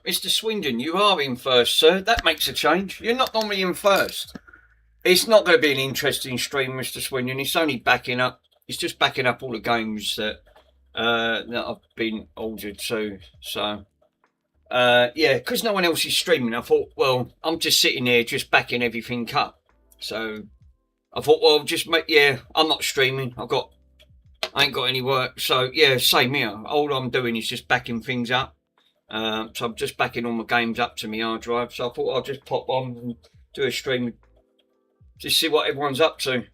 Mr. Swindon, you are in first, sir. That makes a change. You're not normally in first. It's not going to be an interesting stream, Mr. Swindon. It's only backing up. It's just backing up all the games that I've been ordered to. So, yeah, because no one else is streaming, I thought, well, I'm just sitting there just backing everything up. So, I thought, well, just make, yeah, I'm not streaming. I ain't got any work. So, yeah, same here. All I'm doing is just backing things up. So I'm just backing all my games up to my hard drive. So I thought I'll just pop on and do a stream, just see what everyone's up to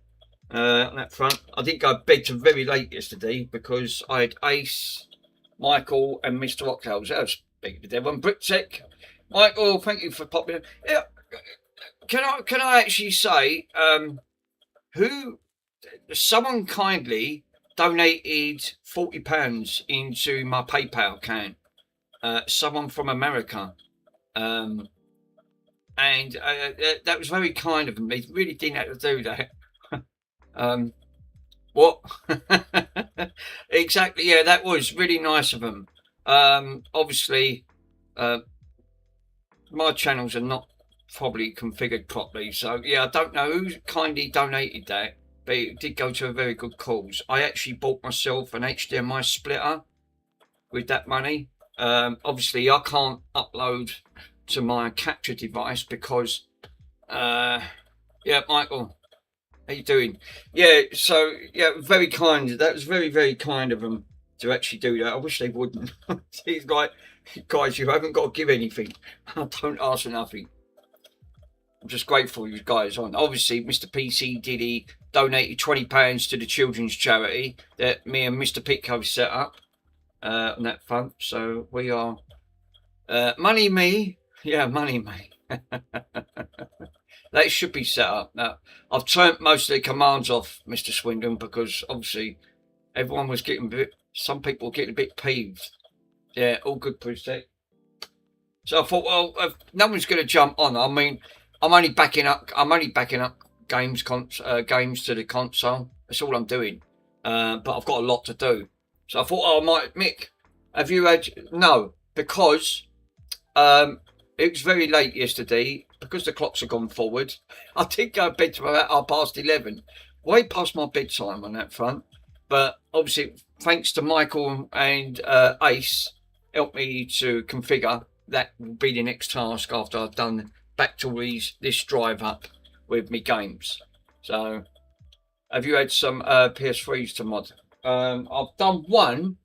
on that front. I didn't go to bed till very late yesterday because I had Ace, Michael, and Mr. Rockhouse. That was big of everyone. BritTech, Michael, thank you for popping in. Yeah, can I actually say who? Someone kindly donated £40 into my PayPal account. Someone from America, and that was very kind of them. They really didn't have to do that. What? Exactly, yeah, that was really nice of them. Obviously, my channels are not probably configured properly, so yeah, I don't know who kindly donated that, but it did go to a very good cause. I actually bought myself an HDMI splitter with that money. Obviously, I can't upload to my capture device because, yeah, Michael, how you doing? Yeah, so, yeah, very kind. That was very, very kind of them to actually do that. I wish they wouldn't. It's like, guys, you haven't got to give anything. I don't ask for nothing. I'm just grateful you guys on. Obviously, Mr. PC Diddy donated £20 to the children's charity that me and Mr. Pitco set up. On that front, so we are money me, yeah, money me. That should be set up now. I've turned most of the commands off, Mr. Swindon, because obviously everyone was getting a bit. Some people were getting a bit peeved. Yeah, all good, BritTech. So I thought, well, if no one's going to jump on. I mean, I'm only backing up games to the console. That's all I'm doing. But I've got a lot to do. So I thought, oh, Mick, have you had... No, because it was very late yesterday, because the clocks have gone forward. I did go to bed till about 11:30, way past my bedtime on that front. But obviously, thanks to Michael and Ace, helped me to configure. That will be the next task after I've done back to this drive up with me games. So, have you had some PS3s to mod? I've done one.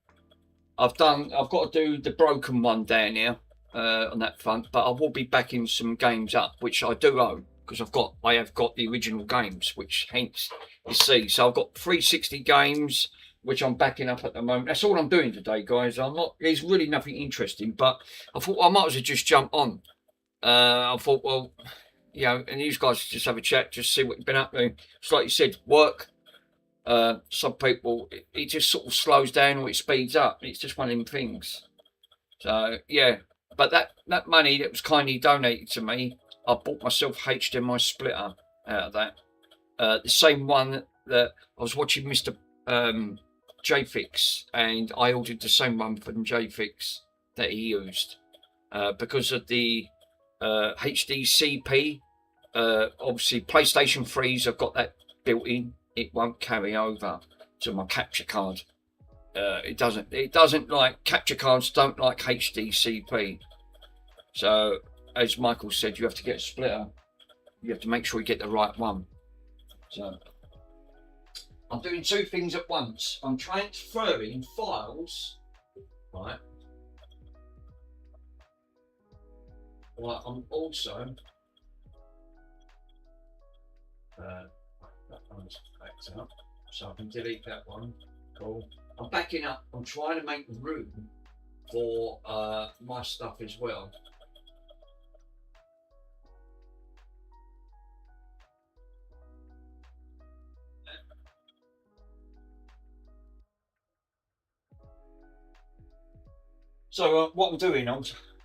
I've got to do the broken one down here on that front, but I will be backing some games up, which I do own because I have got the original games, which hence you see. So I've got 360 games, which I'm backing up at the moment. That's all I'm doing today, guys. There's really nothing interesting, but I thought I might as well just jump on. I thought, well, you know, and these guys just have a chat, just see what you've been up to. It's like you said, work. Some people, it just sort of slows down or it speeds up. It's just one of them things. So yeah, but that money that was kindly donated to me, I bought myself HDMI splitter out of that. The same one that I was watching Mr. JFix, and I ordered the same one from JFix that he used because of the HDCP. Obviously, PlayStation 3s have got that built in. It won't carry over to my capture card. It doesn't like capture cards don't like HDCP. So as Michael said, you have to get a splitter. You have to make sure you get the right one. So I'm doing two things at once. I'm transferring files, right? Well, I'm also that one's backed up, so I can delete that one. Cool. I'm backing up. I'm trying to make room for my stuff as well. So what I'm doing,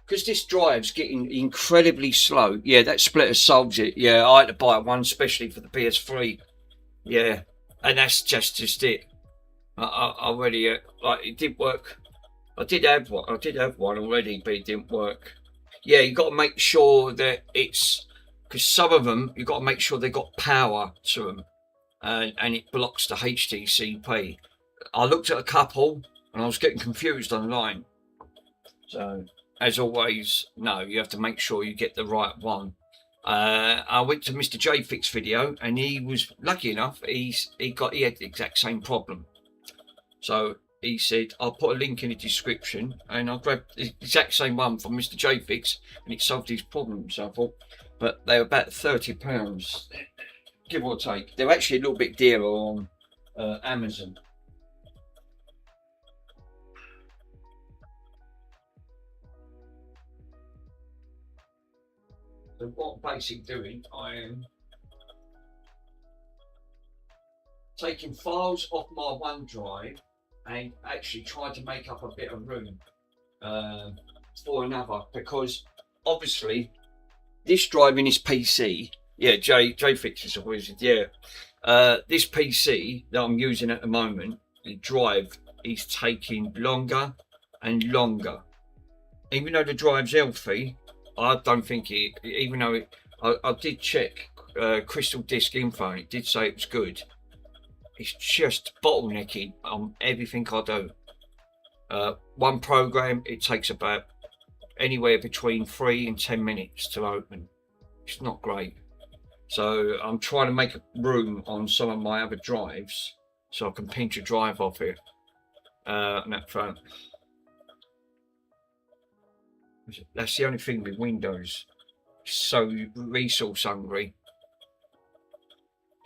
because this drive's getting incredibly slow. Yeah, that splitter solves it. Yeah, I had to buy one especially for the PS3. Yeah, and that's just it. I already like it did work. I did have one already, but it didn't work. yeah, you got to make sure that it's, because some of them you got to make sure they got power to them, and it blocks the HDCP. I looked at a couple and I was getting confused online. So, as always, no, you have to make sure you get the right one. I went to Mr. JFix video, and he was lucky enough. He had the exact same problem. So he said, "I'll put a link in the description," and I grabbed the exact same one from Mr. JFix, and it solved his problem. So I thought, but they were about £30, give or take. They're actually a little bit dearer on Amazon. So what I'm basically doing, I am taking files off my OneDrive and actually trying to make up a bit of room for another, because obviously this drive in this PC, yeah, JFix is a wizard, yeah. This PC that I'm using at the moment, the drive is taking longer and longer. Even though the drive's healthy, I don't think it, even though I did check Crystal Disk Info, and it did say it was good. It's just bottlenecking on everything I do. One program, it takes about anywhere between 3 and 10 minutes to open. It's not great. So I'm trying to make room on some of my other drives so I can pinch a drive off it on that front. That's the only thing with Windows. It's so resource hungry.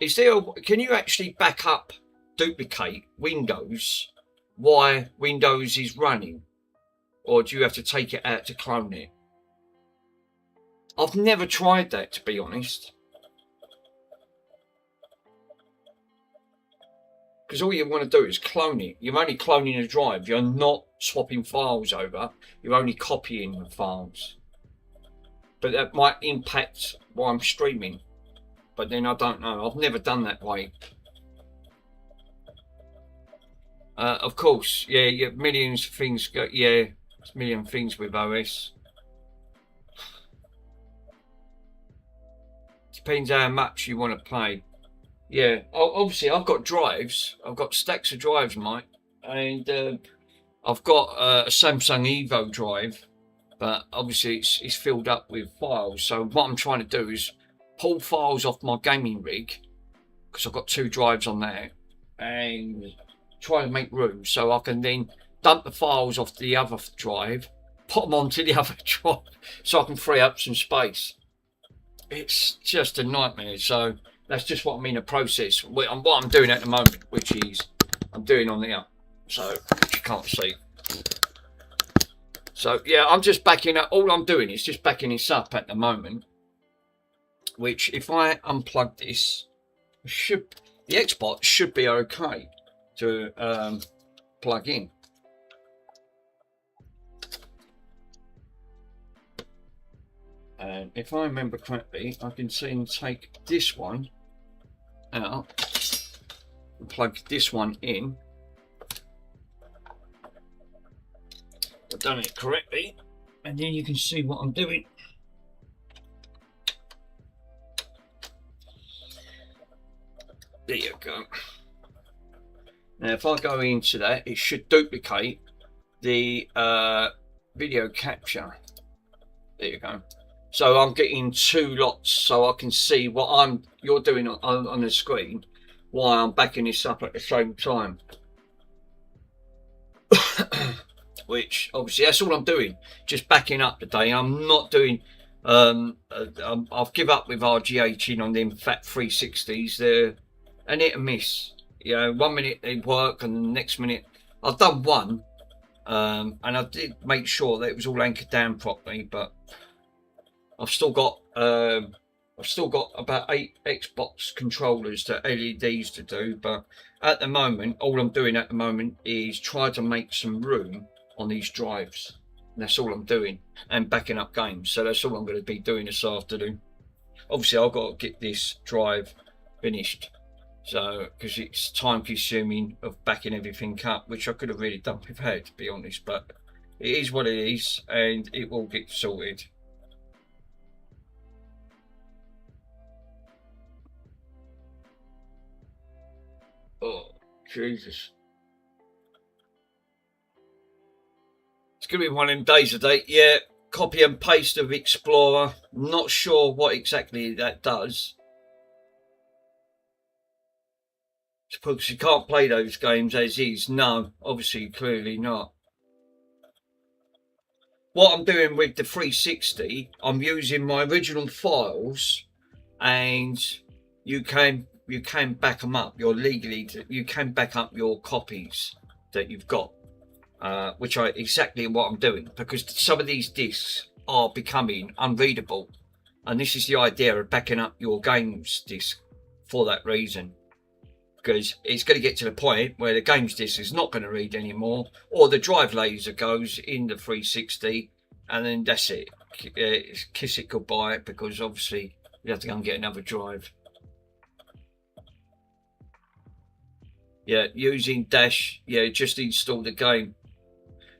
Is there? Can you actually back up, duplicate Windows while Windows is running, or do you have to take it out to clone it? I've never tried that, to be honest. Because all you want to do is clone it. You're only cloning a drive. You're not swapping files over. You're only copying the files. But that might impact what I'm streaming. But then I don't know. I've never done that way. Of course, yeah, millions of things go. Yeah, it's a million things with OS. Depends how much you want to play. Yeah, obviously I've got drives. I've got stacks of drives, Mike, and I've got a Samsung Evo drive, but obviously it's filled up with files. So what I'm trying to do is pull files off my gaming rig, because I've got 2 drives on there, and try to make room so I can then dump the files off the other drive, put them onto the other drive, so I can free up some space. It's just a nightmare. So that's just what I'm in a process. What I'm doing at the moment, which is I'm doing on there, so you can't see. So yeah, I'm just backing up. All I'm doing is just backing this up at the moment. Which, if I unplug this, the Xbox should be okay to plug in. And if I remember correctly, I can see and take this one out and plug this one in. I've done it correctly, and then you can see what I'm doing. There you go. Now if I go into that, it should duplicate the video capture. There you go. So I'm getting 2 lots, so I can see what you're doing on the screen while I'm backing this up at the same time. Which obviously that's all I'm doing, just backing up today. I'm not doing. I've give up with RGHing on them fat 360s. They're a hit and miss. You know, 1 minute they work, and the next minute I've done one, and I did make sure that it was all anchored down properly, but I've still got about 8 Xbox controllers to LEDs to do. But at the moment, all I'm doing at the moment is try to make some room on these drives. And that's all I'm doing, and backing up games. So that's all I'm going to be doing this afternoon. Obviously, I've got to get this drive finished, so because it's time consuming of backing everything up, which I could have really done without, to be honest. But it is what it is, and it will get sorted. Oh, Jesus. It's going to be one of them days today. Yeah, copy and paste of Explorer. Not sure what exactly that does. Because you can't play those games as is. No, obviously, clearly not. What I'm doing with the 360, I'm using my original files, and you can back them up. You can back up your copies that you've got, which are exactly what I'm doing, because some of these discs are becoming unreadable, and this is the idea of backing up your games disc for that reason. Because it's going to get to the point where the games disc is not going to read anymore, or the drive laser goes in the 360, and then that's it. Kiss it goodbye, because obviously you have to go and get another drive. Yeah, using Dash, yeah, just install the game.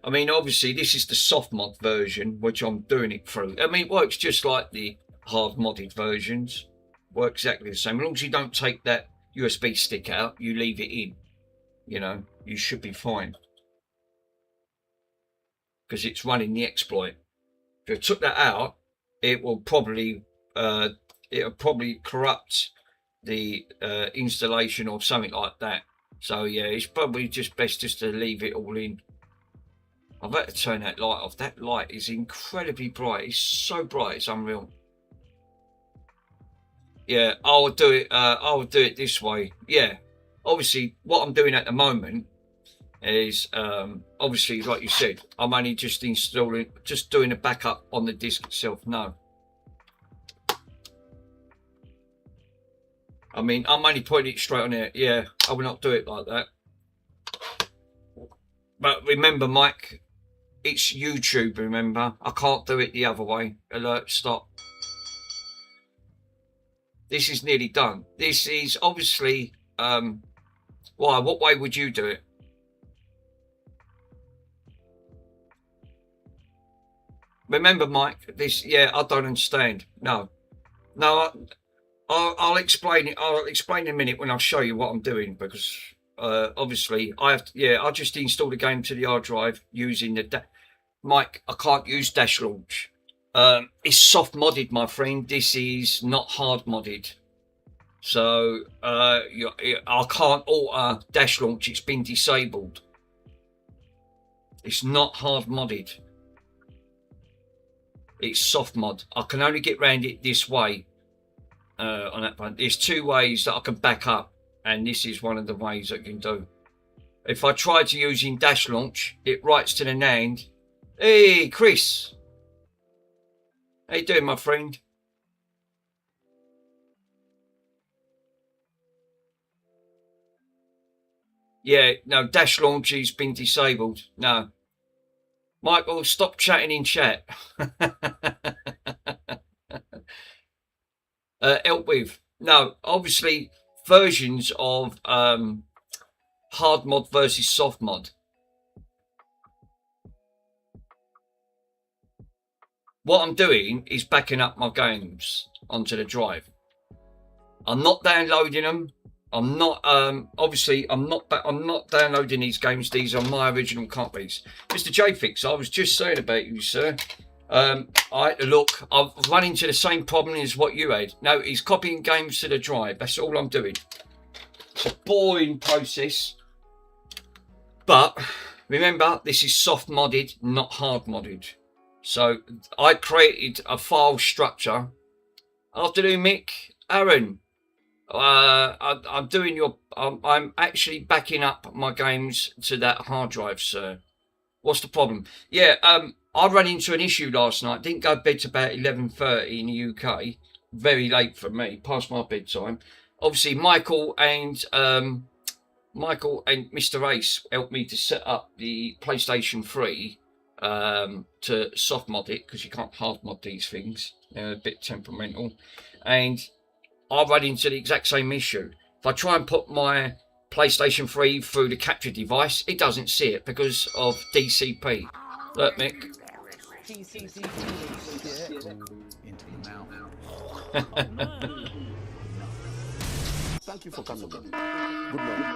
I mean, obviously this is the soft mod version, which I'm doing it through. I mean, it works just like the hard modded versions. Works exactly the same. As long as you don't take that USB stick out, you leave it in, you know, you should be fine, because it's running the exploit. If you took that out, it will probably corrupt the installation or something like that. So yeah, it's probably just best just to leave it all in. I've had to turn that light off. That light is incredibly bright. It's so bright, it's unreal. Yeah, I'll do it this way. Yeah, obviously what I'm doing at the moment is obviously, like you said, I'm only just doing a backup on the disk itself. No, I mean, I'm only putting it straight on there. Yeah, I will not do it like that. But remember, Mike, it's YouTube, remember, I can't do it the other way. Alert, stop. This is nearly done. This is obviously, why? What way would you do it? Remember, Mike, this, yeah, I don't understand. No, I'll explain it. I'll explain in a minute when I'll show you what I'm doing, because obviously I have to, yeah, I'll just install the game to the hard drive using the, Mike, I can't use Dash Launch. It's soft modded, my friend. This is not hard modded. So I can't alter Dash Launch. It's been disabled. It's not hard modded. It's soft mod. I can only get around it this way. On that front, there's two ways that I can back up, and this is one of the ways I can do. If I try to using Dash Launch, it writes to the NAND. Hey, Chris. How you doing, my friend? Yeah, no, Dash Launch has been disabled. No. Michael, stop chatting in chat. Help with. No, obviously, versions of hard mod versus soft mod. What I'm doing is backing up my games onto the drive. I'm not downloading them. I'm not obviously I'm not downloading these games. These are my original copies. Mr. JFix, I was just saying about you, sir. Look, I've run into the same problem as what you had. No, he's copying games to the drive. That's all I'm doing. It's a boring process. But remember, this is soft modded, not hard modded. So I created a file structure. Afternoon, Mick. Aaron, I'm doing your. I'm actually backing up my games to that hard drive, sir. What's the problem? Yeah, I ran into an issue last night. Didn't go to bed till about 11:30 in the UK. Very late for me, past my bedtime. Obviously, Michael and Mr. Ace helped me to set up the PlayStation 3 to soft mod it, because you can't hard mod these things. They're a bit temperamental. And I run into the exact same issue. If I try and put my PlayStation 3 through the capture device, it doesn't see it because of DCP. Look, Mick. Thank you for coming. Good morning.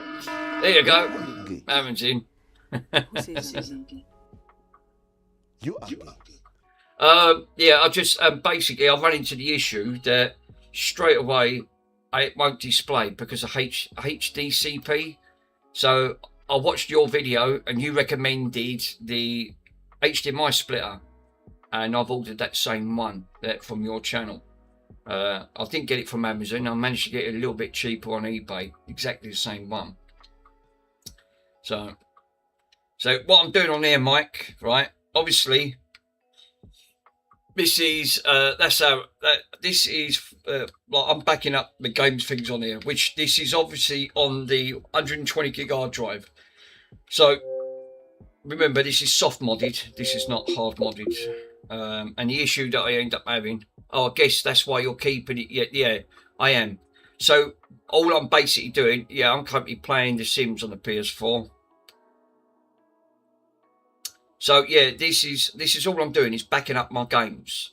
There you go. Gay. Aaron's in. Who says so? You are gay. Yeah, I just basically I've run into the issue that straight away it won't display because of HDCP. So I watched your video and you recommended the HDMI splitter, and I've ordered that same one from your channel. I didn't get it from Amazon. I managed to get it a little bit cheaper on eBay, exactly the same one. So what I'm doing on there, Mike, right? Obviously, this is this is like I'm backing up the games things on here, which this is obviously on the 120 gig hard drive. So remember, this is soft modded. This is not hard modded. And the issue that I end up having, I guess that's why you're keeping it. Yeah, I am. So all I'm basically doing, I'm currently playing The Sims on the PS4. So yeah, this is all I'm doing is backing up my games,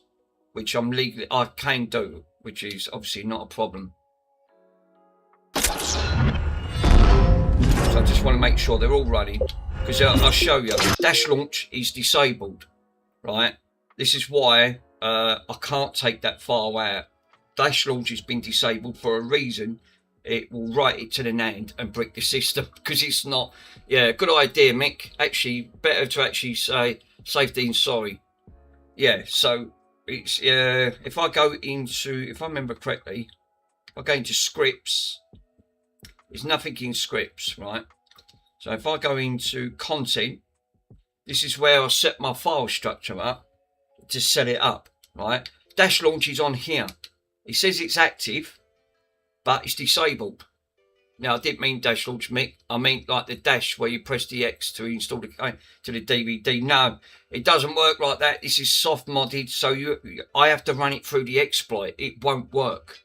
which I can do, which is obviously not a problem. So I just want to make sure they're all running, because I'll show you. Dash launch is disabled, right? This is why I can't take that far out. Dash launch has been disabled for a reason. It will write it to the NAND and brick the system, because it's not. Yeah, good idea, Mick. Actually, better to actually say safety and sorry. Yeah, so it's if I go into, if I remember correctly, if I go into scripts, there's nothing in scripts, right? So if I go into content, this is where I set my file structure up to set it up, right? Dash launch is on here. It says it's active, but it's disabled. Now, I didn't mean dash launch, Mick. I mean like the dash where you press the X to install the DVD. No, it doesn't work like that. This is soft modded, so I have to run it through the exploit. It won't work.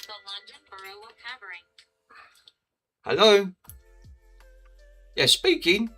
The London Borough of Havering. Hello? Yeah, speaking.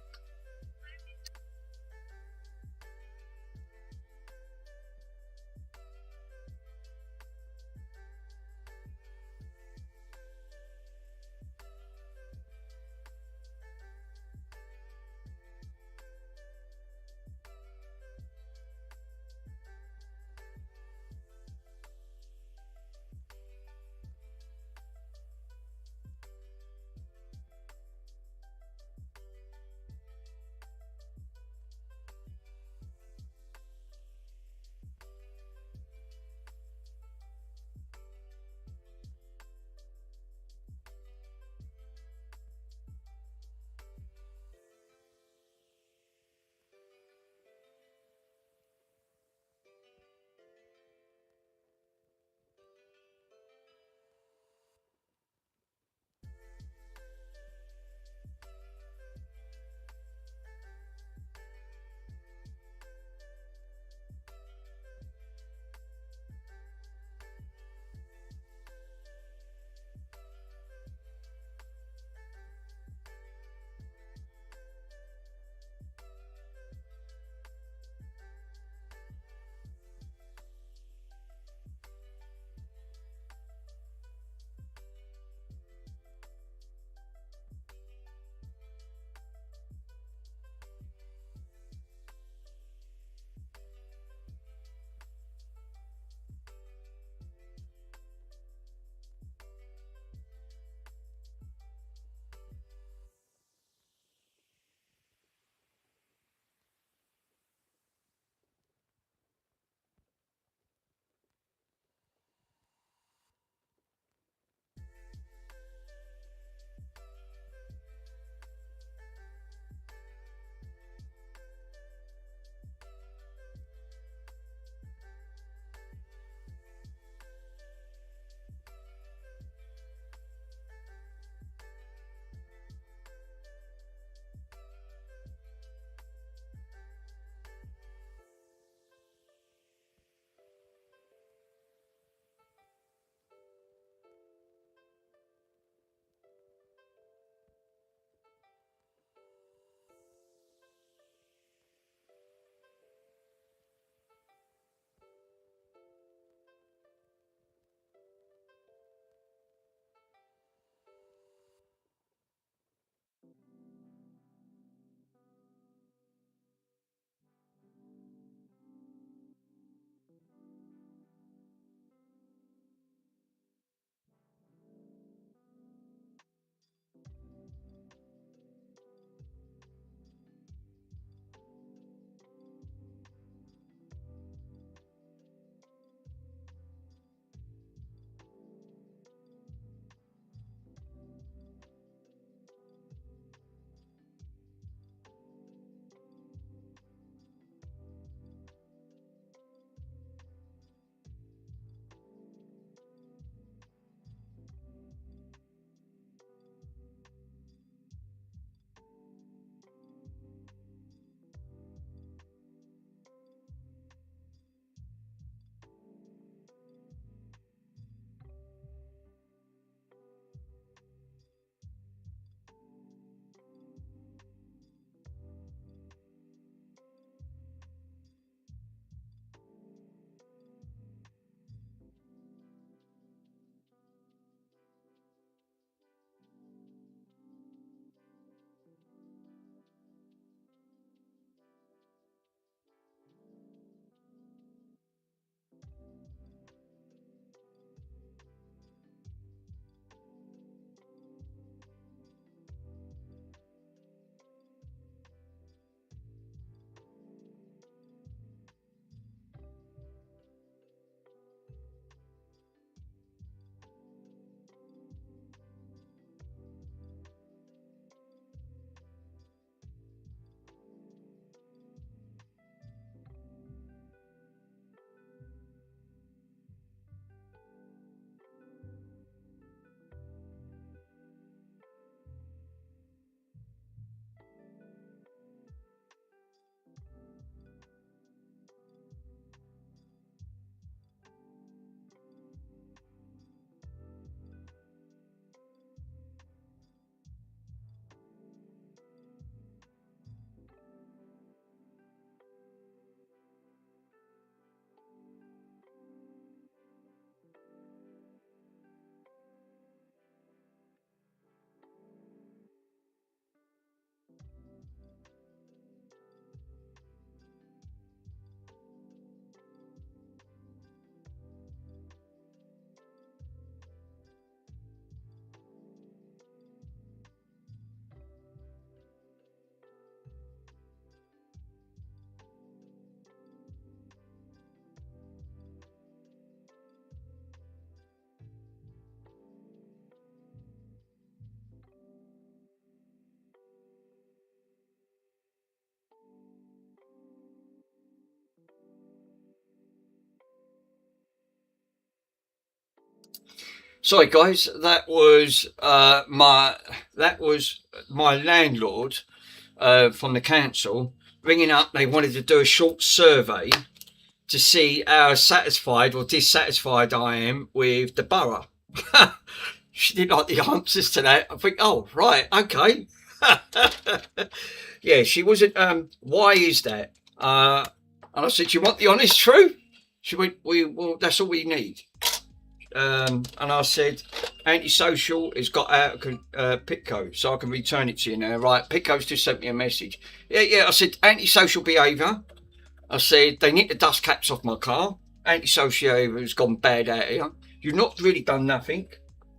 Sorry, guys. That was my landlord from the council ringing up. They wanted to do a short survey to see how satisfied or dissatisfied I am with the borough. She didn't like the answers to that. I think, oh, right, okay. Yeah, she wasn't, why is that? And I said, you want the honest truth? She went, well, that's all we need. And I said, Antisocial has got out of Pitco, so I can return it to you now. Right, Pitco's just sent me a message. Yeah, I said, antisocial behaviour. I said, they need the dust caps off my car. Antisocial behaviour has gone bad out here. You've not really done nothing.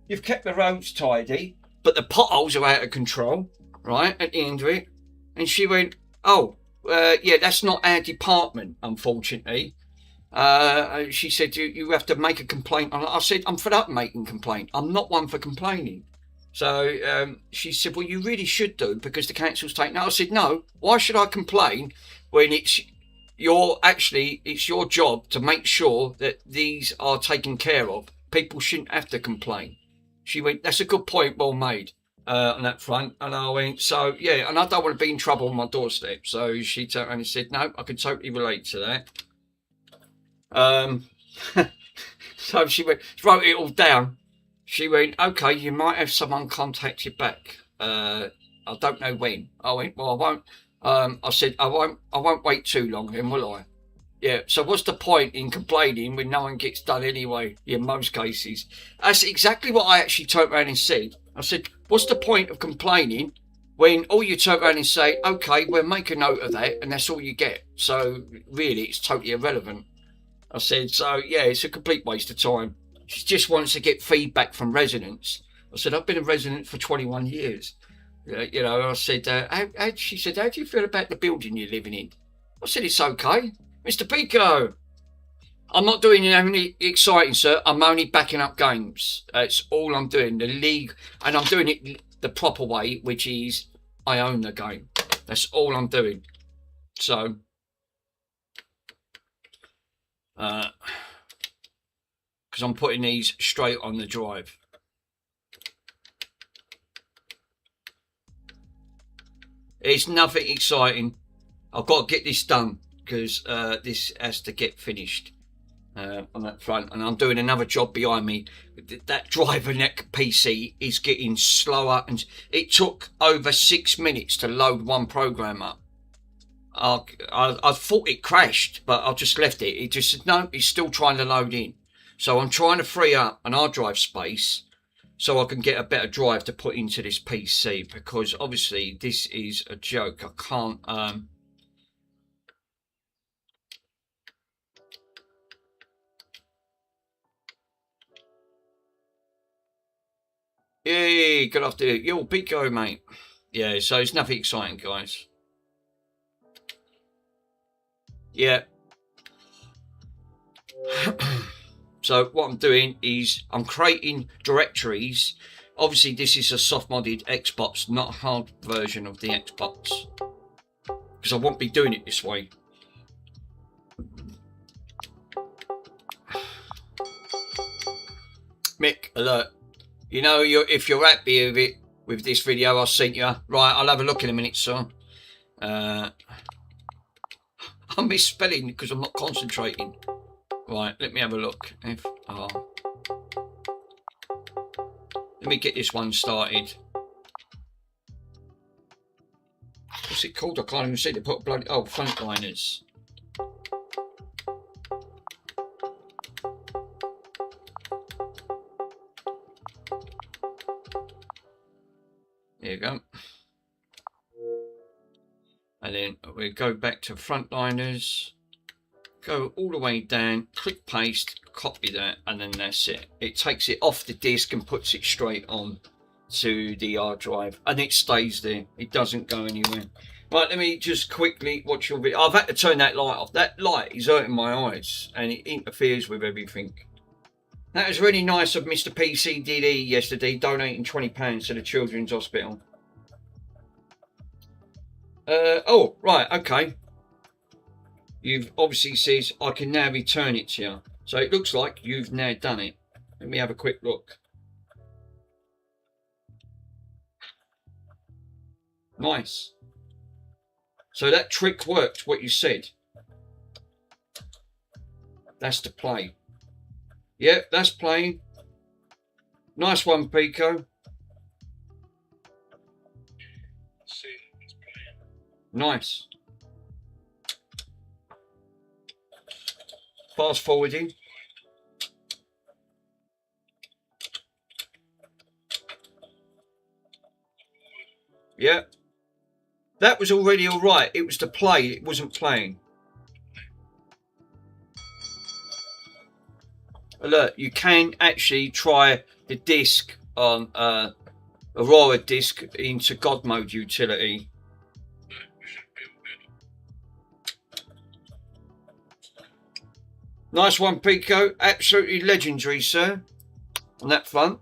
You've kept the roads tidy, but the potholes are out of control, right, at the end of it. And she went, oh, yeah, that's not our department, unfortunately. She said, you have to make a complaint. I said, I'm fed up making complaint. I'm not one for complaining. So she said, well, you really should do, because the council's taking it. I said, no, why should I complain when it's your job to make sure that these are taken care of. People shouldn't have to complain. She went, that's a good point, well made, on that front. And I went, so, yeah, and I don't want to be in trouble on my doorstep. So she turned around and said, no, I can totally relate to that. So she wrote it all down. She went, okay, you might have someone contact you back. I don't know when. I went, well, I won't. I said, I won't wait too long then, will I? Yeah, so what's the point in complaining when no one gets done anyway, in most cases? That's exactly what I actually turned around and said. I said, what's the point of complaining when all you turn around and say, okay, we'll make a note of that, and that's all you get. So really, it's totally irrelevant. I said, so yeah, it's a complete waste of time. She just wants to get feedback from residents. I said, I've been a resident for 21 years. You know, I said, she said, how do you feel about the building you're living in? I said, it's okay. Mr. Pico, I'm not doing anything exciting, sir. I'm only backing up games. That's all I'm doing. The league, and I'm doing it the proper way, which is I own the game. That's all I'm doing. So, because I'm putting these straight on the drive. It's nothing exciting. I've got to get this done because this has to get finished on that front. And I'm doing another job behind me. That driver neck PC is getting slower, and it took over 6 minutes to load one program up. I thought it crashed, but I just left it. It just said, no, it's still trying to load in. So I'm trying to free up an hard drive space so I can get a better drive to put into this PC, because obviously this is a joke. I can't... Hey, good afternoon. Yo, Pico, mate. Yeah, so it's nothing exciting, guys. Yeah. So what I'm doing is I'm creating directories. Obviously, this is a soft-modded Xbox, not a hard version of the Xbox, because I won't be doing it this way. Mick, alert. You know, if you're happy with it, with this video I sent you, right, I'll have a look in a minute, sir. I'm misspelling because I'm not concentrating. Right, let me have a look. Let me get this one started. What's it called? I can't even see. They put bloody... Oh, Frontliners. There you go. And then we go back to Frontliners. Go all the way down, click paste, copy that, and then that's it. It takes it off the disk and puts it straight on to the hard drive, and it stays there. It doesn't go anywhere. Right, let me just quickly watch your video. I've had to turn that light off. That light is hurting my eyes, and it interferes with everything. That was really nice of Mr. PCDD yesterday, donating £20 to the Children's Hospital. Oh, right, okay. You've obviously says I can now return it to you. So it looks like you've now done it. Let me have a quick look. Nice. So that trick worked, what you said. That's the play. Yep, that's playing. Nice one, Pico. Nice. Fast forwarding. Yeah. That was already all right. It was the play. It wasn't playing. Look, you can actually try the disc on Aurora disc into God mode utility. Nice one, Pico. Absolutely legendary, sir. On that front.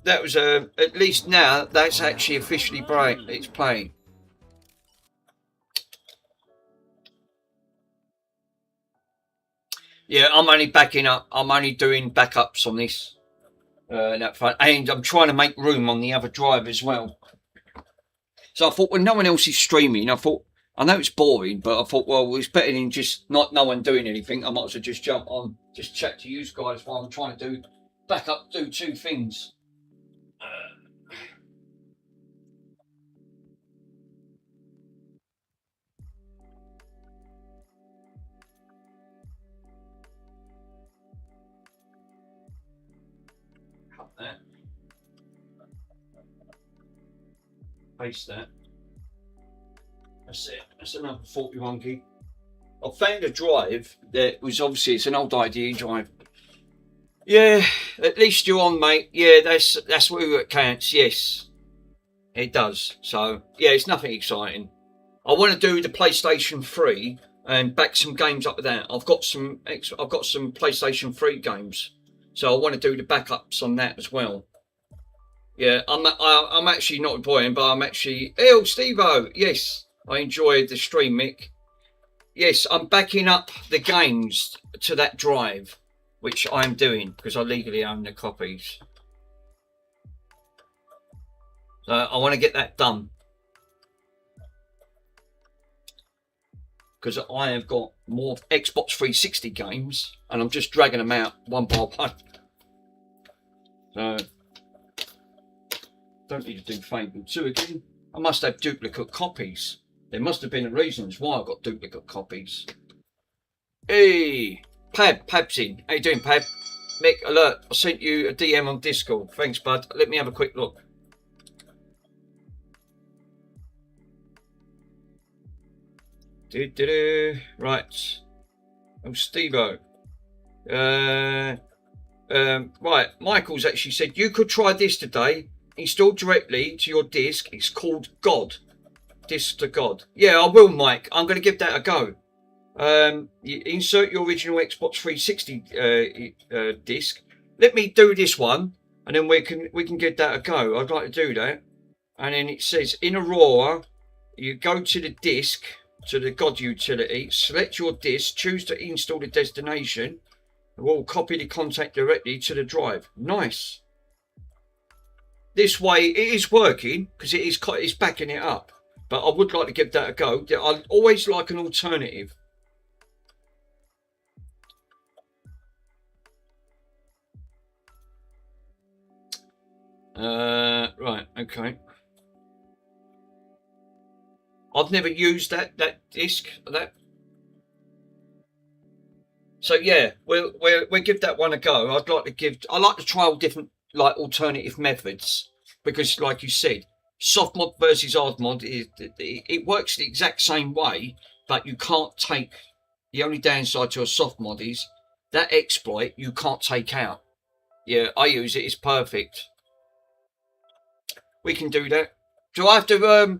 That was at least now that's actually officially it's playing. Yeah, I'm only backing up. I'm only doing backups on this. That front. And I'm trying to make room on the other drive as well. So I thought when no one else is streaming, I know it's boring, but I thought, well, it's better than just no one doing anything. I might as well just jump on, just chat to you guys while I'm trying to do two things. Cut that. Paste that. That's it. That's another 41 gig. I found a drive that was obviously it's an old IDE drive. Yeah, at least you're on, mate. Yeah, that's where it counts. Yes, it does. So yeah, it's nothing exciting. I want to do the PlayStation 3 and back some games up with that. I've got some PlayStation 3 games, so I want to do the backups on that as well. Yeah, I'm actually not enjoying, but I'm actually Steve-O. Yes, I enjoyed the stream, Mick. Yes, I'm backing up the games to that drive, which I'm doing because I legally own the copies. So I want to get that done because I have got more Xbox 360 games and I'm just dragging them out one by one. So don't need to do Fable 2 again. I must have duplicate copies. There must have been reasons why I got duplicate copies. Hey, Pab's in. How you doing, Pab? Mick, alert. I sent you a DM on Discord. Thanks, bud. Let me have a quick look. Right. Oh, Steve-O. Right. Michael's actually said, you could try this today. Install directly to your disc. It's called God. Disc to God. Yeah, I will, Mike. I'm going to give that a go. You insert your original Xbox 360 disc. Let me do this one, and then we can get that a go. I'd like to do that. And then it says in Aurora, you go to the disc, to the God utility, select your disc, choose to install the destination, and we'll copy the contact directly to the drive. Nice. This way, it is working because it's backing it up. But I would like to give that a go. I always like an alternative. Right, okay. I've never used that disc. So yeah, we'll give that one a go. I like to try all different like alternative methods because, like you said, soft mod versus hard mod it works the exact same way, but you can't take. The only downside to a soft mod is that exploit you can't take out. Yeah, I use it. It's perfect. We can do that. Do I have to,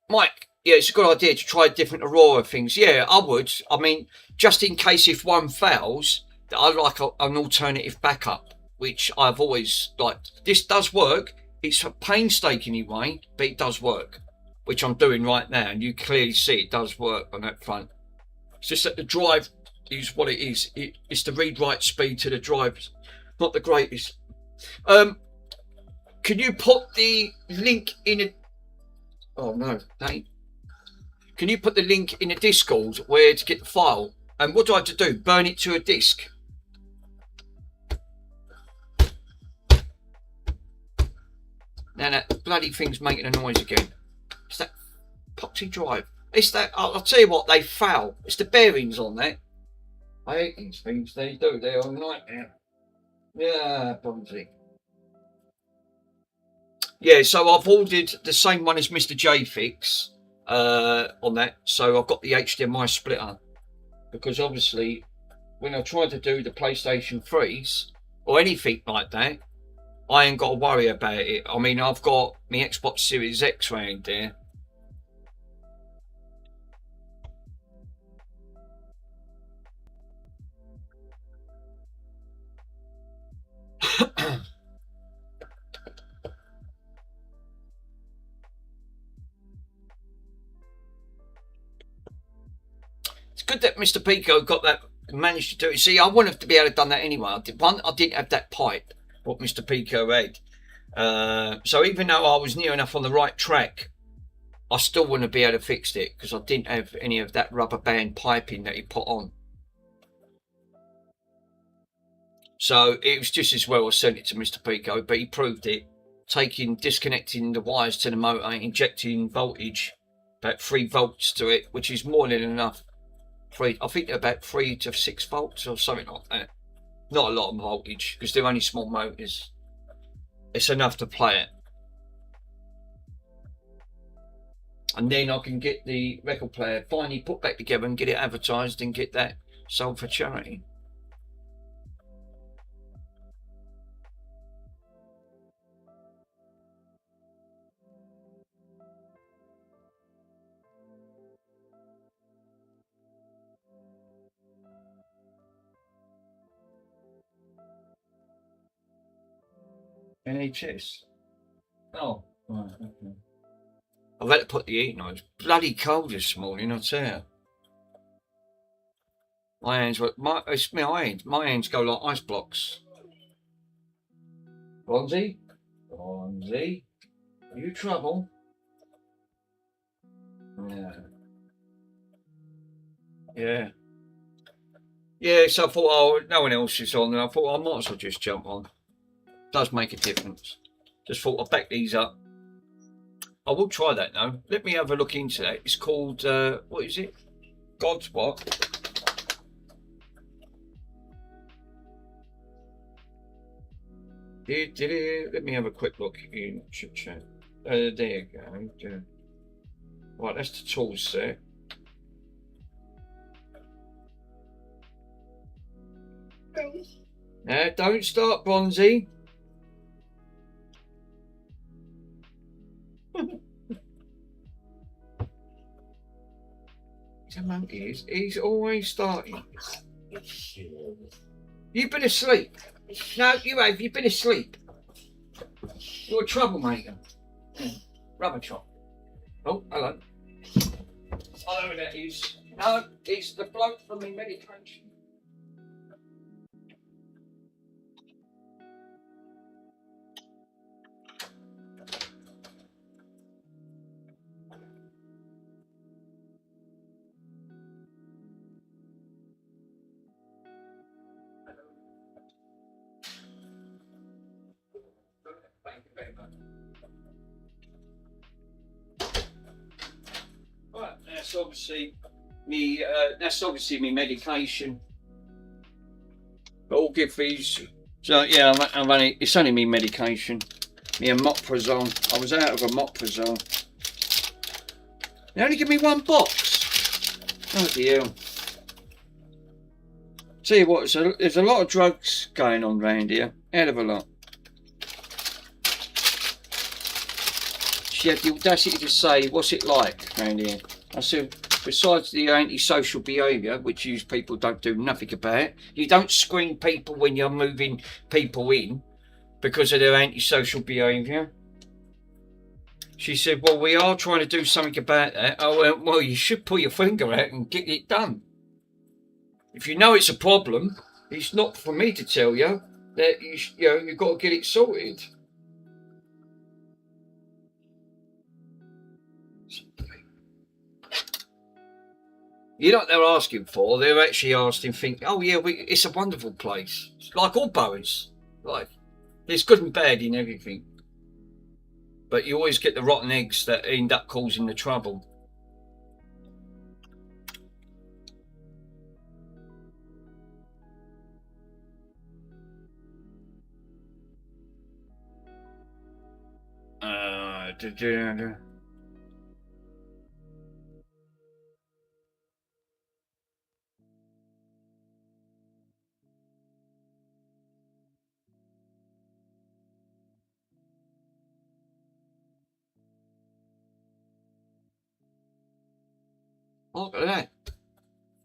Mike? Yeah, it's a good idea to try different Aurora things. Yeah, I would. I mean, just in case if one fails, I like an alternative backup, which I've always liked. This does work. It's a painstaking way, but it does work, which I'm doing right now, and you clearly see it does work on that front. It's just that the drive is what it is. It's the read-write speed to the drive, not the greatest. Can you put the link in Oh no, they. Can you put the link in the Discord where to get the file? And what do I have to do? Burn it to a disk? Now that bloody thing's making a noise again. It's that poxy drive. It's that. I'll tell you what, they foul. It's the bearings on that. I hate these things. They do. They're a nightmare. Yeah, probably. Yeah, so I've ordered the same one as Mr. J Fix on that. So I've got the HDMI splitter because obviously when I try to do the PlayStation 3s or anything like that, I ain't got to worry about it. I mean, I've got my Xbox Series X round there. It's good that Mr. Pico got that, managed to do it. See, I wouldn't have to be able to done that anyway. I didn't have that pipe, what Mr. Pico had. So even though I was near enough on the right track, I still wouldn't be able to fix it because I didn't have any of that rubber band piping that he put on. So it was just as well I sent it to Mr. Pico, but he proved it. Disconnecting the wires to the motor, injecting voltage, about 3 volts to it, which is more than enough. I think they're about 3 to 6 volts or something like that. Not a lot of voltage because they're only small motors. It's enough to play it. And then I can get the record player finally put back together and get it advertised and get that sold for charity. NHS. Oh, right, okay. I've had to put the heating on. It's bloody cold this morning, I tell you. My hands go like ice blocks. Bronzy? Bronzy? Are you trouble? Yeah. Yeah. Yeah, so I thought, oh, no one else is on, and I thought I might as well just jump on. Does make a difference. Just thought I'd back these up. I will try that now. Let me have a look into that. It's called, what is it? God's what? Let me have a quick look in chit chat. There you go. Right, that's the tool set. Now, don't start, Bronzy. He's always starting. You've been asleep. No, you have. You've been asleep. You're a troublemaker. Rubber chop. Oh, hello. I know who that is. No, it's the bloke from the medication. Thank you very much. Right, that's obviously me. That's obviously me medication. All good for these. So yeah, it's only me medication. Me omeprazole. I was out of omeprazole. They only give me 1 box. Oh dear. Tell you what, there's a lot of drugs going on around here. Hell of a lot. She had the audacity to say, what's it like around here? I said, besides the antisocial behaviour, which you people don't do nothing about, you don't screen people when you're moving people in because of their antisocial behaviour. She said, well, we are trying to do something about that. I went, well, you should pull your finger out and get it done. If you know it's a problem, it's not for me to tell you that you've got to get it sorted. You know what they're asking for? They're actually asking, oh yeah, it's a wonderful place. It's like all boroughs. Like, there's good and bad in everything. But you always get the rotten eggs that end up causing the trouble. Look at that.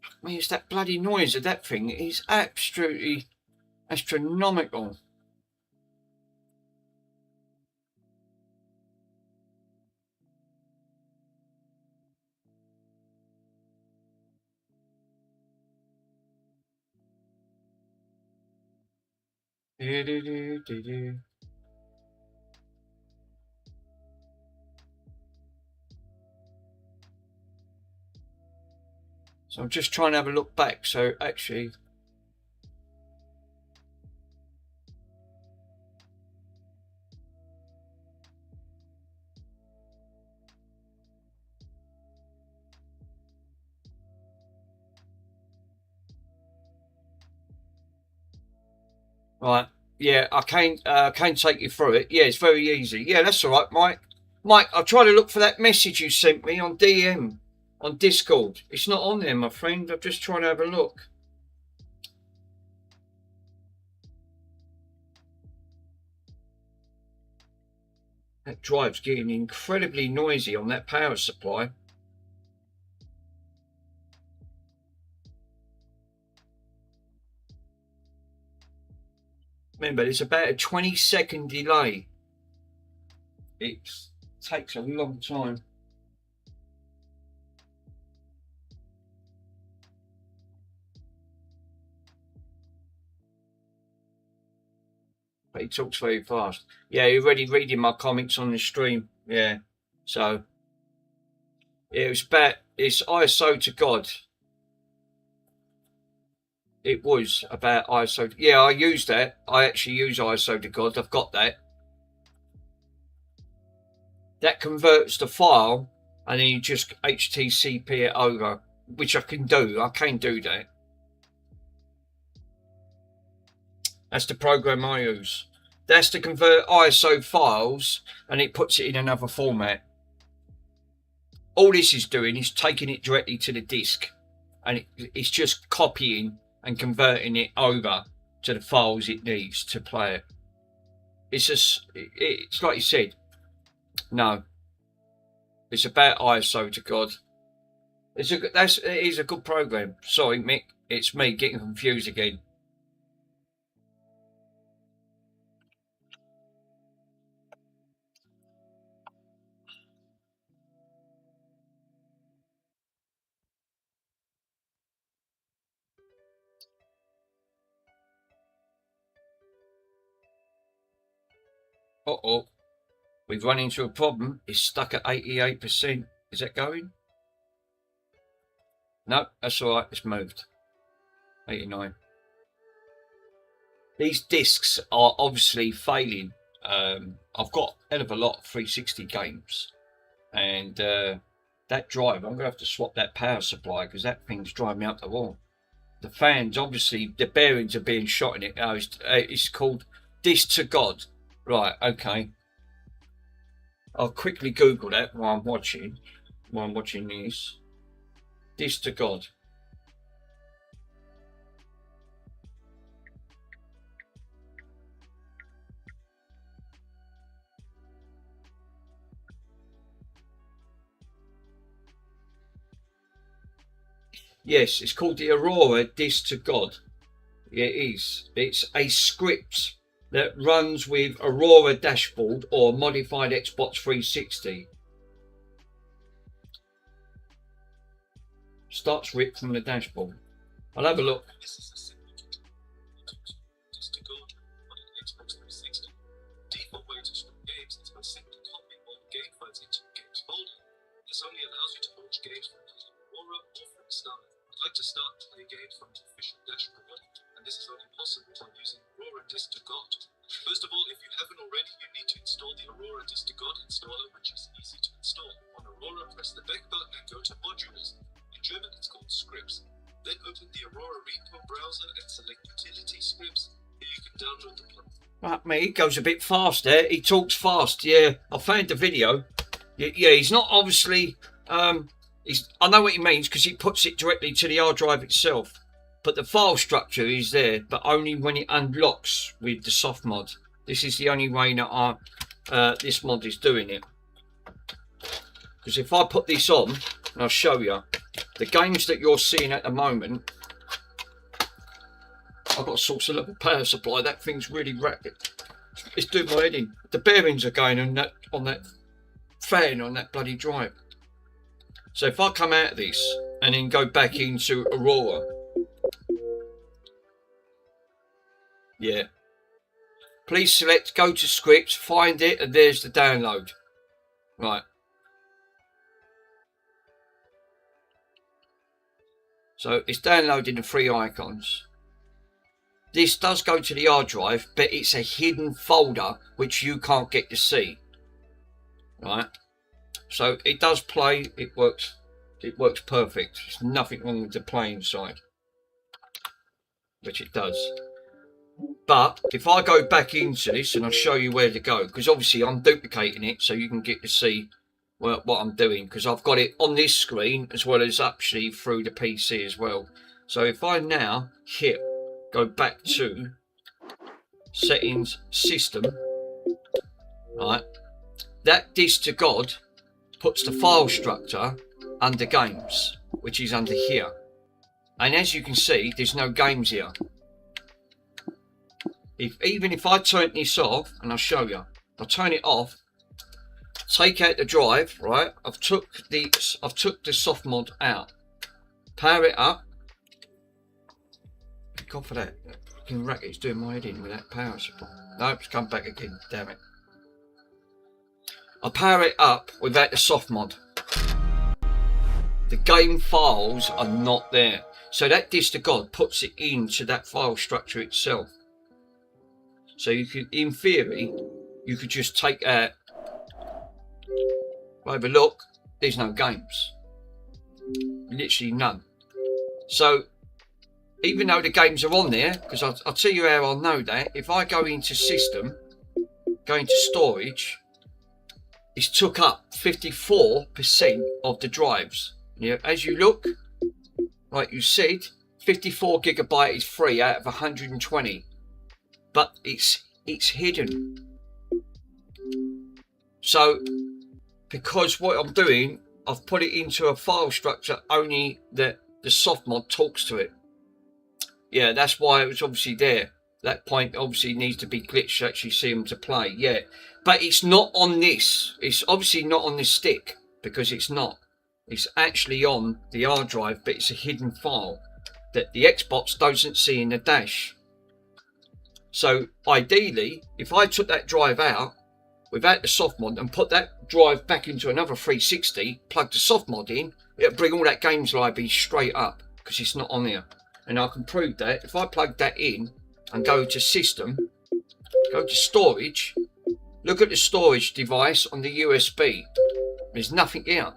I mean, it's that bloody noise of that thing. It's absolutely astronomical. So I'm just trying to have a look back. So actually, right, yeah, I can take you through it. Yeah, it's very easy. Yeah, that's all right, Mike. Mike, I'll try to look for that message you sent me on DM, on Discord. It's not on there, my friend. I'm just trying to have a look. That drive's getting incredibly noisy on that power supply. Remember, there's about a 20-second delay. It takes a long time. But he talks very fast. Yeah, you're already reading my comments on the stream. Yeah. So, yeah, it's ISO to God. It was about ISO. Yeah, I use that. I actually use ISO to God. I've got that. That converts the file and then you just HTTP it over, which I can do. I can do that. That's the program I use. That's to convert ISO files and it puts it in another format. All this is doing is taking it directly to the disk and it's just copying and converting it over to the files it needs to play it. It's like you said, no. It's about ISO to God. It is a good program. Sorry, Mick, it's me getting confused again. Uh-oh. We've run into a problem. It's stuck at 88%. Is that going? No, that's all right. It's moved. 89. These discs are obviously failing. I've got a hell of a lot of 360 games. And that drive, I'm going to have to swap that power supply because that thing's driving me up the wall. The fans, obviously, the bearings are being shot in it. Oh, it's called Disk to God. Right, okay. I'll quickly Google that while I'm watching this. Disk to God. Yes, it's called the Aurora Disk to God. It is. It's a script that runs with Aurora Dashboard or modified Xbox 360. Starts ripped from the dashboard. I'll have a look. This is a simple Disk to God on an Xbox 360. Default way to store games is by simply copying all the game files into the game's folder. This only allows you to launch games from Aurora or from Star. I'd like to start to play games from the official dashboard, and this is only possible by using Aurora Disk to God. First of all, if you haven't already, you need to install the Aurora Disk to God installer, which is easy to install. On Aurora, press the back button and go to Modules. In German, it's called Scripts. Then open the Aurora repo browser and select Utility Scripts. Here you can download the plugin. Right, me, he goes a bit fast there. He talks fast. Yeah, I found the video. Yeah, he's not obviously. I know what he means because he puts it directly to the hard drive itself. But the file structure is there, but only when it unlocks with the soft mod. This is the only way that this mod is doing it. Because if I put this on, and I'll show you, the games that you're seeing at the moment, I've got a source of level power supply. That thing's really rapid. It's doing my head in. The bearings are going on that fan on that bloody drive. So if I come out of this and then go back into Aurora, yeah. Please select go to scripts, find it, and there's the download. Right. So it's downloading the 3 icons. This does go to the hard drive, but it's a hidden folder which you can't get to see. Right. So it does play, it works perfect. There's nothing wrong with the playing side. Which it does. But if I go back into this and I'll show you where to go, because obviously I'm duplicating it so you can get to see what I'm doing, because I've got it on this screen as well as actually through the PC as well. So if I now go back to settings, system, right, that disk to God puts the file structure under games, which is under here. And as you can see, there's no games here. Even if I turn this off, and I'll show you, I'll turn it off, take out the drive, right? I've took the soft mod out, power it up. God for that, fucking racket's doing my head in with that power supply. No, it's come back again, damn it. I power it up without the soft mod. The game files are not there. So that disk to God puts it into that file structure itself. So you could, in theory, you could just take out, have a look, there's no games. Literally none. So, even though the games are on there, because I'll tell you how I'll know that, if I go into system, go into storage, it's took up 54% of the drives. Yeah, as you look, like you said, 54 gigabyte is free out of 120. But it's hidden. So because what I'm doing, I've put it into a file structure only that the soft mod talks to it. Yeah, that's why it was obviously there. That point obviously needs to be glitched to actually see them to play. Yeah, but it's not on this. It's obviously not on this stick because it's not. It's actually on the hard drive, but it's a hidden file that the Xbox doesn't see in the dash. So ideally, if I took that drive out without the soft mod and put that drive back into another 360, plug the soft mod in, it'll bring all that games library straight up because it's not on there. And I can prove that if I plug that in and go to system, go to storage, look at the storage device on the USB. There's nothing here.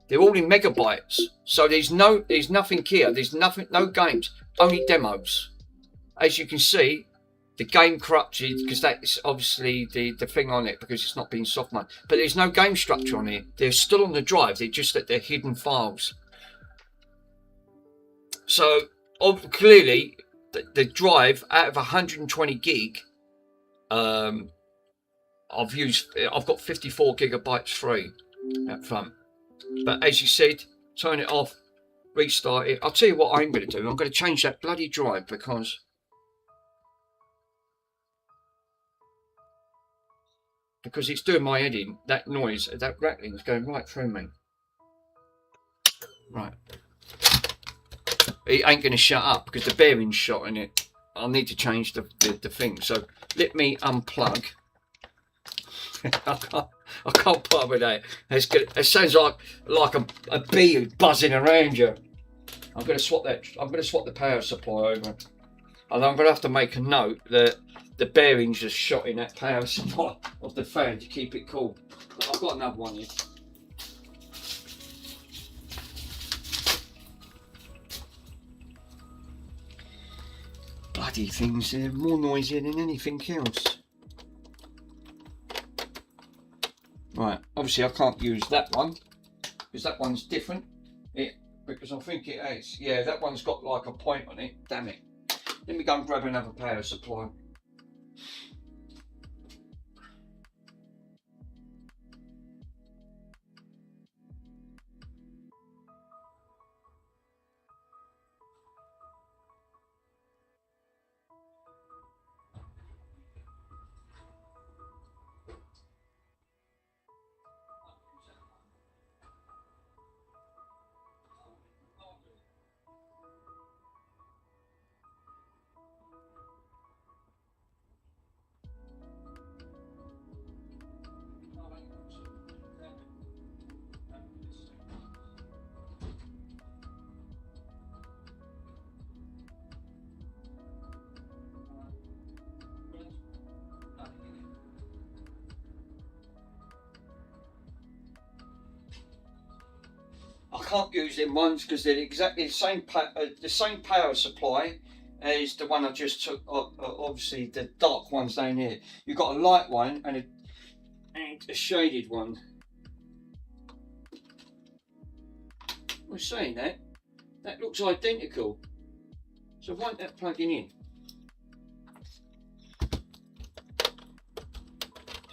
They're all in megabytes. So there's nothing here. There's nothing, no games, only demos. As you can see, the game corrupted because that's obviously the thing on it because it's not being soft mod. But there's no game structure on it. They're still on the drive. They're just that they're hidden files. So clearly, the drive out of 120 gig, I've got 54 gigabytes free up front. But as you said, turn it off, restart it. I'll tell you what I'm going to do. I'm going to change that bloody drive because it's doing my head in. That noise, that rattling is going right through me. Right. It ain't going to shut up because the bearing's shot in it. I'll need to change the thing. So let me unplug. I can't put up with that. It's good. It sounds like a bee who's buzzing around you. I'm going to swap the power supply over, and I'm going to have to make a note that the bearings are shot in that power supply of the fan to keep it cool. But I've got another one here. Bloody things, they're more noisy than anything else. Right, obviously I can't use that one because that one's different. Because I think it has. Yeah, that one's got like a point on it. Damn it. Let me go and grab another power supply. I can't use them ones because they're exactly the same power supply as the one I just took. Obviously, the dark ones down here. You've got a light one and a shaded one. I'm saying that looks identical. So why isn't that plugging in?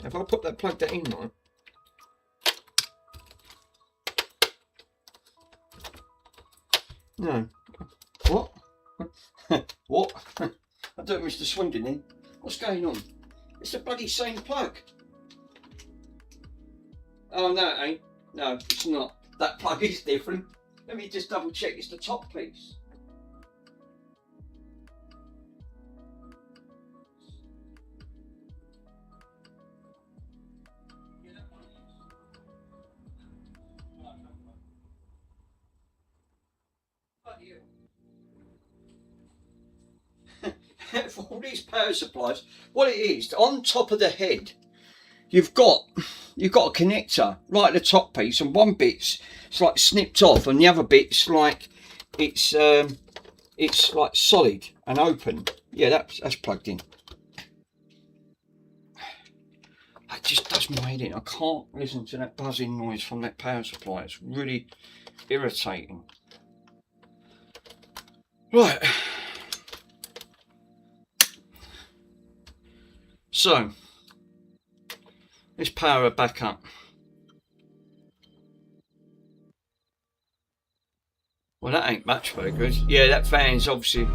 If I plug that in, right? No. What? What? I don't, Mr. Swindon then. What's going on? It's the bloody same plug. Oh no, it ain't. No, it's not. That plug is different. Let me just double check. It's the top piece. For all these power supplies, what it is, on top of the head, you've got a connector right at the top piece, and one bit's like snipped off, and the other bit's like it's like solid and open. Yeah, that's plugged in. It just does my head in. I can't listen to that buzzing noise from that power supply. It's really irritating. Right. So, let's power it back up. Well, that ain't much very good. Yeah, that fan's obviously.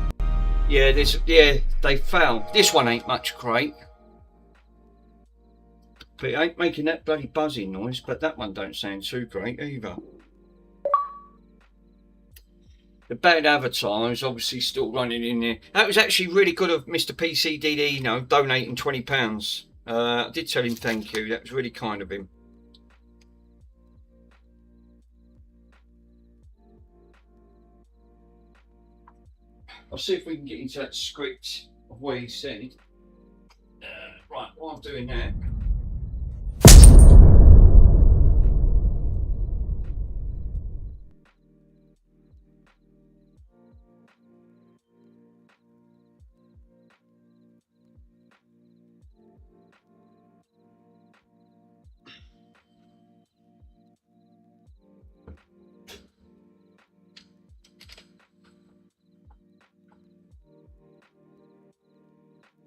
Yeah, they fell. This one ain't much great. But it ain't making that bloody buzzing noise, but that one don't sound too great either. The bad avatar is obviously still running in there. That was actually really good of Mr. PCDD, you know, donating £20. I did tell him thank you. That was really kind of him. I'll see if we can get into that script of what he said. Right, while I'm doing that.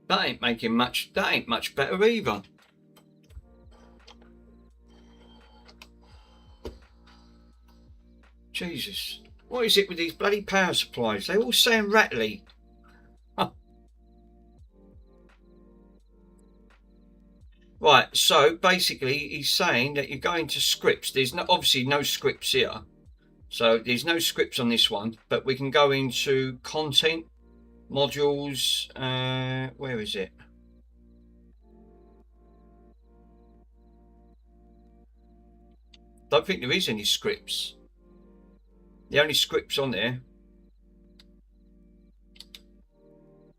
That ain't much better either. Jesus. What is it with these bloody power supplies? They all sound rattly. Huh. Right, so basically he's saying that you're going to scripts. There's obviously no scripts here. So there's no scripts on this one, but we can go into content. Modules, where is it? Don't think there is any scripts. The only scripts on there.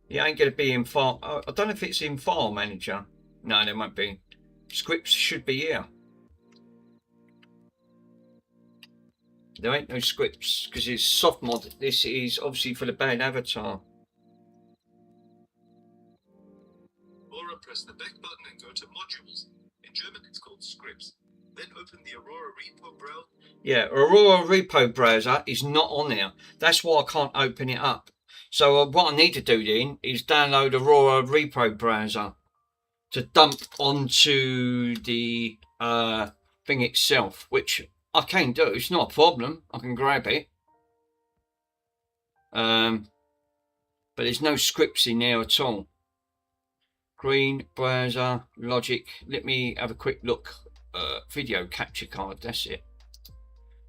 It ain't going to be in file. I don't know if it's in File Manager. No, there won't be. Scripts should be here. There ain't no scripts because it's soft mod. This is obviously for the band Avatar. Aurora, press the back button and go to Modules. In German, it's called Scripts. Then open the Aurora Repo browser. Yeah, Aurora Repo Browser is not on there. That's why I can't open it up. So what I need to do then is download Aurora Repo Browser to dump onto the thing itself, which I can do. It's not a problem. I can grab it. But there's no scripts in there at all. Green browser logic. Let me have a quick look. Video capture card. That's it.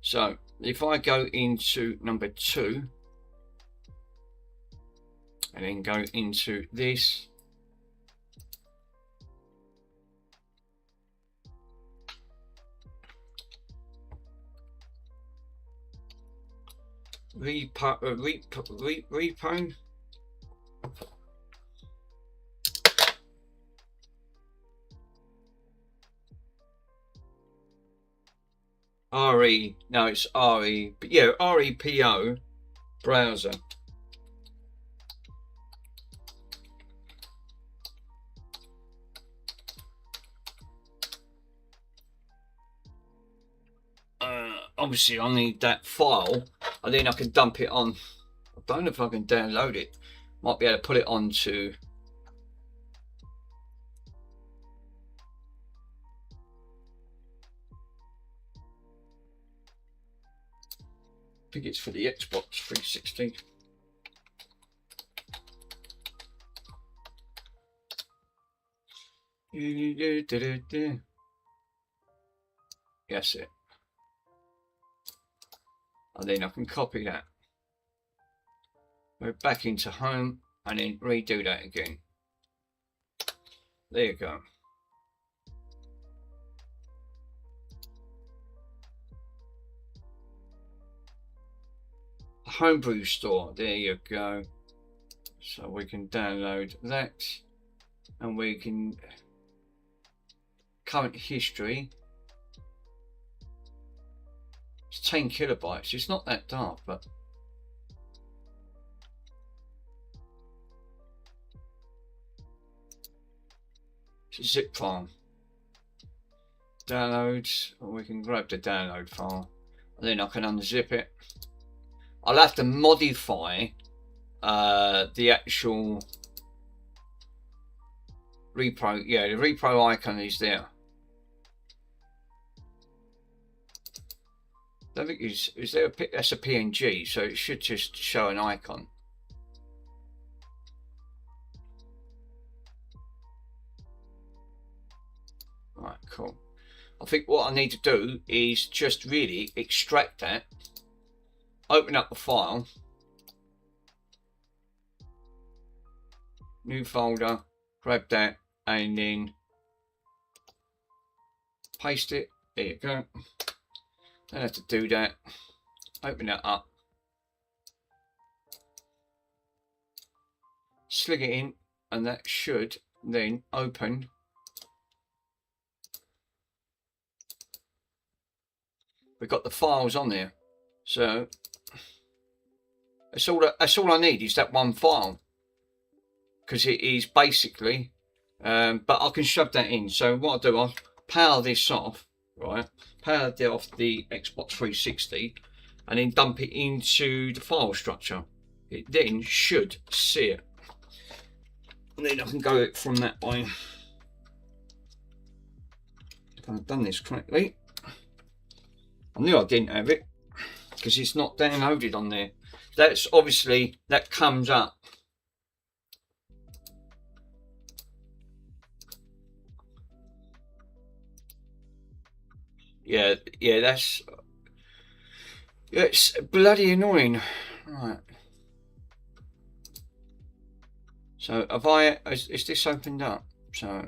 So if I go into number 2 and then go into this. Repo. No, it's RE, but yeah, REPO browser. Obviously I need that file and then I can dump it on. I don't know if I can download it. Might be able to put it onto I think it's for the Xbox 360. Yes, it. And then I can copy that. Go back into home and then redo that again. There you go. Homebrew store, there you go. So we can download that and we can current history. It's 10 kilobytes. It's not that dark, but it's a zip file. Downloads, or we can grab the download file and then I can unzip it. I'll have to modify the actual repro. Yeah, the repro icon is there. I don't think is there that's a PNG, so it should just show an icon. Right, cool. I think what I need to do is just really extract that. Open up the file, new folder, grab that and then paste it. There you go. Don't have to do that. Open that up, sling it in, and that should then open. We've got the files on there, so that's all I need is that one file, because it is basically but I can shove that in. So what I'll do, I'll power this off, right, power off the Xbox 360 and then dump it into the file structure. It then should see it and then I can go it from that way. If I've done this correctly. I knew I didn't have it because it's not downloaded on there. That's obviously, that comes up. Yeah, that's, it's bloody annoying. Right. So is this opened up? So,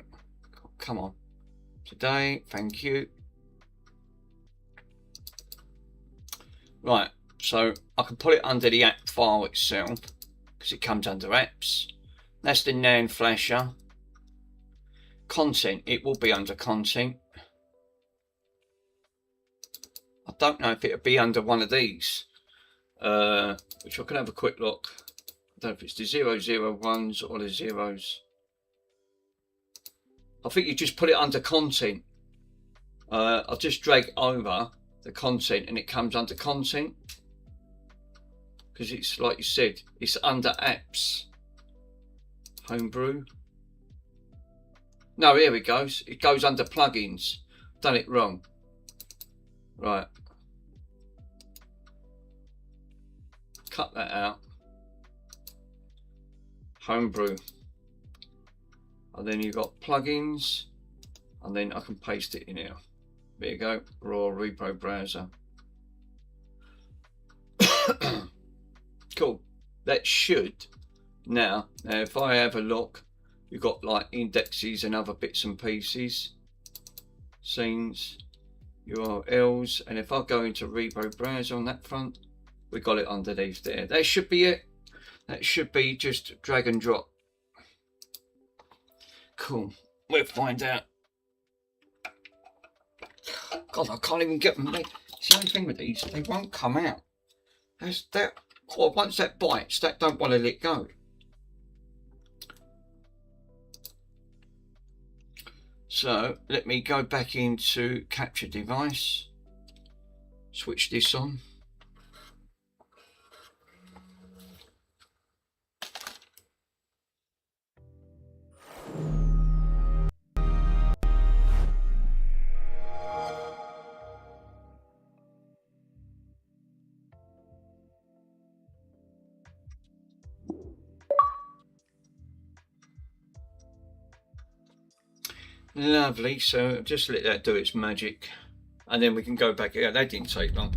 come on. Today, thank you. Right, so I can put it under the app file itself because it comes under apps. That's the NAND flasher. Content, it will be under content. I don't know if it'll be under one of these, which I can have a quick look. I don't know if it's the 001s or the zeros. I think you just put it under content. I'll just drag over the content and it comes under content. Because it's like you said, it's under apps. Homebrew. No, here it goes. It goes under plugins. Done it wrong. Right. Cut that out. Homebrew. And then you've got plugins. And then I can paste it in here. There you go. Raw repo browser. Cool. That should now if I have a look, you've got like indexes and other bits and pieces, scenes, URLs, and if I go into repo browser on that front, we got it underneath there. That should be it. That should be just drag and drop. Cool. We'll find out. God, I can't even get them. It's the only thing with these, they won't come out. That's that. Oh, once that bites, that don't want to let go. So let me go back into capture device. Switch this on. Lovely, so just let that do its magic and then we can go back. Yeah, that didn't take long.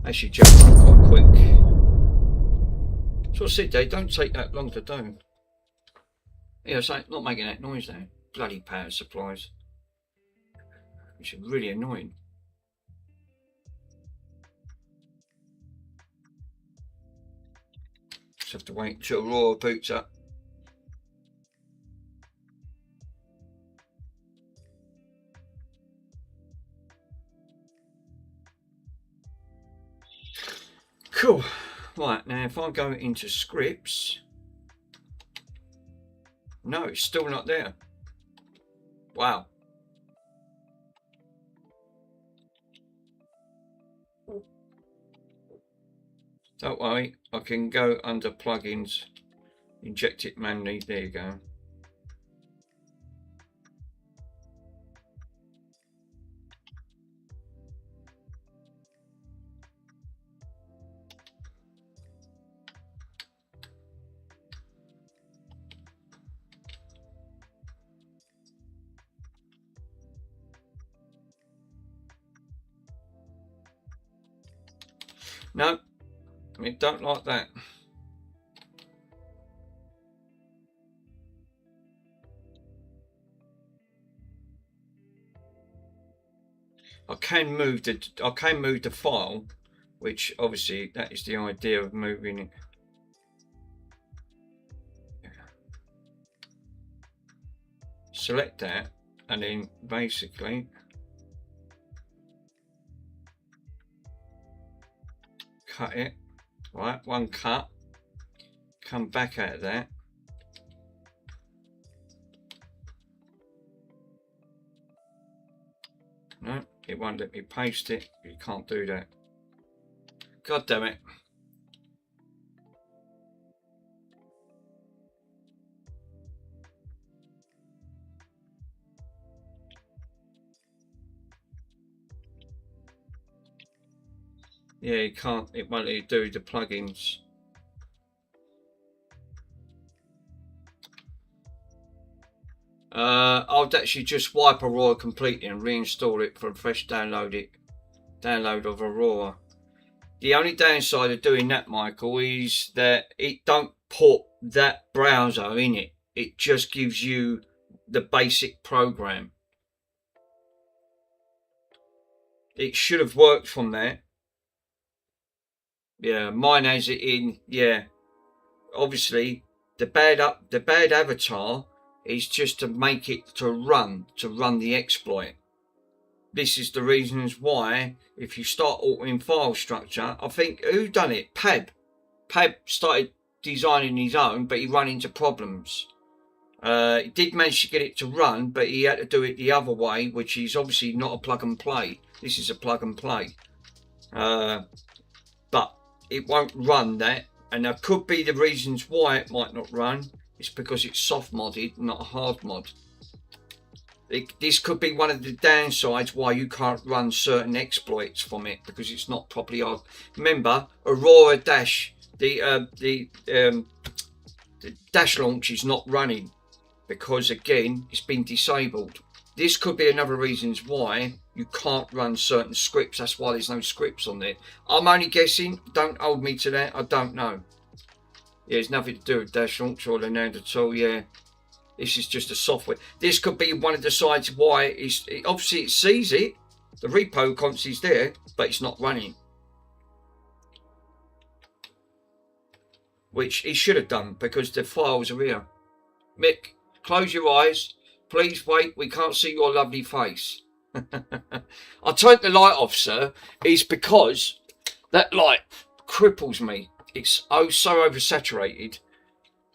Actually jumped on quite quick. So I said they don't take that long to do. Yeah, so not making that noise there. Bloody power supplies. Which is really annoying. Just have to wait until Aurora boots up. Cool. Right, now if I go into scripts, no, it's still not there. Wow. Don't worry, I can go under plugins, inject it manually. There you go. No, I don't like that. I can move the file, which obviously that is the idea of moving it. Select that and then basically cut it, right, one cut, come back out of that, no, it won't let me paste it, you can't do that, god damn it. Yeah, you can't, it won't let you do the plugins. I'll actually just wipe Aurora completely and reinstall it for a fresh download of Aurora. The only downside of doing that, Michael, is that it don't put that browser in it. It just gives you the basic program. It should have worked from there. Yeah, mine has it in. Yeah, obviously the bad avatar is just to make it to run the exploit. This is the reasons why if you start altering file structure, I think who done it? Pab started designing his own, but he ran into problems. He did manage to get it to run, but he had to do it the other way, which is obviously not a plug and play. This is a plug and play. But it won't run that, and there could be the reasons why it might not run. It's because it's soft modded, not a hard mod. This could be one of the downsides why you can't run certain exploits from it, because it's not properly hard. Remember, Aurora Dash, the Dash launch is not running because again it's been disabled. This could be another reasons why you can't run certain scripts. That's why there's no scripts on there. I'm only guessing. Don't hold me to that. I don't know. Yeah, it's nothing to do with Dash launch or the Neanderthal. Yeah, this is just a software. This could be one of the sides why obviously it sees it. The repo constantly is there, but it's not running. Which it should have done because the files are here. Mick, close your eyes. Please wait, we can't see your lovely face. I turned the light off, sir, is because that light cripples me. It's so oversaturated.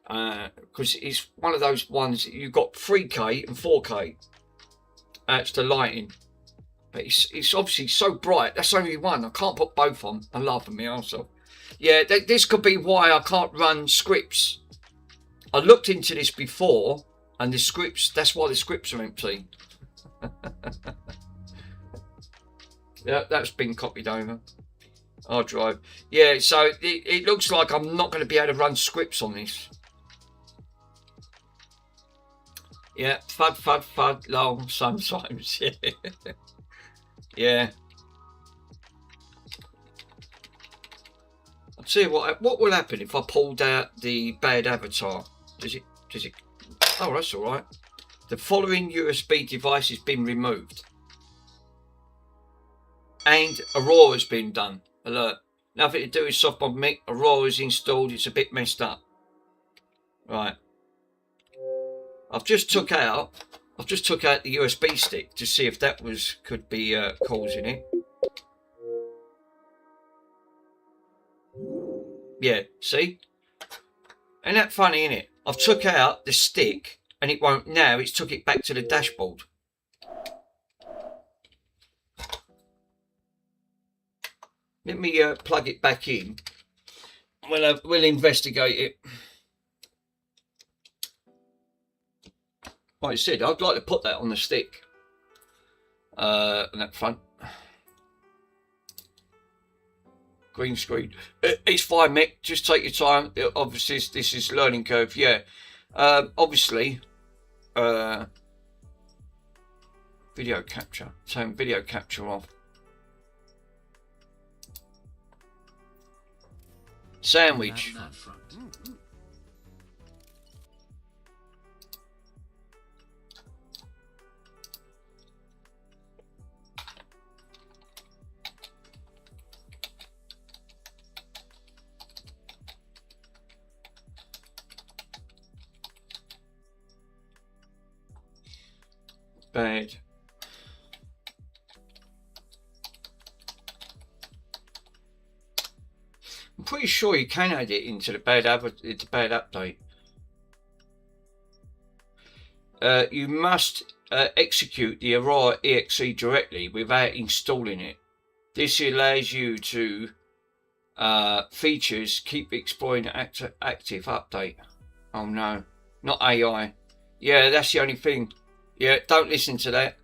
Because it's one of those ones, you've got 3K and 4K. That's the lighting. But it's obviously so bright. That's only one. I can't put both on. I'm laughing me arse off. Yeah, this could be why I can't run scripts. I looked into this before, and the scripts, that's why the scripts are empty. Yeah, that's been copied over. Hard drive. Yeah, so it looks like I'm not going to be able to run scripts on this. Yeah, fud, long sometimes. Yeah. I'll tell you what will happen if I pulled out the bad avatar. Does it? Oh, that's all right. The following USB device has been removed. And Aurora's been done. Alert. Nothing to do with softmod Mick. Aurora's installed. It's a bit messed up. Right. I've just took out the USB stick to see if that could be causing it. Yeah, see? Ain't that funny, innit? I've took out the stick and it won't now. It's took it back to the dashboard. Let me plug it back in. We'll investigate it. Like I said, I'd like to put that on the stick. On that front. Green screen. It's fine, Mick. Just take your time. Obviously, this is learning curve. Yeah. Obviously, video capture. Turn video capture off. Sandwich. Bad. I'm pretty sure you can add it into the bad update. You must execute the Aurora exe directly without installing it. This allows you to features keep exploring active update. Oh no, not AI. Yeah, that's the only thing. Yeah, don't listen to that.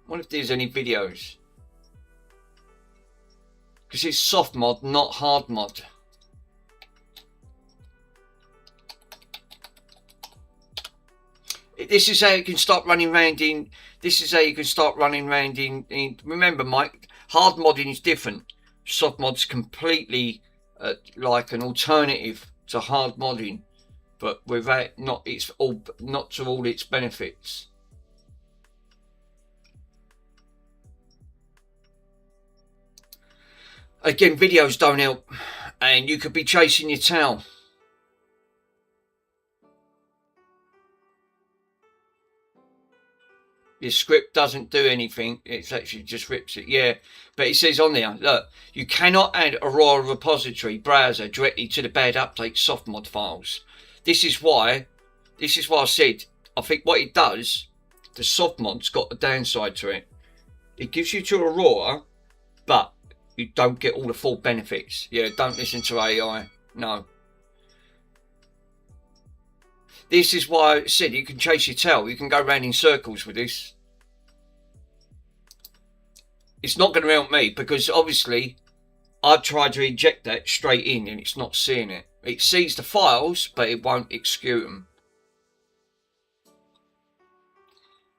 What if there's any videos? Because it's soft mod, not hard mod. This is how you can start running around in. This is how you can start running around in. Remember, Mike, hard modding is different. Soft mod's completely like an alternative to hard modding. But without not to all its benefits. Again, videos don't help, and you could be chasing your tail. Your script doesn't do anything. It actually just rips it. Yeah, but it says on there, look, you cannot add Aurora repository browser directly to the bad update softmod files. This is why I said, I think what it does, the softmod's got a downside to it. It gives you to Aurora, but you don't get all the full benefits. Yeah, don't listen to AI. No. This is why I said you can chase your tail. You can go around in circles with this. It's not going to help me because obviously I've tried to inject that straight in and it's not seeing it. It sees the files, but it won't execute them.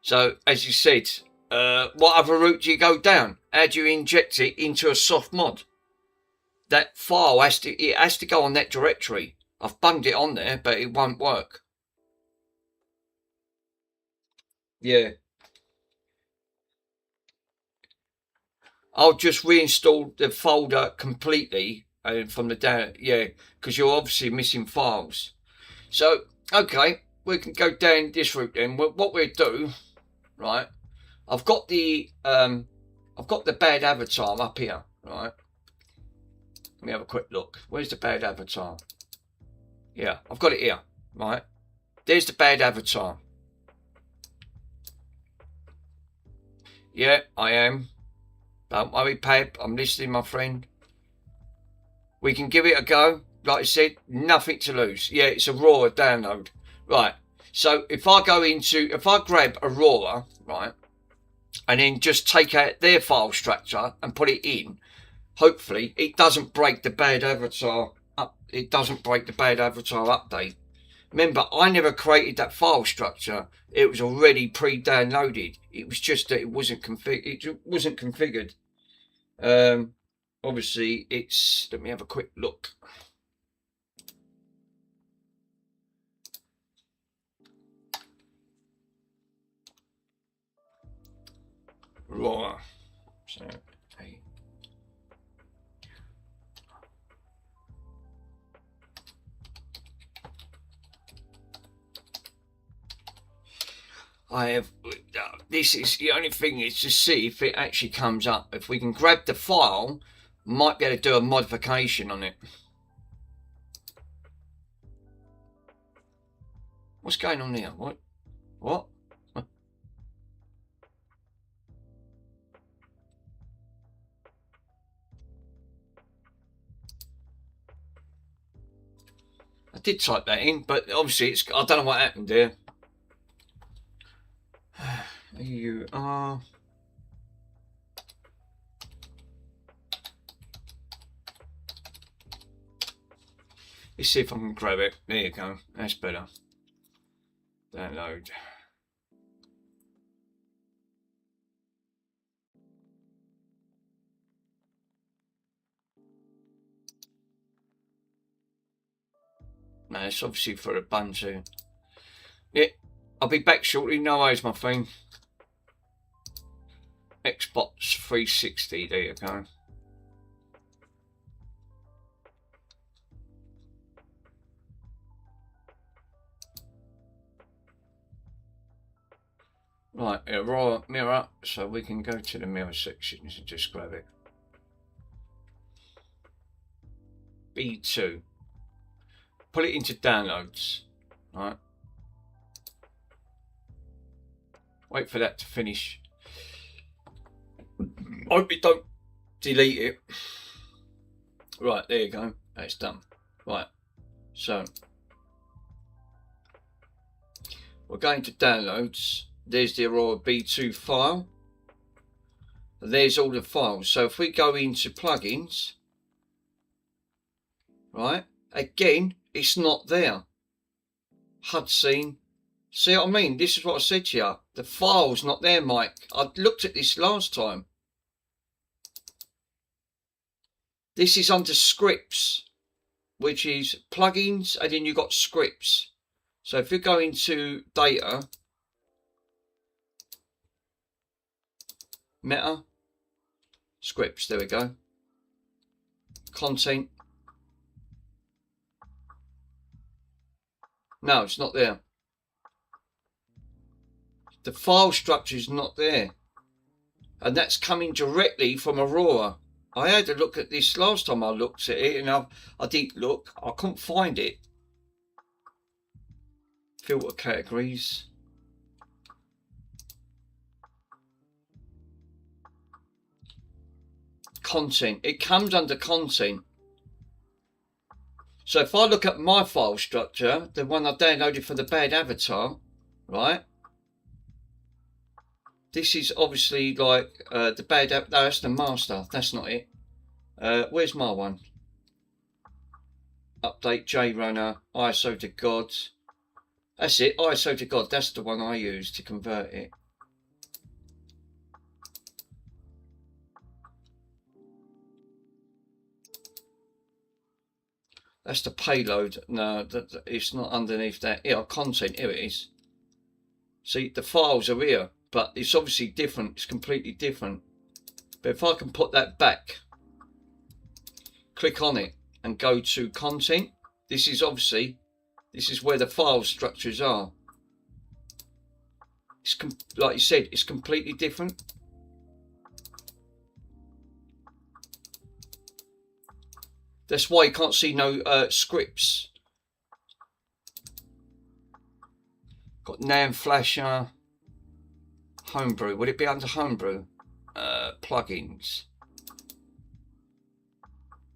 So, as you said, what other route do you go down? How do you inject it into a soft mod? That file has to go on that directory. I've bunged it on there, but it won't work. Yeah. I'll just reinstall the folder completely from the down. Yeah, because you're obviously missing files. So, okay, we can go down this route then. What we'll do, right? I've got the bad avatar up here, right? Let me have a quick look. Where's the bad avatar? Yeah, I've got it here, right? There's the bad avatar. Yeah, I am. Don't worry, Pab. I'm listening, my friend. We can give it a go. Like I said, nothing to lose. Yeah, it's Aurora download. Right. So if I grab Aurora, right, and then just take out their file structure and put it in, hopefully it doesn't break the bad avatar up. It doesn't break the bad avatar update. Remember, I never created that file structure. It was already pre-downloaded. It was just that it wasn't configured. Obviously, it's. Let me have a quick look. Right. So, hey. I have, this is the only thing is to see if it actually comes up. If we can grab the file, might be able to do a modification on it. What's going on here? What? I did type that in, but obviously I don't know what happened there. You are. Let's see if I can grab it. There you go. That's better. Download. No, it's obviously for Ubuntu. Yeah, I'll be back shortly. No worries, my friend. Xbox 360, there you go. Right, Aurora mirror, so we can go to the mirror section and just grab it. B2. Put it into downloads. Right. Wait for that to finish. Hope you don't delete it. Right, there you go. That's done. Right. So we're going to downloads. There's the Aurora B2 file. There's all the files. So if we go into plugins, right, again, it's not there. HUD scene. See what I mean? This is what I said to you. The file's not there, Mike. I looked at this last time. This is under scripts, which is plugins, and then you've got scripts. So if you go into data, meta, scripts, there we go. content. No, it's not there. The file structure is not there. And that's coming directly from Aurora. I had a look at this last time I looked at it, and I didn't look. I couldn't find it. Filter categories. Content. It comes under content. So if I look at my file structure, the one I downloaded for the bad avatar, right? This is obviously like the bad no, that's the master. That's not it. Where's my one? Update JRunner, ISO to God. That's it, ISO to God. That's the one I use to convert it. That's the payload. No, it's not underneath that. Yeah, content. Here it is. See, the files are here, but it's obviously different. It's completely different. But if I can put that back, click on it and go to content. This is obviously, this is where the file structures are. It's like you said, it's completely different. That's why you can't see no scripts. Got NAND Flasher, Homebrew. Would it be under Homebrew? Plugins.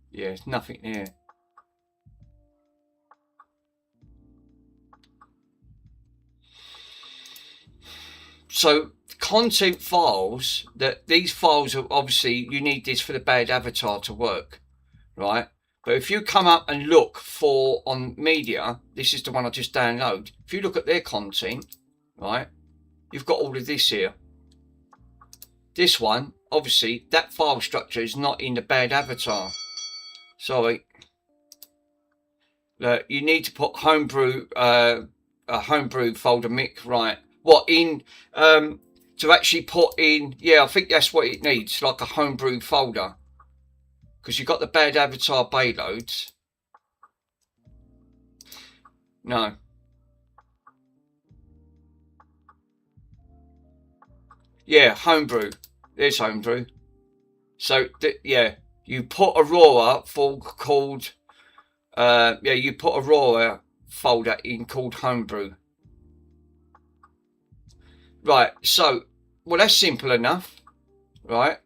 Yeah, there's nothing here. So content files, these files are obviously, you need this for the bad avatar to work, right? But if you come up and look for on media, this is the one I just downloaded. If you look at their content, right, you've got all of this here. This one, obviously, that file structure is not in the bad avatar. Sorry. You need to put homebrew, a homebrew folder mic, right? What in, to actually put in, yeah, I think that's what it needs, like a homebrew folder. Because you've got the bad avatar payloads. No. Yeah, homebrew. There's homebrew. So, yeah, you put Aurora called, yeah, you put Aurora folder in called homebrew. Right, so, well, that's simple enough, right?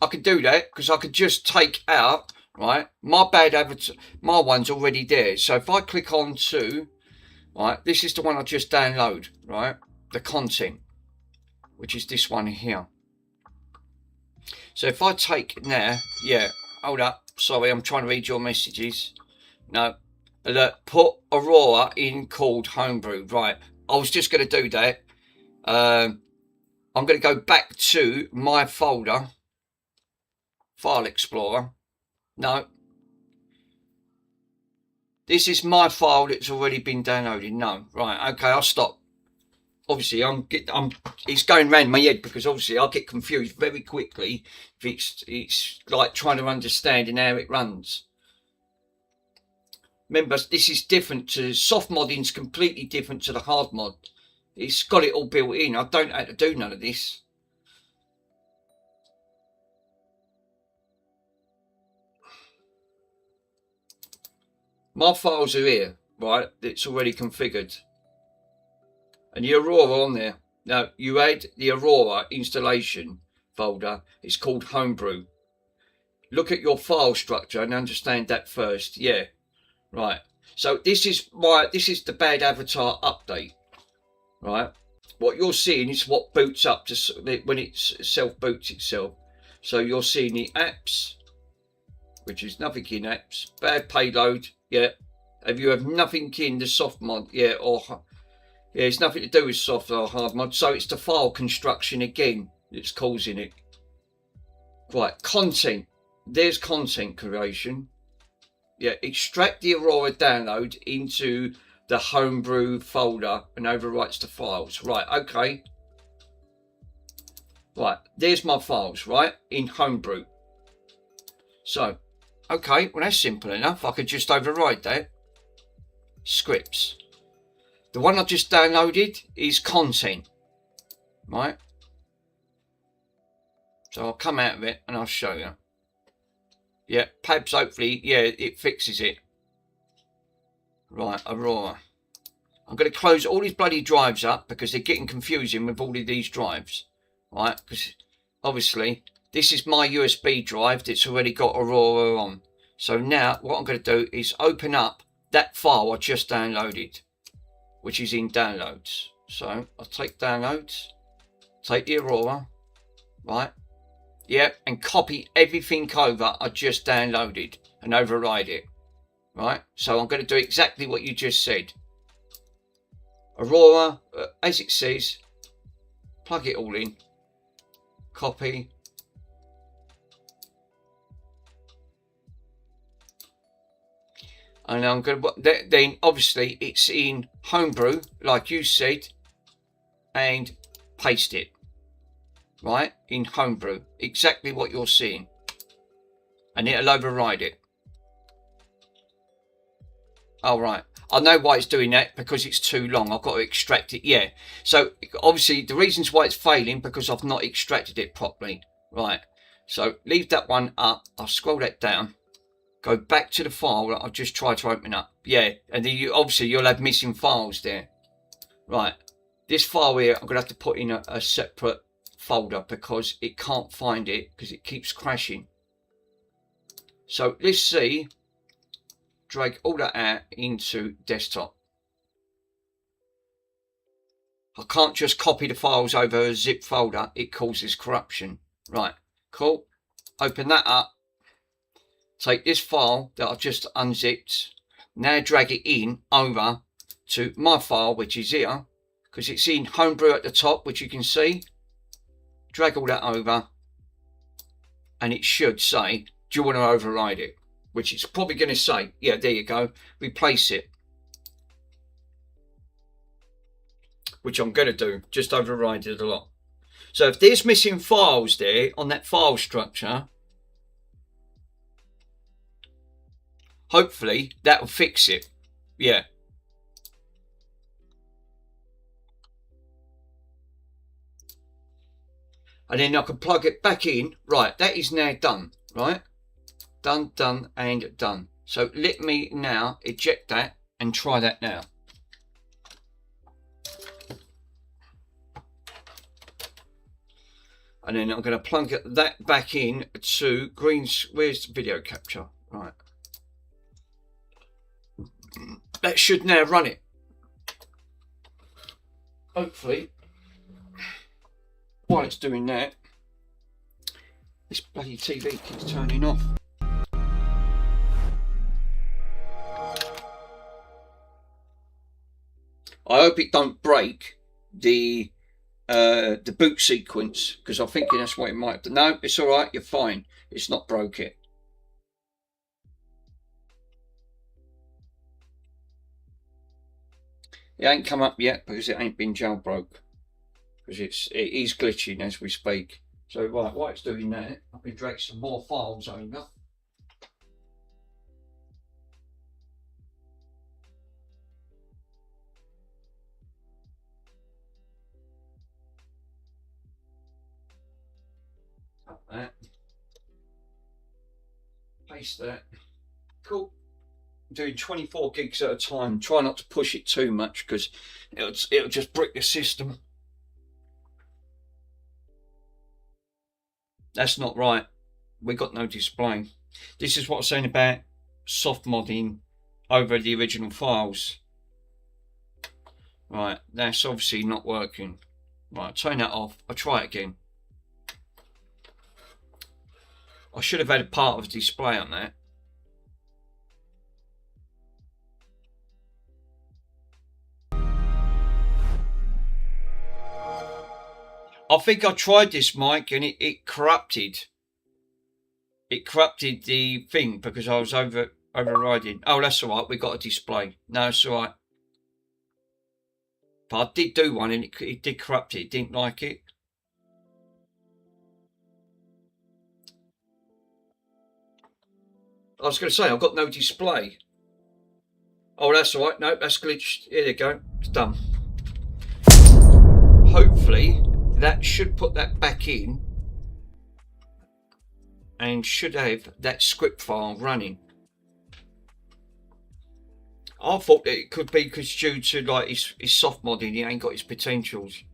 I could do that because I could just take out, right, my bad avatar, my one's already there. So if I click on to, right, this is the one I just download, right, the content, which is this one here. So if I take now, yeah, hold up, sorry, I'm trying to read your messages. No, put Aurora in called homebrew, right. I was just going to do that. I'm going to go back to my folder. File Explorer. No. This is my file that's already been downloaded. No. Right. Okay. I'll stop. Obviously, it's going round my head because obviously I'll get confused very quickly if it's like trying to understand and how it runs. Remember, this is different to soft modding's completely different to the hard mod. It's got it all built in. I don't have to do none of this. My files are here, right? It's already configured. And the Aurora on there. Now, you add the Aurora installation folder. It's called Homebrew. Look at your file structure and understand that first. Yeah, right. So this is the bad avatar update, right? What you're seeing is what boots up to when it self boots itself. So you're seeing the apps, which is nothing in apps. Bad payload. Yeah, if you have nothing in the soft mod, yeah, or yeah, it's nothing to do with soft or hard mod. So it's the file construction again that's causing it. Right, content. There's content creation. Yeah, extract the Aurora download into the homebrew folder and overwrites the files. Right, okay. Right, there's my files, right, in homebrew. So, okay, well that's simple enough. I could just override that. Scripts. The one I just downloaded is content, right? So I'll come out of it and I'll show you. Yeah, Pabs, hopefully, yeah, it fixes it. Right, Aurora. I'm going to close all these bloody drives up because they're getting confusing with all of these drives, right? Because obviously this is my USB drive that's already got Aurora on. So now what I'm going to do is open up that file I just downloaded, which is in downloads. So I'll take downloads, take the Aurora, right? Yeah, and copy everything over I just downloaded and override it, right? So I'm going to do exactly what you just said. Aurora, as it says, plug it all in, copy, and I'm going to, then obviously it's in Homebrew, like you said, and paste it, right, in Homebrew, exactly what you're seeing, and it'll override it. All right. I know why it's doing that, because it's too long. I've got to extract it. Yeah. So obviously the reasons why it's failing because I've not extracted it properly. Right. So leave that one up. I'll scroll that down. Go back to the file that I've just tried to open up. Yeah. And then obviously you'll have missing files there. Right. This file here, I'm going to have to put in a separate folder because it can't find it because it keeps crashing. So let's see. Drag all that out into desktop. I can't just copy the files over a zip folder. It causes corruption. Right, cool. Open that up. Take this file that I've just unzipped. Now drag it in over to my file, which is here, because it's in Homebrew at the top, which you can see. Drag all that over, and it should say, do you want to override it? Which it's probably going to say, yeah, there you go, replace it. Which I'm going to do, just override it a lot. So if there's missing files there on that file structure, hopefully that will fix it. Yeah. And then I can plug it back in. Right, that is now done, right? Done, done, and done. So let me now eject that and try that now. And then I'm going to plug that back in to Green's. Where's video capture? Right. That should now run it. Hopefully. While it's doing that, this bloody TV keeps turning off. I hope it don't break the boot sequence, because I'm thinking that's what it might do. No, it's all right. You're fine. It's not broke it. It ain't come up yet because it ain't been jailbroke, because it is glitching as we speak. So right, while it's doing that, I've been dragging some more files over. That, paste that. Cool. I'm doing 24 gigs at a time. Try not to push it too much because it'll just brick the system. That's not right. We got no display. This is what I'm saying about soft modding over the original files. Right, that's obviously not working. Right, turn that off. I'll try it again. I should have had a part of the display on that. I think I tried this mic and it corrupted. It corrupted the thing because I was overriding. Oh, that's all right. We got a display. No, it's all right. But I did do one and it did corrupt it. It didn't like it. was going to say, I've got no display. Oh, that's all right. No, that's glitched. Here you go. It's done. Hopefully, that should put that back in and should have that script file running. I thought that it could be because due to like his soft modding, he ain't got his potentials.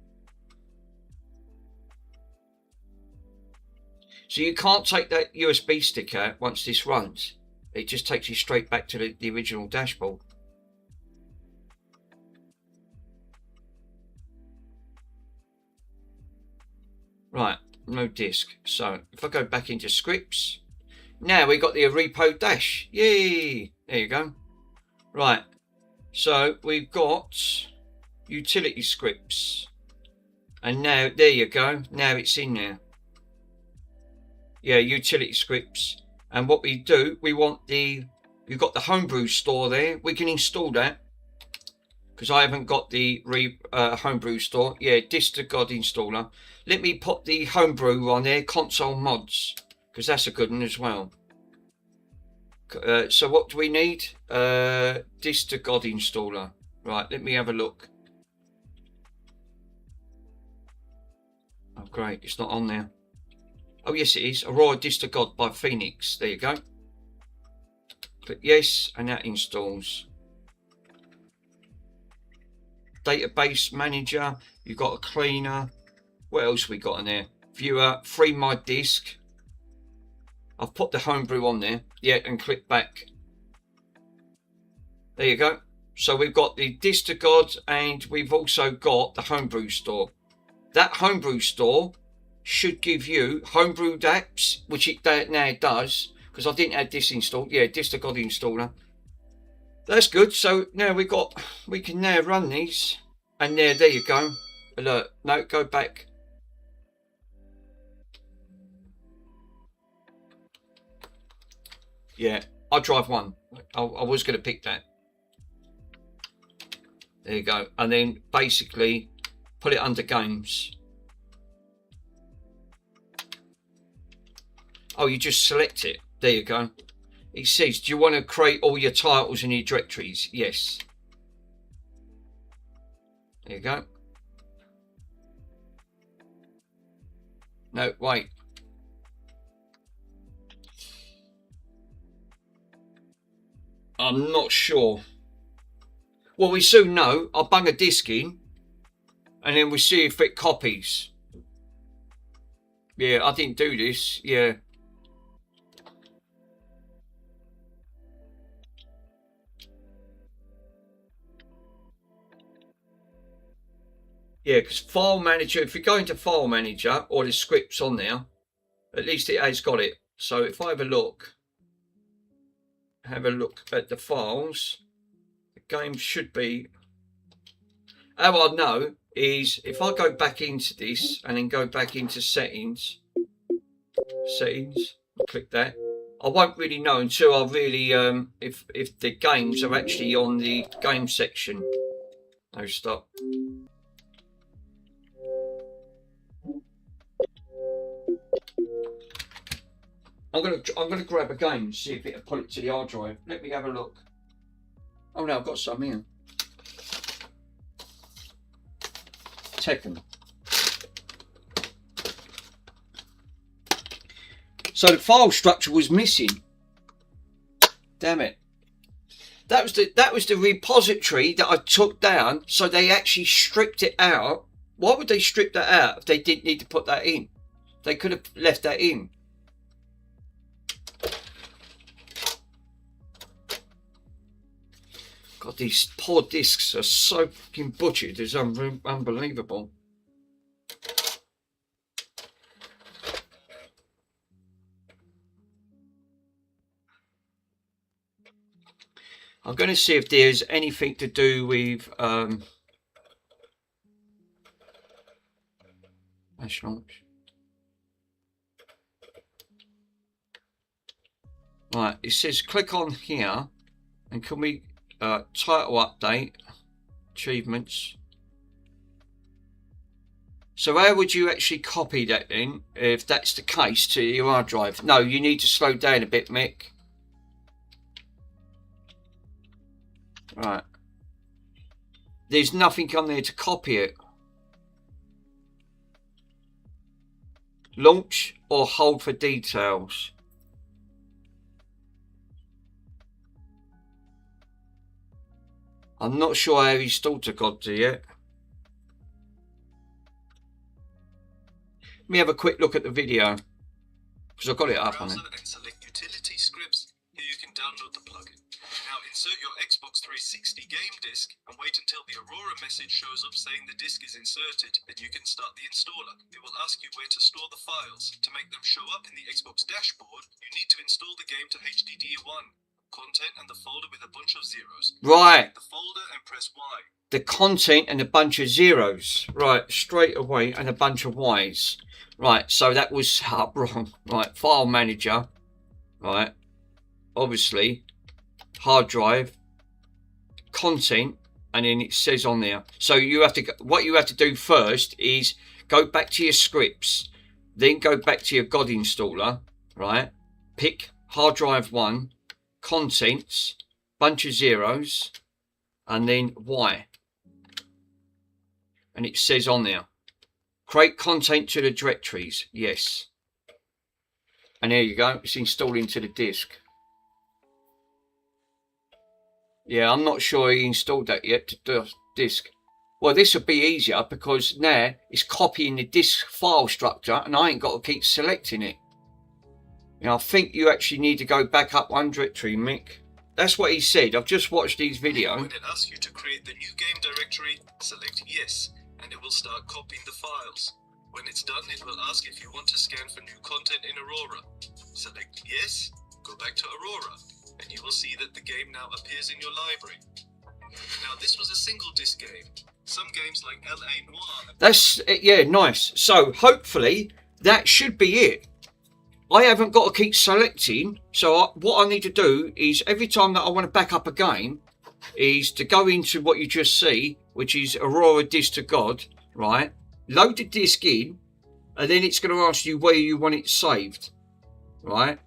So you can't take that USB stick out once this runs. It just takes you straight back to the original dashboard. Right, no disk. So if I go back into scripts, now we got the repo dash. Yay! There you go. Right, so we've got utility scripts. And now, there you go. Now it's in there. Yeah, utility scripts. And what we do, we want you've got the Homebrew store there. We can install that. Because I haven't got the Homebrew store. Yeah, Dist2God installer. Let me put the Homebrew on there, console mods. Because that's a good one as well. So what do we need? Dist2God installer. Right, let me have a look. Oh great, it's not on there. Oh yes it is. Aurora Dist2God by Phoenix. There you go. Click yes, and that installs. Database manager. You've got a cleaner. What else we got in there? Viewer, free my disk. I've put the Homebrew on there. Yeah, and click back. There you go. So we've got the Dist2God and we've also got the Homebrew store. That Homebrew store should give you Homebrewed apps, which it now does, because I didn't have this installed. Yeah, Dist2God installer. That's good. So now we can now run these, and there you go. Alert. No, go back. Yeah, iDrive 1. I was going to pick that. There you go. And then basically put it under games. Oh, you just select it. There you go. It says, do you want to create all your titles and your directories? Yes. There you go. No, wait. I'm not sure. Well, we soon know. I'll bung a disk in and then we'll see if it copies. Yeah, I didn't do this. Yeah. Yeah, because File Manager, if you go into File Manager or the scripts on there, at least it has got it. So if I have a look at the files, the game should be, how I know is if I go back into this and then go back into settings, click that, I won't really know until I really, if the games are actually on the game section. No, stop. I'm gonna grab a game and see if it'll put it to the hard drive. Let me have a look. Oh no, I've got some here. Tekken. So the file structure was missing. Damn it. That was the repository that I took down, so they actually stripped it out. Why would they strip that out if they didn't need to put that in? They could have left that in. God, these poor discs are so fucking butchered. It's unbelievable. I'm going to see if there's anything to do with Flash launch. Right, it says click on here, and can we title update, achievements. So how would you actually copy that then, if that's the case, to your hard drive? No, you need to slow down a bit, Mick. Right. There's nothing on there to copy it. Launch or hold for details. I'm not sure how his daughter got to yet. Let me have a quick look at the video, because I've got it up on it. Browser and select Utility Scripts. Here you can download the plugin. Now insert your Xbox 360 game disc and wait until the Aurora message shows up saying the disc is inserted, and you can start the installer. It will ask you where to store the files. To make them show up in the Xbox dashboard, you need to install the game to HDD1. Content and the folder with a bunch of zeros. Right. The folder and press Y. The content and a bunch of zeros. Right, straight away, and a bunch of Ys. Right, so that was wrong. Right, file manager. Right, obviously, hard drive, content, and then it says on there. So you have to, what you have to do first is go back to your scripts, then go back to your God installer. Right, pick hard drive 1, contents, bunch of zeros, and then Y. And it says on there, create content to the directories. Yes. And there you go. It's installed into the disk. Yeah, I'm not sure he installed that yet to the disk. Well, this would be easier because now it's copying the disk file structure and I ain't got to keep selecting it. Now, I think you actually need to go back up one directory, Mick. That's what he said. I've just watched his video. When it asks you to create the new game directory, select yes, and it will start copying the files. When it's done, it will ask if you want to scan for new content in Aurora. Select yes, go back to Aurora, and you will see that the game now appears in your library. Now, this was a single disc game. Some games like LA Noire... That's, yeah, nice. So, hopefully, that should be it. I haven't got to keep selecting, so what I need to do is every time that I want to back up a game is to go into what you just see, which is Aurora Disc to God, right? Load the disc in, and then it's going to ask you where you want it saved, right?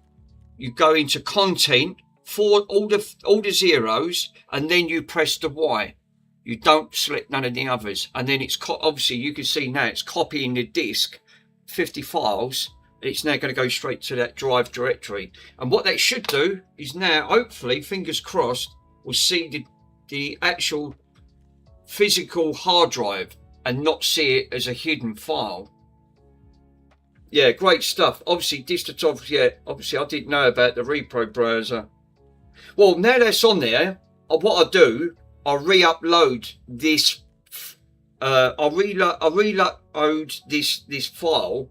You go into content for all the zeros, and then you press the Y. You don't select none of the others, and then it's obviously you can see now it's copying the disc, 50 files. It's now going to go straight to that drive directory. And what that should do is now, hopefully, fingers crossed, we'll see the actual physical hard drive and not see it as a hidden file. Yeah, great stuff. Obviously, Distotov, yeah, obviously I didn't know about the repro browser. Well, now that's on there, what I do, I re-upload this, I reload this file,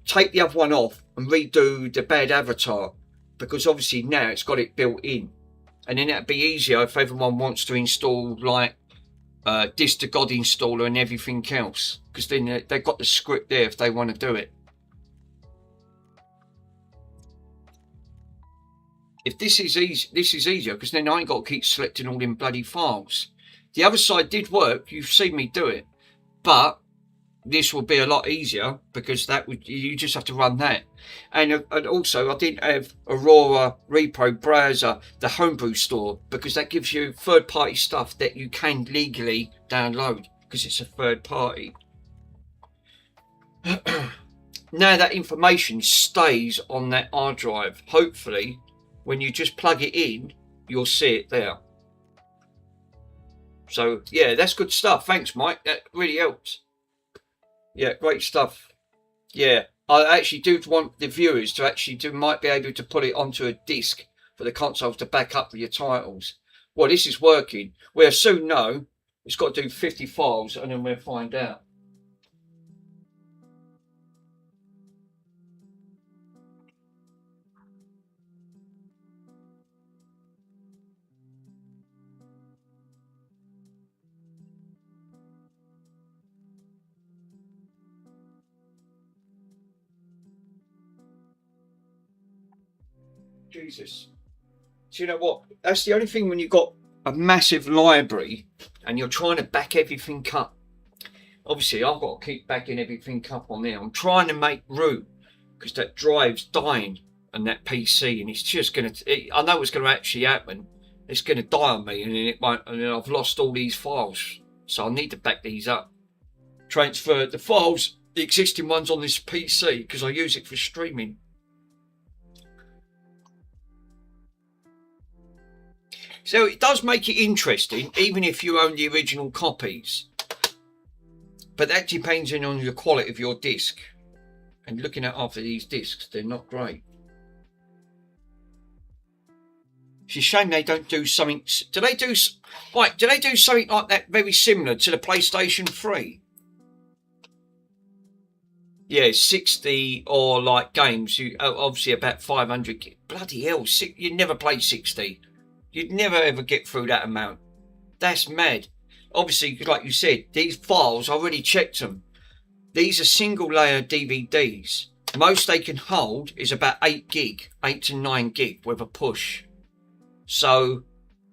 take the other one off and redo the bad avatar, because obviously now it's got it built in, and then that'd be easier if everyone wants to install like Disc to God installer and everything else, because then they've got the script there if they want to do it. If this is easy, this is easier because then I ain't got to keep selecting all them bloody files. The other side did work, you've seen me do it, but this will be a lot easier because that would, you just have to run that. And also I didn't have Aurora Repro Browser, the homebrew store, because that gives you third-party stuff that you can legally download because it's a third party. Now that information stays on that hard drive. Hopefully when you just plug it in, you'll see it there. So yeah, that's good stuff. Thanks, Mike. That really helps. Yeah, great stuff. Yeah, I actually do want the viewers to actually might be able to put it onto a disc for the consoles to back up your titles. Well, this is working. We'll soon know. It's got to do 50 files and then we'll find out. Jesus. Do you know what? That's the only thing when you've got a massive library and you're trying to back everything up. Obviously, I've got to keep backing everything up on there. I'm trying to make room because that drive's dying on that PC, and it's just going to, I know it's going to actually happen, it's going to die on me, and then it won't. And then I've lost all these files, so I need to back these up. Transfer the files, the existing ones, on this PC because I use it for streaming. So it does make it interesting, even if you own the original copies. But that depends on the quality of your disc. And looking at half of these discs, they're not great. It's a shame they don't do something. Do they do something like that very similar to the PlayStation 3? Yeah, 60 or like games. You obviously about 500. Bloody hell! You'd never play 60. You'd never ever get through that amount. That's mad. Obviously, like you said, these files, I already checked them. These are single layer DVDs. Most they can hold is about 8 to 9 gig with a push. So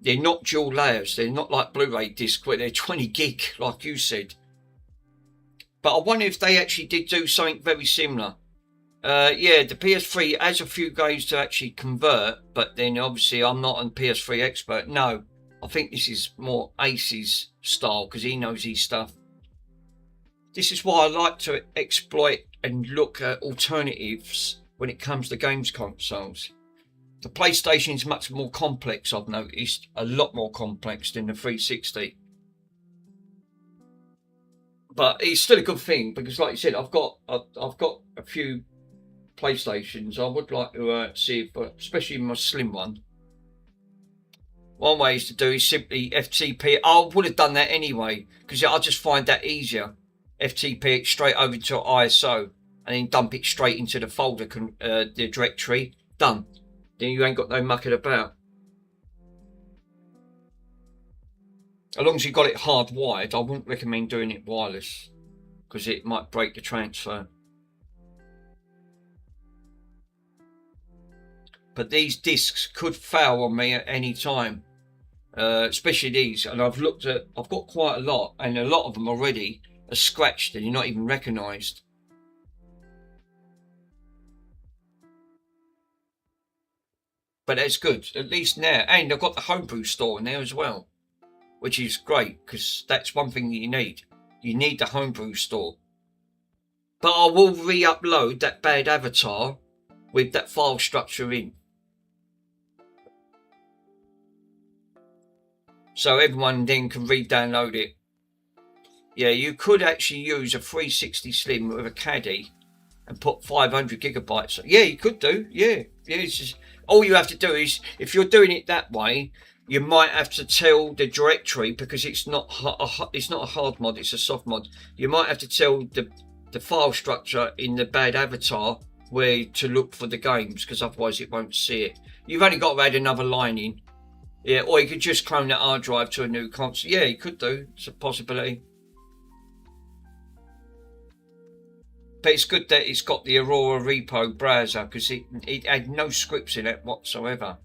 they're not dual layers. They're not like Blu-ray discs where they're 20 gig, like you said. But I wonder if they actually did do something very similar. Yeah, the PS3 has a few games to actually convert, but then obviously I'm not a PS3 expert. No, I think this is more Ace's style because he knows his stuff. This is why I like to exploit and look at alternatives when it comes to games consoles. The PlayStation is much more complex, I've noticed, a lot more complex than the 360. But it's still a good thing because, like you said, I've got a few PlayStations. I would like to see if, especially my slim one. One way is to do is simply FTP. I would have done that anyway because I just find that easier. FTP it straight over to ISO and then dump it straight into the folder, the directory. Done. Then you ain't got no mucking about. As long as you've got it hardwired, I wouldn't recommend doing it wireless because it might break the transfer. But these discs could fail on me at any time, especially these. And I've got quite a lot, and a lot of them already are scratched and you're not even recognised. But that's good, at least now. And I've got the Homebrew store in there as well, which is great because that's one thing that you need. You need the Homebrew store. But I will re-upload that bad avatar with that file structure in. So everyone then can re-download it. Yeah, you could actually use a 360 Slim with a caddy and put 500 gigabytes. Yeah, you could do. Yeah. It's just, all you have to do is, if you're doing it that way, you might have to tell the directory, because it's not a hard mod, it's a soft mod. You might have to tell the file structure in the bad avatar where to look for the games, because otherwise it won't see it. You've only got to add another line in. Yeah, or you could just clone that hard drive to a new console. Yeah, you could do. It's a possibility. But it's good that it's got the Aurora Repo browser, because it had no scripts in it whatsoever.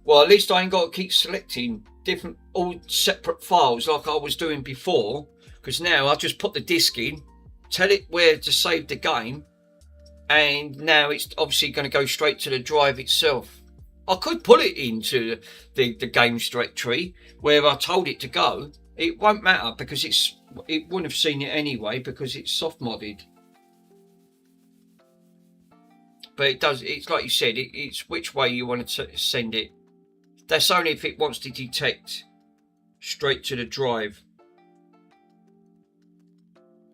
Well, at least I ain't got to keep selecting different, all separate files like I was doing before, because now I just put the disc in, tell it where to save the game, and now it's obviously going to go straight to the drive itself. I could put it into the games directory where I told it to go. It won't matter because it wouldn't have seen it anyway because it's soft modded. But it does. It's like you said. It's which way you want to send it. That's only if it wants to detect straight to the drive.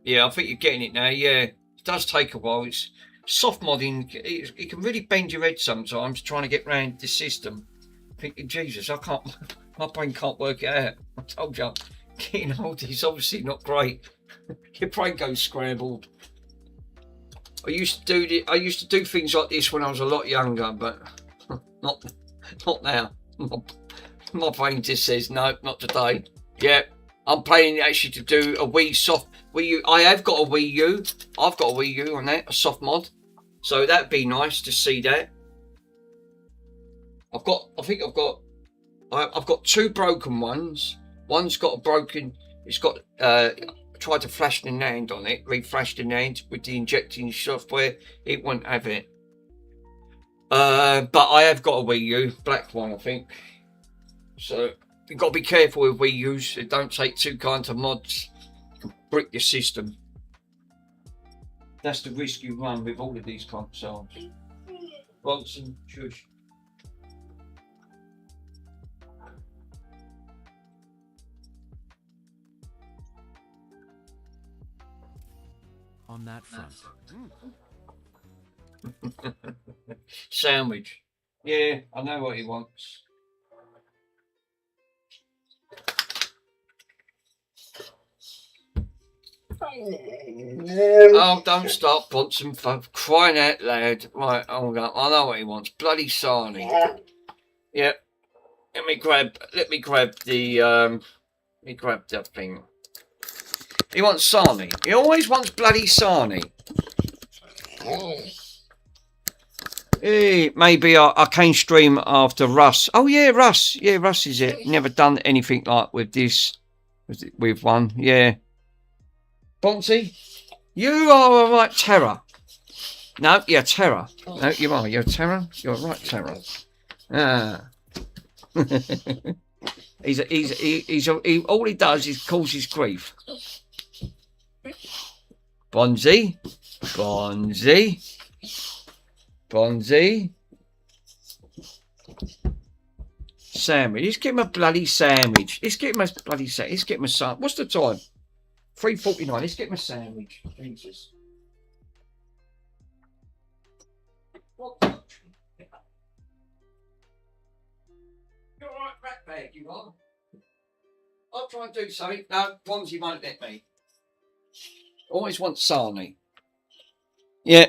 Yeah, I think you're getting it now. Yeah, it does take a while. It's soft modding. It can really bend your head sometimes trying to get around the system. Thinking, Jesus, I can't. My brain can't work it out. I told you, getting older is obviously not great. Your brain goes scrambled. I used to do things like this when I was a lot younger, but not now. My brain just says no, not today. Yeah, I'm planning actually to do a Wii U. I have got a Wii U. I've got a Wii U on that, a soft mod. So that'd be nice to see that. I've got two broken ones, One's got a broken. It's got tried to flash the NAND on it, reflash the NAND with the injecting software. It won't have it. But I have got a Wii U, black one, I think. So you've got to be careful with Wii U's. Don't take too kind to mods. You can brick your system. That's the risk you run with all of these consoles. Bronson, shush. On that front. Sandwich. Yeah, I know what he wants. Oh, don't stop, Bronson, for crying out loud. Right, hold up. I know what he wants. Bloody sarnie. Yep. Let me grab the thing. He wants sarnie. He always wants bloody sarnie. Hey, maybe I can stream after Russ. Oh yeah, Russ. Yeah, Russ is it. Never done anything like with this. With one. Yeah. Bonzi, you are a right terror. No, you're terror. No, you are. You're terror. You're a right terror. Ah. All he does is causes grief. Bonzi. Sandwich. Let's get him a bloody sandwich. Let's get him a bloody sandwich. Let's get him a sandwich. What's the time? 3:49. Let's get him a sandwich. Jesus. You're alright, rat bag, you are. I'll try and do something. No, Bonzi won't let me. Always wants sarnie. Yeah.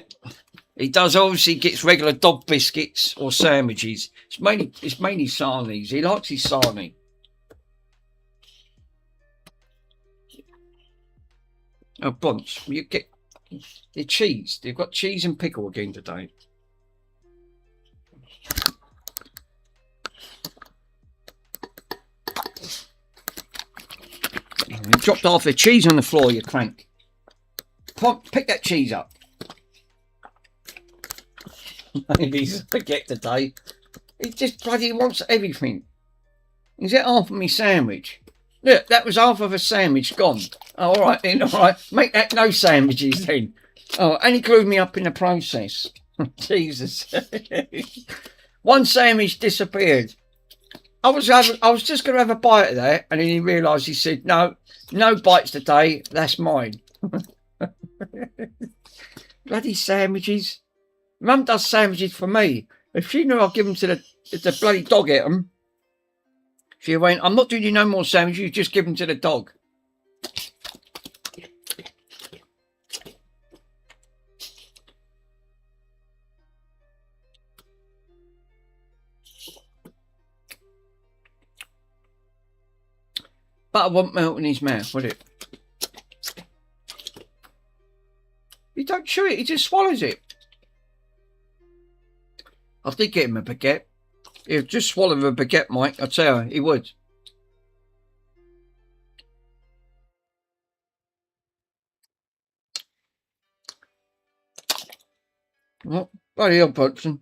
He does. Obviously gets regular dog biscuits or sandwiches. It's mainly sarnies. He likes his sarnie. Oh, Bonds, you get the cheese. They've got cheese and pickle again today. You dropped half the cheese on the floor, you crank. Come on, pick that cheese up. Maybe he's a spaghetti today. He just bloody wants everything. Is that half of me sandwich? Look, that was half of a sandwich gone. Oh, all right then, all right. Make that no sandwiches then. Oh, and he glued me up in the process. Jesus. One sandwich disappeared. I was just going to have a bite of that, and then he realised. He said, no bites today. That's mine. Bloody sandwiches. Mum does sandwiches for me. If she knew I'd give them to the bloody dog, ate them. She went, I'm not doing you no more sandwiches. You just give them to the dog. Butter won't melt in his mouth, would it? He don't chew it. He just swallows it. I did get him a baguette. He'd just swallow a baguette, Mike. I tell you, he would. What? Bloody hell, Bronson.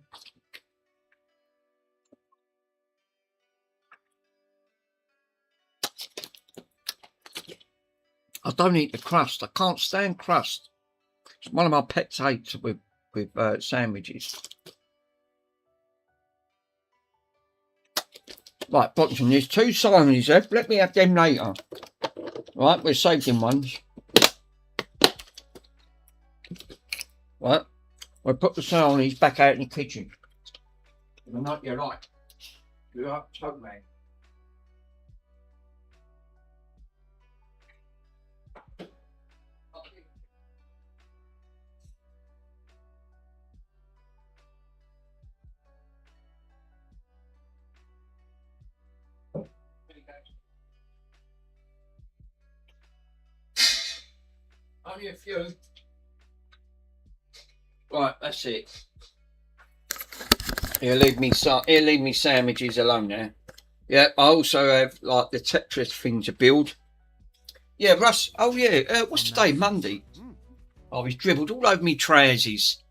I don't eat the crust. I can't stand crust. It's one of my pet hates with sandwiches. Right, Bronson, there's 2 sandwiches left. Let me have them later. Right, we're saving ones. Right, we'll put the sandwiches back out in the kitchen. You're not, you're right. You're right, totally. Only a few. Right, that's it. He'll leave me sandwiches alone now. Yeah, I also have like the Tetris thing to build. Yeah, Russ. Oh yeah, what's today? Monday. Oh, he's dribbled all over me trousers.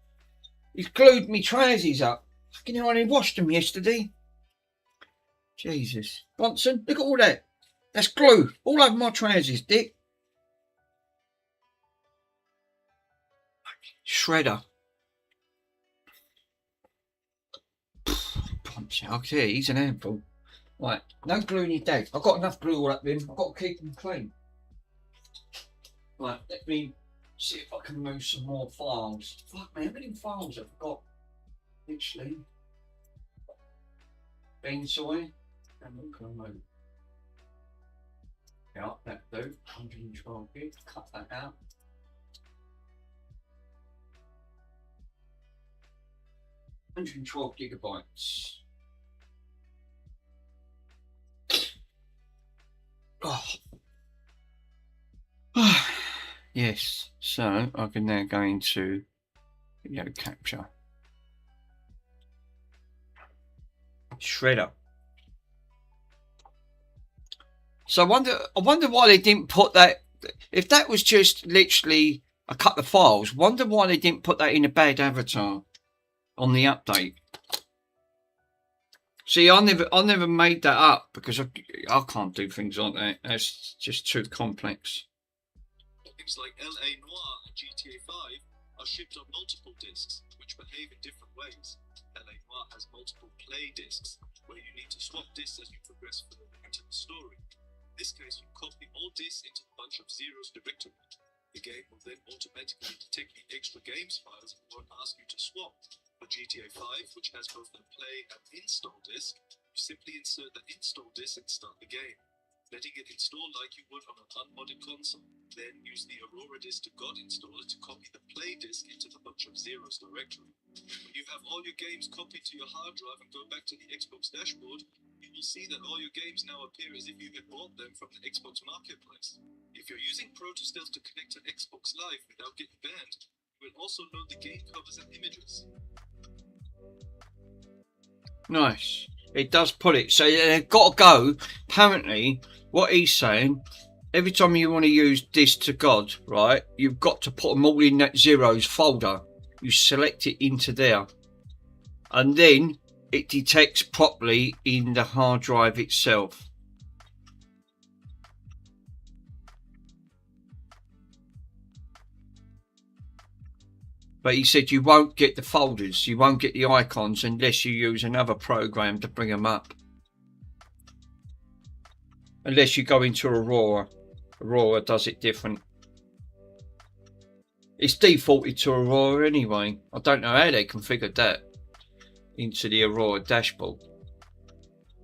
He's glued me trousers up. Fucking hell, I only washed them yesterday. Jesus. Bronson, look at all that. That's glue all over my trousers, Dick. Shredder. Bronson, I tell you, he's an handful. Right, no glue in his bag. I've got enough glue all up in. I've got to keep them clean. Right, let me see if I can move some more files. Fuck man, how many files have I got? Literally. Bean soy. And what can I move? Yeah, that do. 112 gig. Cut that out. $112 Oh. Yes, so I can now go into video capture. Shredder. So I wonder why they didn't put that. If that was just literally a couple of files, wonder why they didn't put that in a bad avatar on the update. See, I never made that up because I can't do things like that. That's just too complex. Games like LA Noire and GTA 5 are shipped on multiple discs, which behave in different ways. LA Noire has multiple play discs, where you need to swap discs as you progress further into the story. In this case, you copy all discs into a bunch of zeros directory. The game will then automatically detect the extra games files and won't ask you to swap. For GTA 5, which has both a play and install disc, you simply insert the install disc and start the game, letting it install like you would on an unmodded console. Then use the Aurora Disk to God installer to copy the play disk into the bunch of zeros directory. When you have all your games copied to your hard drive and go back to the Xbox dashboard, you will see that all your games now appear as if you had bought them from the Xbox Marketplace. If you're using ProtoStealth to connect to Xbox Live without getting banned, you will also load the game covers and images. Nice. It does put it. So they've got to go. Apparently, what he's saying, every time you want to use Disk to God, right, you've got to put them all in that zeros folder. You select it into there. And then it detects properly in the hard drive itself. But he said you won't get the folders, you won't get the icons unless you use another program to bring them up. Unless you go into Aurora. Aurora does it different. It's defaulted to Aurora anyway. I don't know how they configured that into the Aurora dashboard.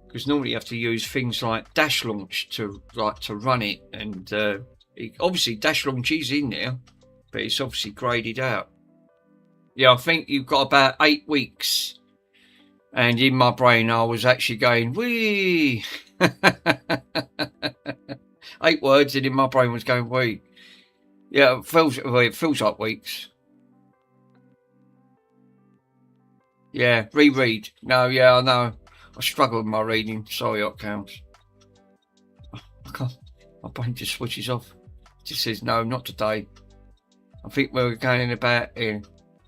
Because normally you have to use things like Dash Launch to run it, and obviously Dash Launch is in there, but it's obviously graded out. Yeah, I think you've got about 8 weeks. And in my brain, I was actually going, wee. 8 words, and in my brain was going, wee. Yeah, it feels like weeks. Yeah, reread. No, yeah, I know. I struggle with my reading. Sorry, Octams. I can't. My brain just switches off. It just says, no, not today. I think we're going in about...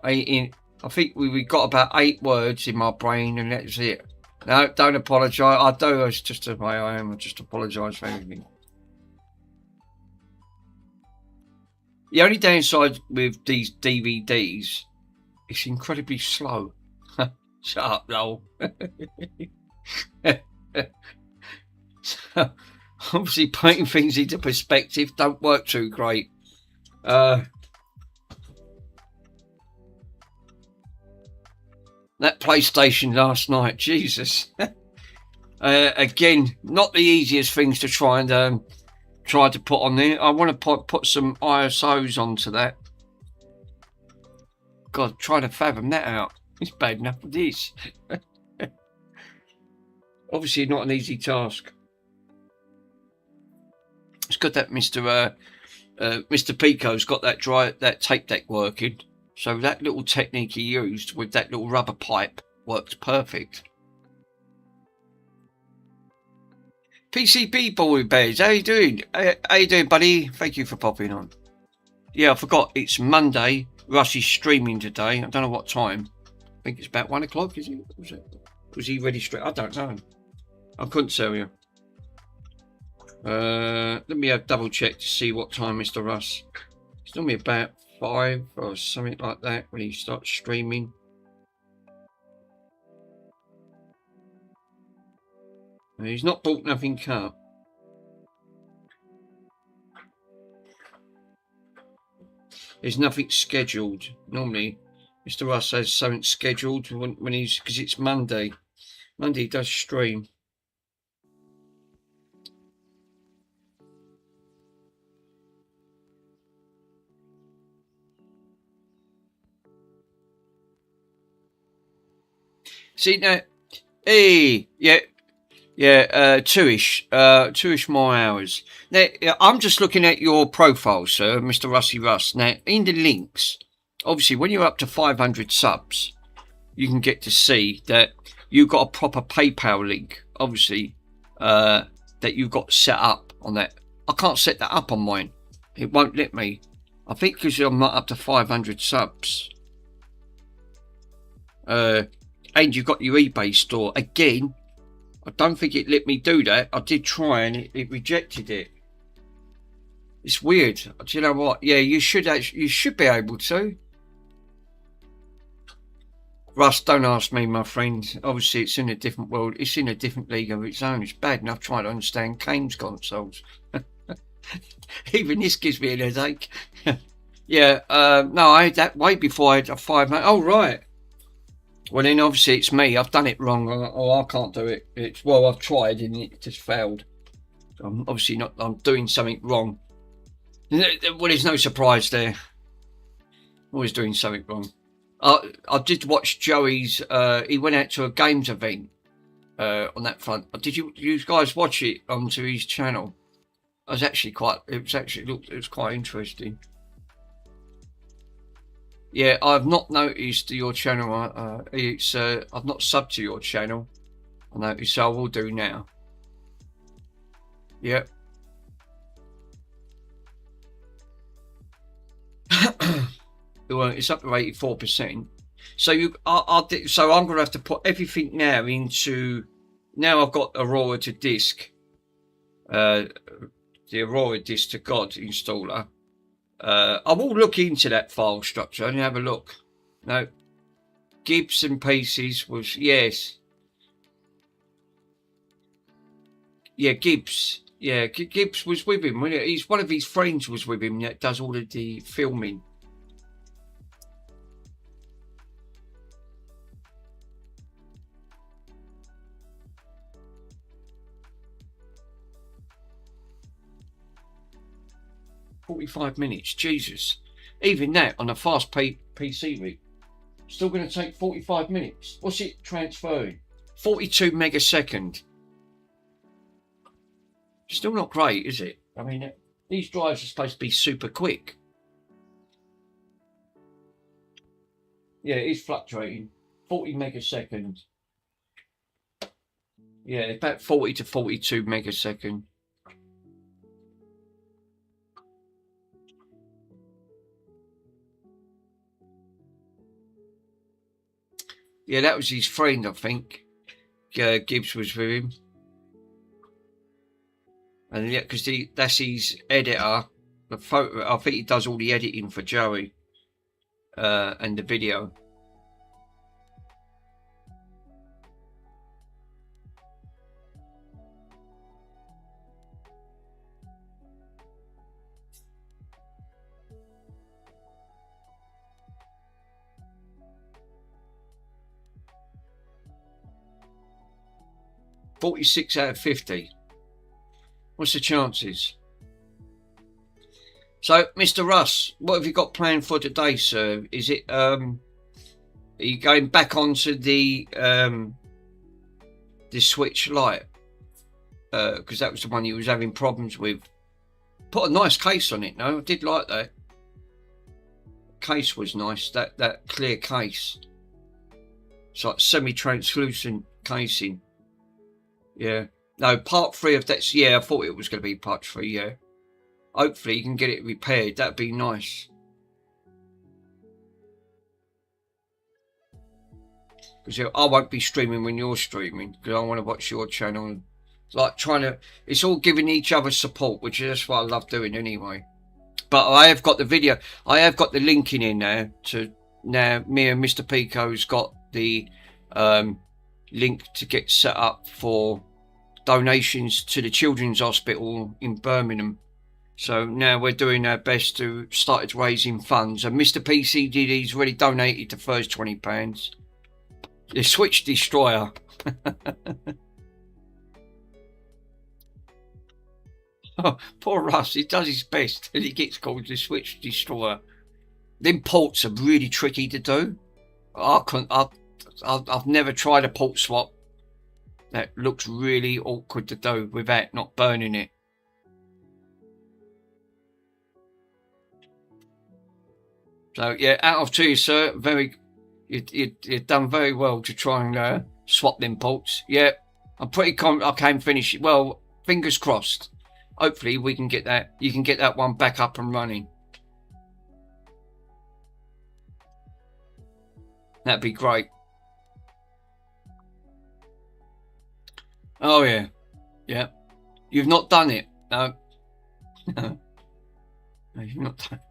I think we got about 8 words in my brain, and that's it. No, don't apologise. I do. It's just the way I am. I just apologise for everything. The only downside with these DVDs, it's incredibly slow. Shut up, Noel. Obviously, putting things into perspective don't work too great. That PlayStation last night, Jesus. Again, not the easiest things to try and put on there. I want to put some ISOs onto that. God, trying to fathom that out. It's bad enough with this. Obviously, not an easy task. It's good that Mr. Pico's got that tape deck working. So that little technique he used with that little rubber pipe worked perfect. PCB Boy Bears, how you doing? How you doing, buddy? Thank you for popping on. Yeah, I forgot, it's Monday. Russ is streaming today. I don't know what time. I think it's about 1 o'clock, is it? Was he ready straight? I don't know. I couldn't tell you. Let me have double check to see what time Mr. Russ. It's normally about 5 or something like that when he starts streaming. He's not bought nothing up. There's nothing scheduled. Normally, Mr. Russ has something scheduled when he's, because it's Monday. Monday he does stream. See now, hey, yeah, two-ish more hours. Now, I'm just looking at your profile, sir, Mr. Rusty Russ. Now, in the links, obviously, when you're up to 500 subs, you can get to see that you've got a proper PayPal link, obviously, that you've got set up on that. I can't set that up on mine. It won't let me. I think because I'm not up to 500 subs. And you've got your eBay store. Again, I don't think it let me do that. I did try and it rejected it. It's weird. Do you know what? Yeah, you should be able to. Russ, don't ask me, my friend. Obviously, it's in a different world. It's in a different league of its own. It's bad enough trying to understand games consoles. Even this gives me a headache. Yeah, no, I had that way before I had a 500. Oh, right. Well, then obviously it's me. I've done it wrong. Or I can't do it. It's, well, I've tried and it just failed. I'm obviously not. I'm doing something wrong. Well, there's no surprise there. Always doing something wrong. I did watch Joey's. He went out to a games event on that front. Did you guys watch it onto his channel? I was actually quite. It was quite interesting. Yeah, I've not noticed your channel. I've not subbed to your channel. I noticed, so I will do now. Yep. Well, it's up to 84%. So so I'm gonna have to put everything now into. Now I've got Aurora to disk. The Aurora disk to God installer. I will look into that file structure and have a look. No, Gibbs and Pieces was, yes. Yeah, Gibbs. Yeah, Gibbs was with him. He's one of his friends was with him that does all of the filming. "45 minutes, Jesus. Even that on a fast PC rig. Still going to take 45 minutes. What's it transferring? 42 megasecond. Still not great, is it? I mean, these drives are supposed to be super quick. Yeah, it is fluctuating. 40 megasecond. Yeah, about 40 to 42 megasecond. Yeah, that was his friend, I think. Gibbs was with him. And yeah, because that's his editor. The photo, I think he does all the editing for Joey. And the video. "46 out of 50. What's the chances? So, Mr. Russ, what have you got planned for today, sir? Is it are you going back onto the Switch Lite? Because that was the one you was having problems with. Put a nice case on it, no? I did like that. Case was nice, that clear case. It's like semi-translucent casing. Yeah, No, part 3 of that's, yeah, I thought it was going to be part 3, yeah. Hopefully you can get it repaired. That'd be nice. Because I won't be streaming when you're streaming, because I want to watch your channel. Like trying to, it's all giving each other support, which is what I love doing anyway. But I have got the video, I have got the link in there to, now me and Mr. Pico's got the link to get set up for donations to the Children's Hospital in Birmingham. So now we're doing our best to start raising funds. And Mr. PCDD's already donated the first £20. The Switch Destroyer. Oh, poor Russ, he does his best and he gets called the Switch Destroyer. Them ports are really tricky to do. I've never tried a port swap that looks really awkward to do without not burning it. So yeah, out of 2, sir. You've done very well to try and swap them ports. Yeah, I'm pretty confident I can finish it. Well, fingers crossed. Hopefully we can get that. You can get that one back up and running. That'd be great. Oh yeah, yeah. You've not done it, no. No, you've not done it.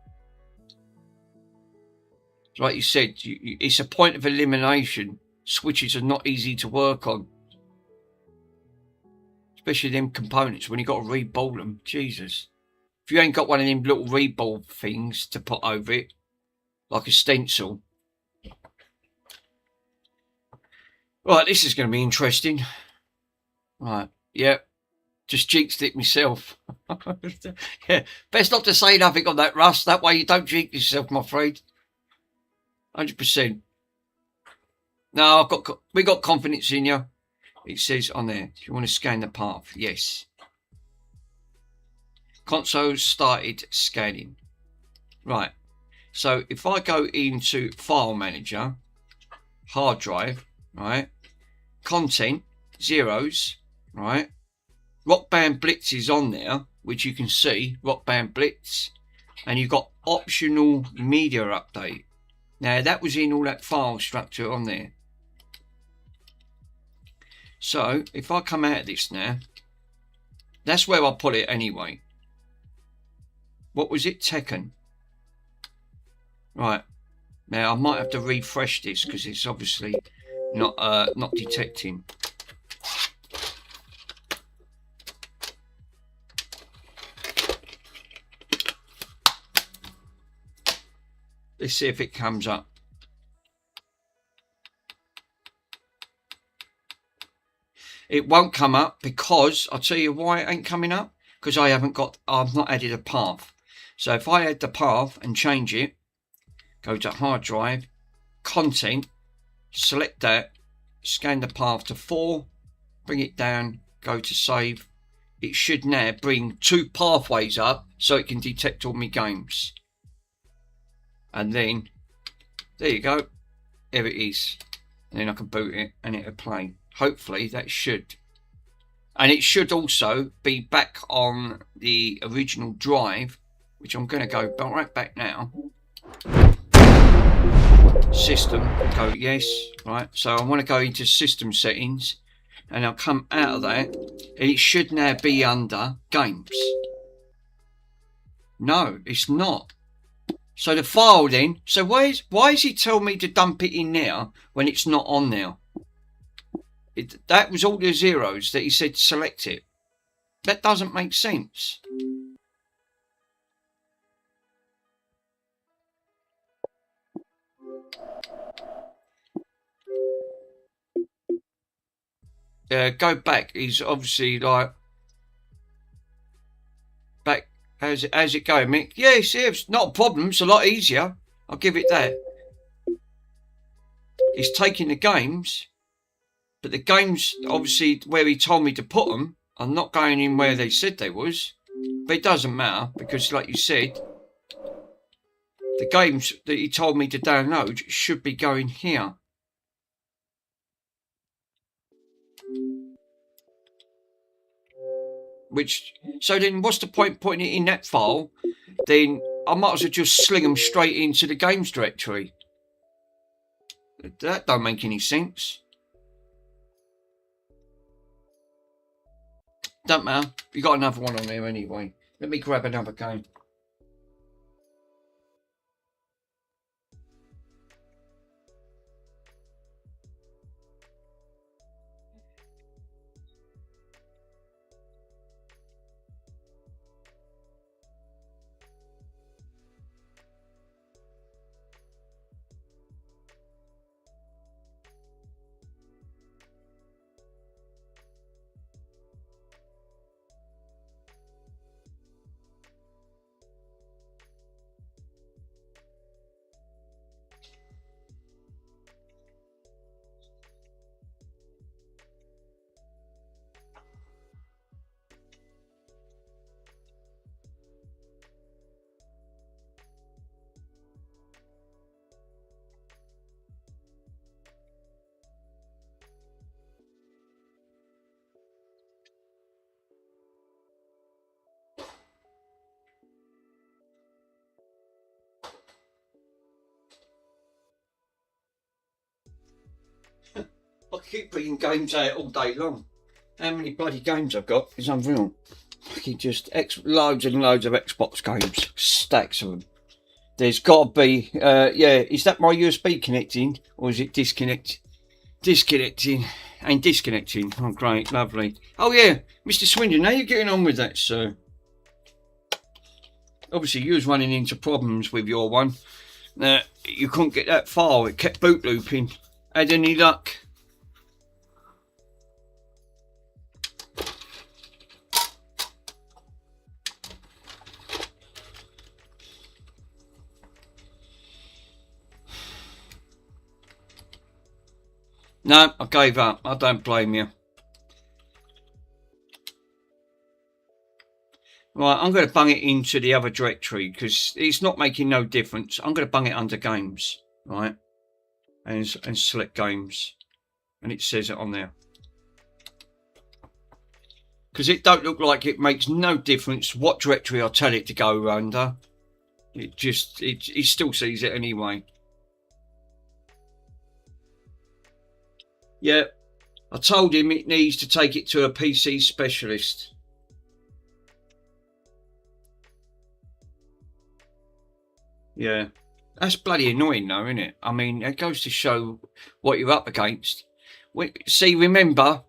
Like you said, it's a point of elimination. Switches are not easy to work on. Especially them components when you got to reball them. Jesus. If you ain't got one of them little reball things to put over it, like a stencil. Right, this is going to be interesting. Right, yeah. Just jinxed it myself. Yeah, best not to say nothing on that, Russ. That way you don't jinx yourself, I'm afraid. 100%. No, we got confidence in you. It says on there, if you want to scan the path, yes. Console started scanning. Right. So if I go into File Manager, hard drive, right, content, zeros, right, Rock Band Blitz is on there, which you can see, Rock Band Blitz, and you've got optional media update. Now that was in all that file structure on there. So if I come out of this now, that's where I put it anyway. What was it? Tekken. Right. Now I might have to refresh this because it's obviously not detecting. Let's see if it comes up. It won't come up because I'll tell you why it ain't coming up. Because I've not added a path. So if I add the path and change it, go to hard drive, content, select that, scan the path to 4, bring it down, go to save. It should now bring 2 pathways up so it can detect all my games. And then, there you go. There it is. And then I can boot it and it'll play. Hopefully that should. And it should also be back on the original drive, which I'm going to go right back now. System, go yes. Right, so I want to go into system settings. And I'll come out of that. And it should now be under games. No, it's not. So the file then, so why is he telling me to dump it in there when it's not on there? That was all the zeros that he said select it. That doesn't make sense. Go back. He's obviously like back. How's it going, Mick? Yes, it's not a problem. It's a lot easier. I'll give it that. He's taking the games, but the games, obviously, where he told me to put them, are not going in where they said they was. But it doesn't matter because, like you said, the games that he told me to download should be going here. Which, so then what's the point putting it in that file? Then I might as well just sling them straight into the games directory. That don't make any sense. Don't matter. You got another one on there anyway. Let me grab another game. I keep putting games out all day long. How many bloody games I've got is unreal. Fucking just loads and loads of Xbox games. Stacks of them. There's got to be, yeah, is that my USB connecting? Or is it disconnecting and disconnecting? Oh, great, lovely. Oh, yeah, Mr. Swindon, how are you getting on with that, sir? Obviously, you was running into problems with your one. You couldn't get that file. It kept boot looping. Had any luck? No, I gave up. I don't blame you. Right, I'm going to bung it into the other directory because it's not making no difference. I'm going to bung it under games, right? And select games. And it says it on there. Because it don't look like it makes no difference what directory I tell it to go under. It still sees it anyway. Yeah, I told him it needs to take it to a PC specialist. Yeah, that's bloody annoying though, isn't it? I mean, it goes to show what you're up against. See, remember,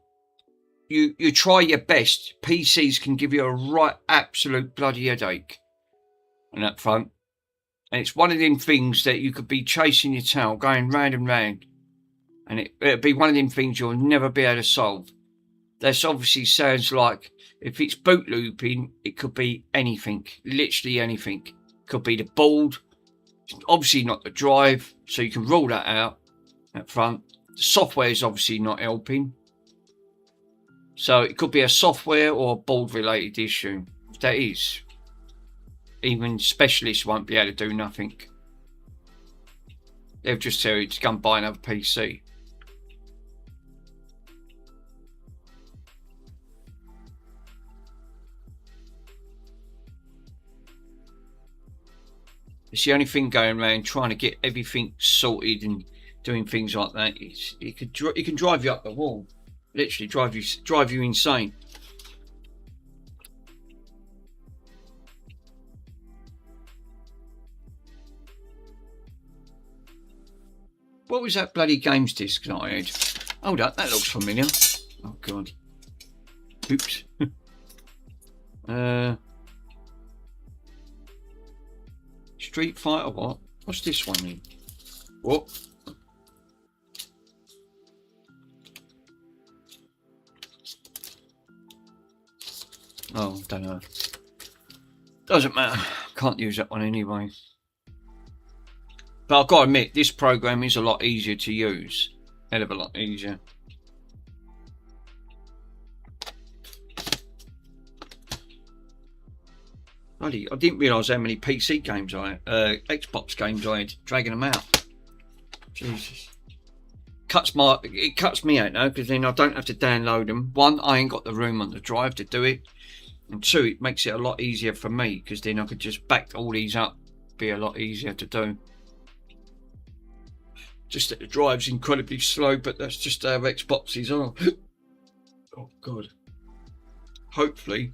you try your best. PCs can give you a right absolute bloody headache on that front. And it's one of them things that you could be chasing your tail, going round and round. And it'll be one of them things you'll never be able to solve. This obviously sounds like, if it's boot looping, it could be anything. Literally anything. Could be the board. Obviously not the drive. So you can rule that out up front. The software is obviously not helping. So it could be a software or a board related issue. If that is, even specialists won't be able to do nothing. They'll just tell you to go and buy another PC. It's the only thing going around trying to get everything sorted and doing things like that. It can drive you up the wall, literally drive you insane. What was that bloody games disc that I had? Hold up, that looks familiar. Oh god. Oops. Street Fighter what? What's this one in? What? Oh, don't know. Doesn't matter. Can't use that one anyway. But I've got to admit, this program is a lot easier to use. Hell of a lot easier. Bloody, I didn't realise how many PC games Xbox games I had, dragging them out. Jesus. It cuts me out now, because then I don't have to download them. One, I ain't got the room on the drive to do it. And two, it makes it a lot easier for me because then I could just back all these up. Be a lot easier to do. Just that the drive's incredibly slow, but that's just how Xboxes are. Oh god. Hopefully.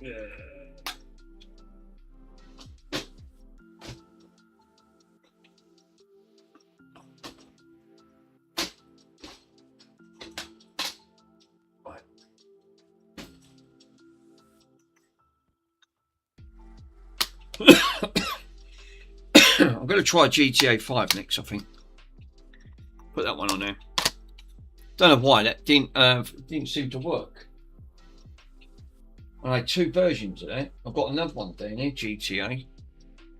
Yeah. I'm going to try GTA 5 next, I think. Put that one on there. Don't know why that didn't seem to work. I had two versions of that. I've got another one down here, GTA,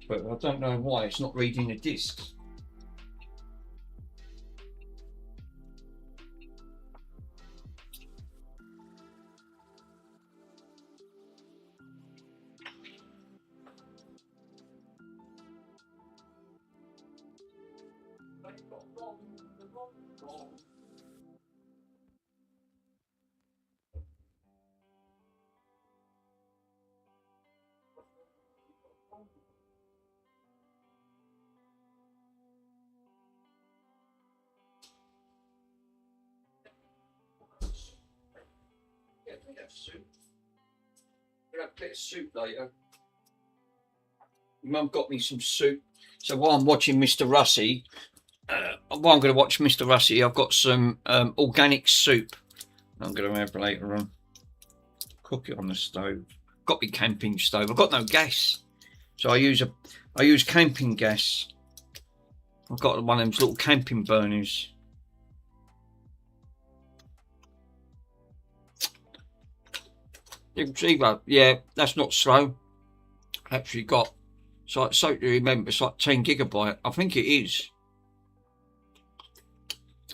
but I don't know why it's not reading the discs. Soup. We'll have a bit of soup later. Mum got me some soup. So while I'm watching Mr. Russie, while I'm going to watch Mr. Russie, I've got some organic soup I'm going to have later on. Cook it on the stove. Got me camping stove. I've got no gas, so I use camping gas. I've got one of those little camping burners. You can see that, yeah, that's not slow. Actually got, so to remember, it's like 10 gigabyte. I think it is.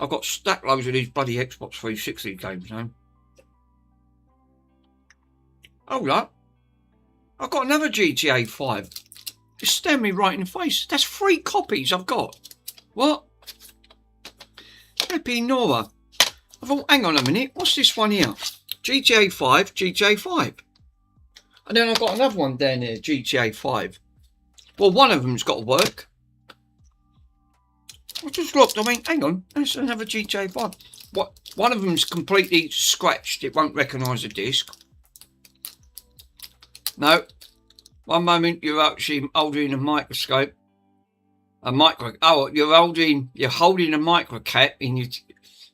I've got stack loads of these bloody Xbox 360 games now. Hold up. I've got another GTA 5. It's staring me right in the face. That's 3 copies I've got. What? Happy Nora. I thought, hang on a minute, what's this one here? GTA 5, GTA 5. And then I've got another one down there, GTA 5. Well, one of them's got to work. I just looked, I mean, hang on, that's another GTA 5. What? One of them's completely scratched, it won't recognise the disc. No. One moment you're actually holding a microscope. Oh, you're holding a microcap in your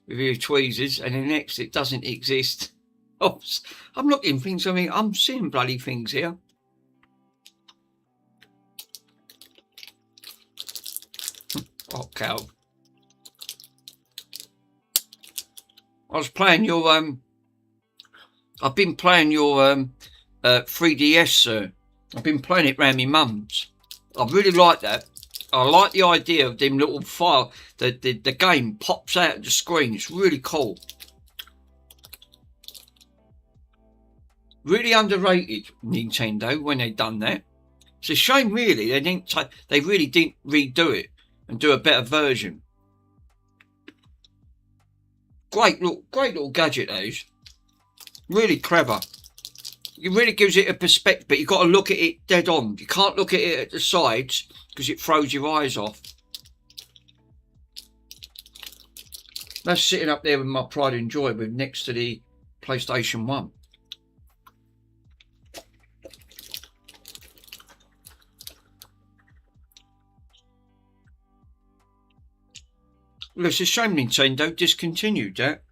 with your tweezers, and the next it doesn't exist. Oh, I'm looking things. I mean, I'm seeing bloody things here. Oh cow! I was playing your I've been playing your 3DS, sir. I've been playing it round my mum's. I really like that. I like the idea of them little file. The game pops out of the screen. It's really cool. Really underrated, Nintendo, when they done that. It's a shame, really. They really didn't redo it and do a better version. Great little gadget, those. Really clever. It really gives it a perspective, but you've got to look at it dead on. You can't look at it at the sides because it throws your eyes off. That's sitting up there with my pride and joy with next to the PlayStation 1. Well, it's a shame Nintendo discontinued that.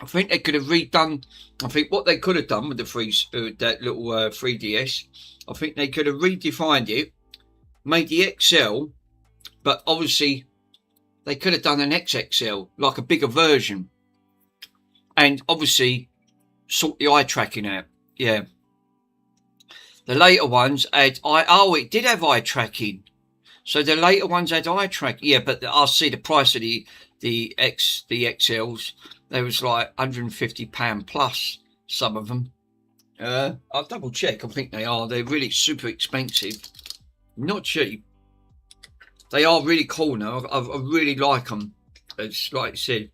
I think they could have redone. I think what they could have done with the that little 3DS, I think they could have redefined it, made the XL, but obviously they could have done an XXL, like a bigger version, and obviously sort the eye tracking out. Yeah, the later ones had it did have eye tracking, so the later ones had eye tracking. Yeah, but I see the price of the XLs. They was like £150 plus, some of them. I'll double check. I think they are. They're really super expensive. Not cheap. They are really cool now. I really like them. It's like I said.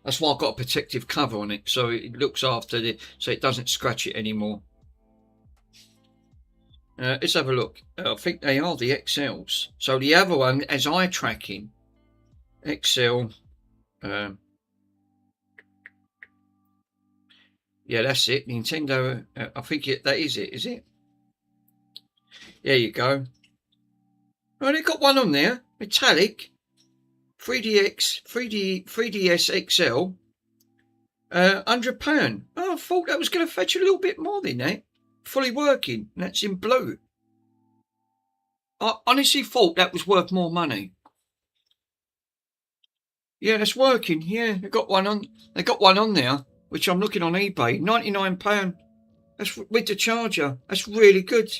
That's why I've got a protective cover on it, so it looks after it, so it doesn't scratch it anymore. Let's have a look. I think they are the XLs. So the other one has eye tracking. XL. Yeah, that's it. Nintendo. I think that is it. Is it? There you go. Oh, they got one on there. Metallic. 3DS XL. £100. Oh, I thought that was going to fetch a little bit more than that. Fully working. And that's in blue. I honestly thought that was worth more money. Yeah, that's working. Yeah, they got one on. They got one on there, which I'm looking on eBay. £99. That's with the charger. That's really good.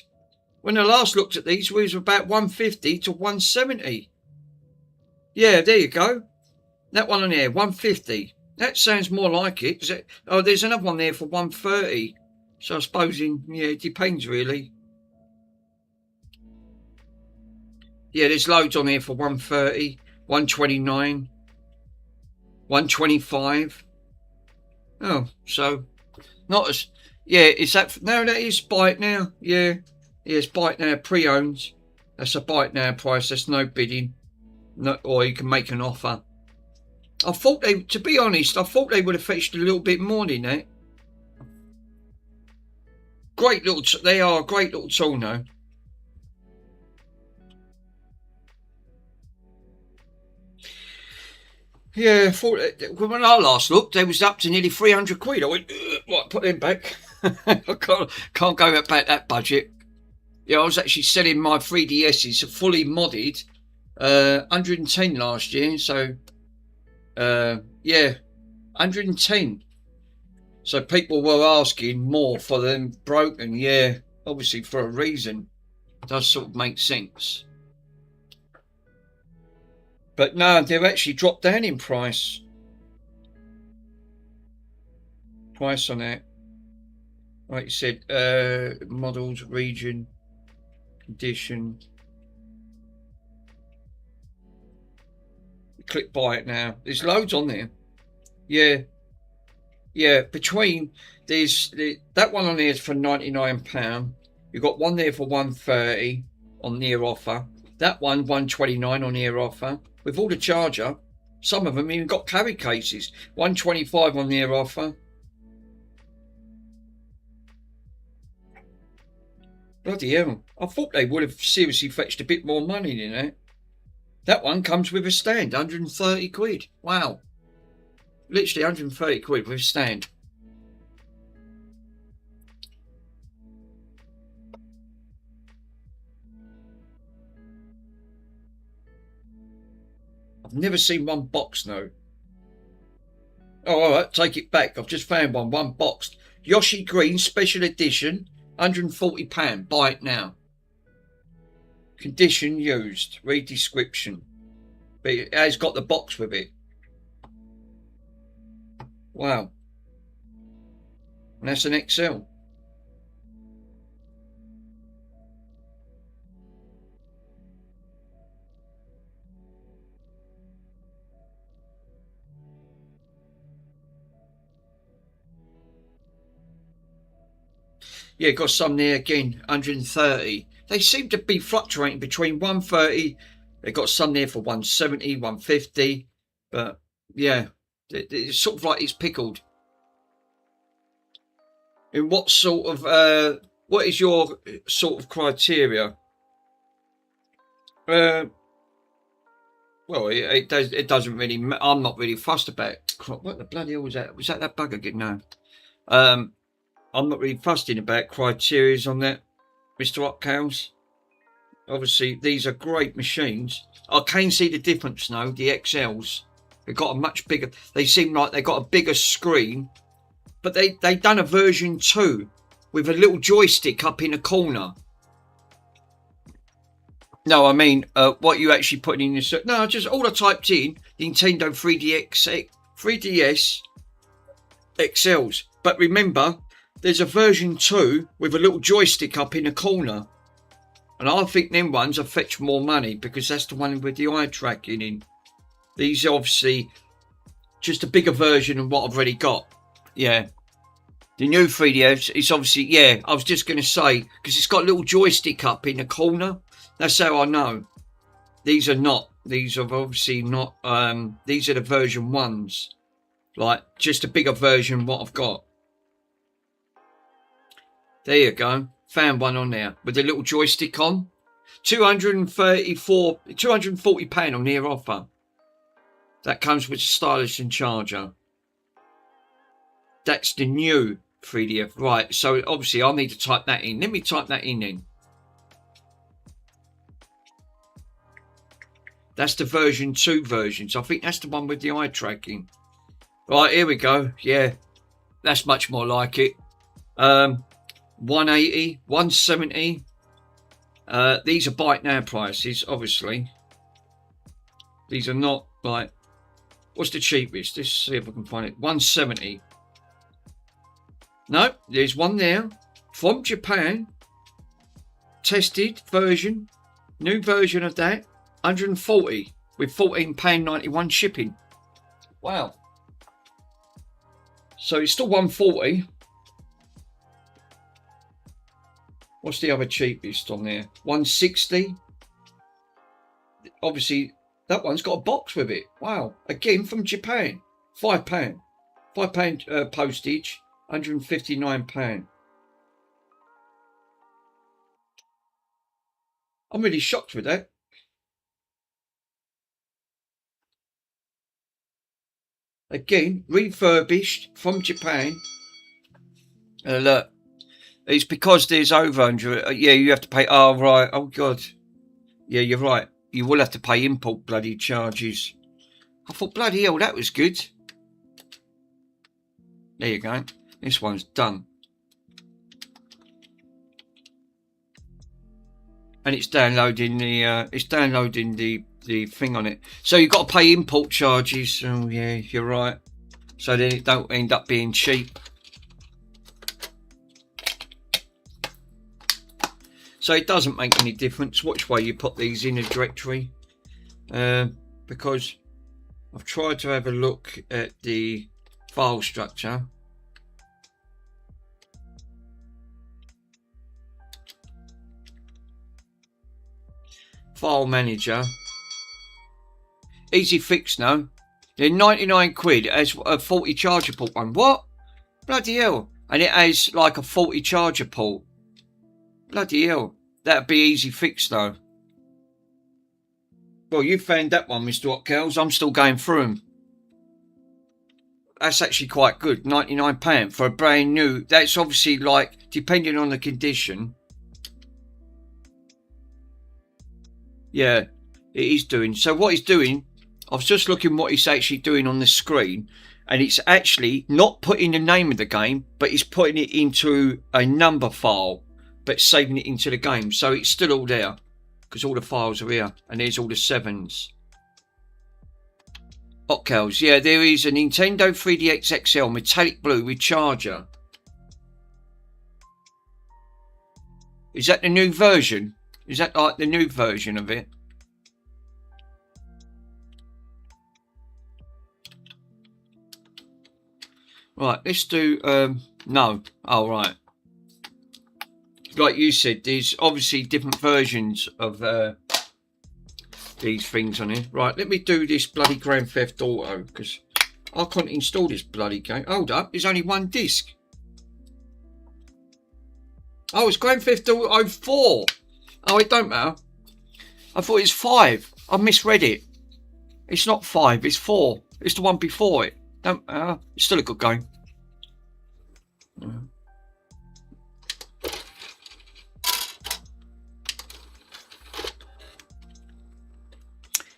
When I last looked at these, we was about 150 to 170. Yeah, there you go. That one on there, 150. That sounds more like it. Oh, there's another one there for 130. So I suppose it depends really. Yeah, there's loads on here for 130, 129, 125. Oh, so not as is that no, that is Byte now. Yeah, it's Byte now pre-owned. That's a Byte now price. That's no bidding. No, or you can make an offer. I thought to be honest, I thought they would have fetched a little bit more than that. They are a great little tool now. Yeah, I thought when I last looked, they was up to nearly 300 quid. I went, right, put them back. I can't go about that budget. Yeah, I was actually selling my 3DSs fully modded. 110 last year, so 110. So people were asking more for them broken. Yeah, obviously for a reason. It does sort of make sense. But no, they've actually dropped down in price. Price on that. Like you said, models, region, condition. Click buy it now. There's loads on there. Yeah. Between that one on there is for £99. You've got one there for 130 on near offer. That one 129 on near offer with all the charger. Some of them even got carry cases. 125 on near offer. Bloody hell! I thought they would have seriously fetched a bit more money than that. That one comes with a stand, 130 quid. Wow. Literally 130 quid with a stand. I've never seen one boxed, no. Oh, all right, take it back. I've just found one boxed. Yoshi Green Special Edition, £140. Buy it now. Condition used. Read description. But it has got the box with it. Wow. And that's an XL. Yeah, got some there again, 130. They seem to be fluctuating between 130. They got some there for 170, 150. But yeah, it's sort of like it's pickled. In what sort of what is your sort of criteria? Well, it doesn't really. I'm not really fussed about. What the bloody hell was that? Was that bug again? No. I'm not really fussed about criteria on that, Mr. Hopkins. Obviously, these are great machines. I can see the difference now. The XLs, they've got a much bigger. They seem like they got a bigger screen, but they done a version 2 with a little joystick up in the corner. No, I mean what you actually put in your. No, just all I typed in Nintendo 3DS XLs. But remember, there's a version 2 with a little joystick up in the corner. And I think them ones are fetch more money because that's the one with the eye tracking in. These are obviously just a bigger version of what I've already got. Yeah. The new 3DS is obviously, yeah, I was just going to say, because it's got a little joystick up in the corner. That's how I know. These are not. These are obviously not. These are the version 1s. Like, just a bigger version of what I've got. There you go. Found one on there with a little joystick on. £240 on their offer. That comes with a stylus and charger. That's the new 3DF. Right, so obviously I'll need to type that in. Let me type that in then. That's the version 2 versions. I think that's the one with the eye tracking. Right, here we go. Yeah, that's much more like it. 180, 170. These are Byte Now prices, obviously. These are not like, what's the cheapest? Let's see if I can find it. 170. No, there's one there from Japan. Tested version, new version of that. 140 with £14.91 shipping. Wow. So it's still 140. What's the other cheapest on there? 160. Obviously, that one's got a box with it. Wow. Again, from Japan. £5. £5 postage. £159. I'm really shocked with that. Again, refurbished from Japan. Look. It's because there's over 100. Yeah, you have to pay. Oh, right. Oh, God. Yeah, you're right. You will have to pay import bloody charges. I thought, bloody hell, that was good. There you go. This one's done. And it's downloading the thing on it. So you've got to pay import charges. Oh, yeah, you're right. So then it don't end up being cheap. So it doesn't make any difference which way you put these in a directory, because I've tried to have a look at the file structure. File manager. Easy fix now. They're 99 quid as a 40 charger port one. What? Bloody hell. And it has like a 40 charger port. Bloody hell. That'd be easy fix though. Well, you found that one, Mr. Hotkells. I'm still going through them. That's actually quite good. £99 for a brand new. That's obviously like, depending on the condition. Yeah, it is doing. So what he's doing, I was just looking what he's actually doing on the screen. And it's actually not putting the name of the game, but he's putting it into a number file. But saving it into the game, so it's still all there because all the files are here, and there's all the 7s. Hotkells, yeah, there is a Nintendo 3DX XL metallic blue with charger. Is that the new version? Is that like the new version of it? Right, let's do no. Oh, right. Like you said, there's obviously different versions of these things on here. Right, let me do this bloody Grand Theft Auto because I can't install this bloody game. Hold up, there's only one disc. Oh, it's Grand Theft Auto 4. Oh, it don't matter. I thought it's 5. I misread it. It's not 5, it's 4. It's the one before it. Don't matter. It's still a good game.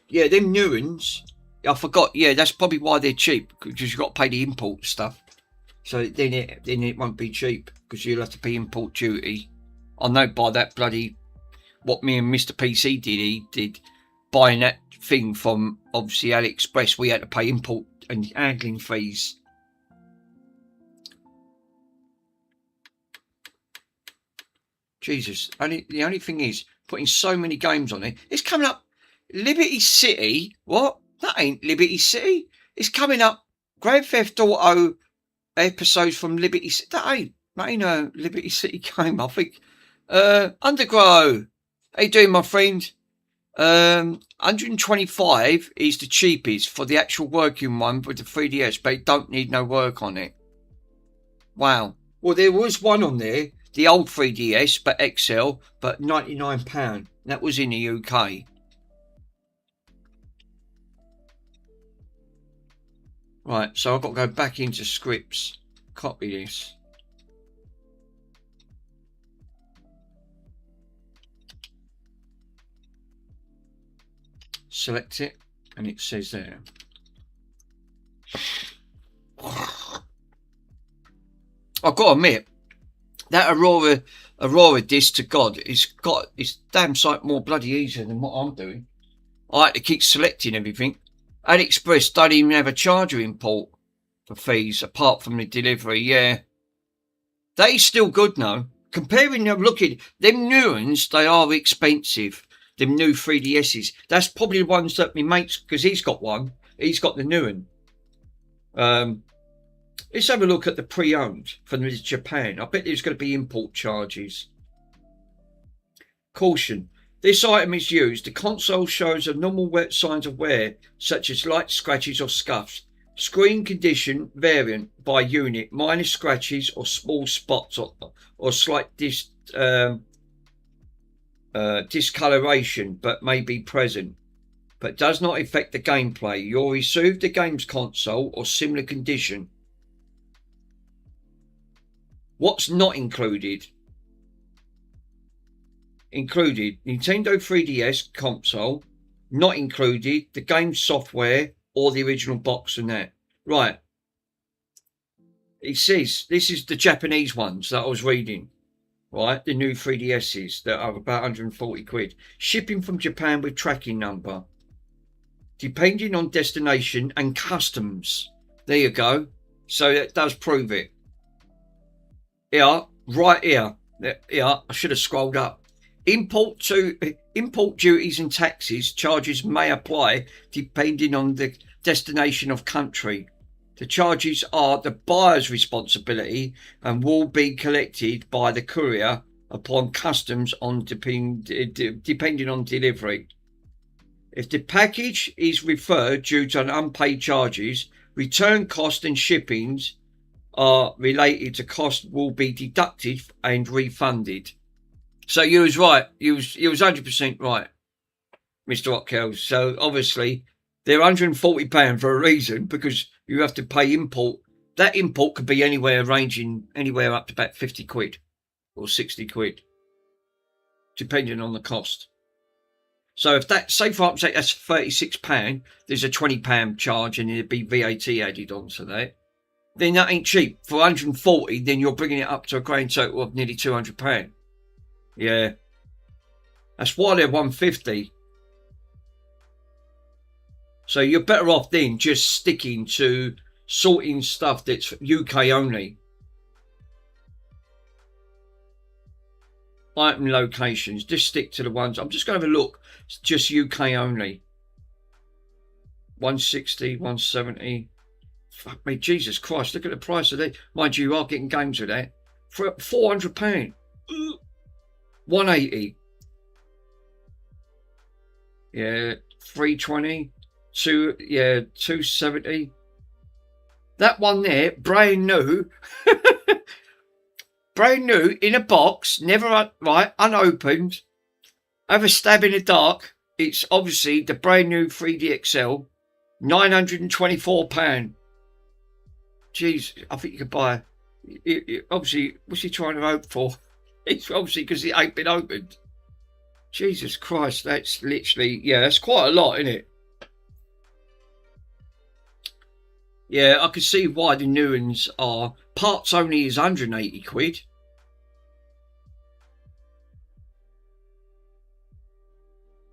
Yeah, them new ones, I forgot. Yeah, that's probably why they're cheap, because you've got to pay the import stuff. So then it won't be cheap, because you'll have to pay import duty. I know by that bloody, what me and Mr. PC did, he did, buying that thing from, obviously, AliExpress, we had to pay import and handling fees. Jesus. The only thing is, putting so many games on it, it's coming up Liberty City. What? That ain't Liberty City. It's coming up Grand Theft Auto episodes from Liberty City. That ain't a Liberty City game, I think. Undergrow. How you doing, my friend? 125 is the cheapest for the actual working one with the 3DS, but it don't need no work on it. Wow. Well, there was one on there, the old 3DS, but XL, but £99. That was in the UK. Right, so I've got to go back into scripts. Copy this. Select it, and it says there. I've got to admit, that Aurora disc to God, it's damn sight more bloody easier than what I'm doing. I had to keep selecting everything. AliExpress don't even have a charger import for fees apart from the delivery. Yeah, they still good now. Comparing them, looking them new ones, they are expensive. Them new 3DSs. That's probably the ones that my mate's, because he's got one. He's got the new one. Let's have a look at the pre-owned from Japan. I bet there's going to be import charges. Caution. This item is used. The console shows a normal signs of wear, such as light scratches or scuffs. Screen condition variant by unit. Minor scratches or small spots or slight discoloration, but may be present. But does not affect the gameplay. You'll receive the game's console or similar condition. What's not included? Included Nintendo 3DS console, not included the game software or the original box and that. Right. It says this is the Japanese ones that I was reading. Right, the new 3DSs that are about 140 quid. Shipping from Japan with tracking number. Depending on destination and customs. There you go. So that does prove it. Here, right here. Here, I should have scrolled up. Import duties and taxes charges may apply depending on the destination of country. The charges are the buyer's responsibility and will be collected by the courier upon customs on depending on delivery. If the package is referred due to an unpaid charges, return cost and shippings are related to cost will be deducted and refunded. So you was right. You was 100% right, Mr. Ockels. So obviously they're £140 for a reason, because you have to pay import. That import could be ranging anywhere up to about 50 quid or 60 quid, depending on the cost. So if that, say for example, that's £36, there's a £20 charge and there'd be VAT added onto that. Then that ain't cheap. For 140, then you're bringing it up to a grand total of nearly £200. Yeah. That's why they're 150. So you're better off then just sticking to sorting stuff that's UK only. Item locations. Just stick to the ones. I'm just going to have a look. It's just UK only. 160, 170. Fuck me, Jesus Christ. Look at the price of that. Mind you are getting games with that. For £400. 180. Yeah, 320. 270. That one there, brand new. Brand new in a box, never unopened. Have a stab in the dark. It's obviously the brand new 3D XL, £924. Jeez, I think you could buy it. Obviously, what's he trying to hope for? It's obviously because it ain't been opened. Jesus Christ, that's literally, yeah, that's quite a lot, isn't it? Yeah, I can see why the new ones are. Parts only is 180 quid.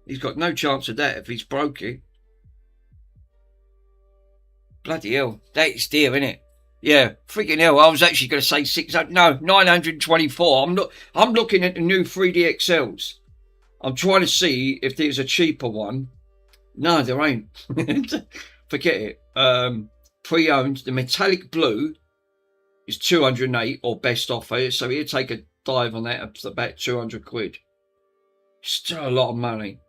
He's got no chance of that if he's broke it. Bloody hell, that's dear, isn't it? Yeah, freaking hell. I was actually going to say 600. No, 924. I'm looking at the new 3D XLs. I'm trying to see if there's a cheaper one. No, there ain't. Forget it. Pre-owned, the metallic blue is 208 or best offer. So he'll take a dive on that. It's about 200 quid. Still a lot of money.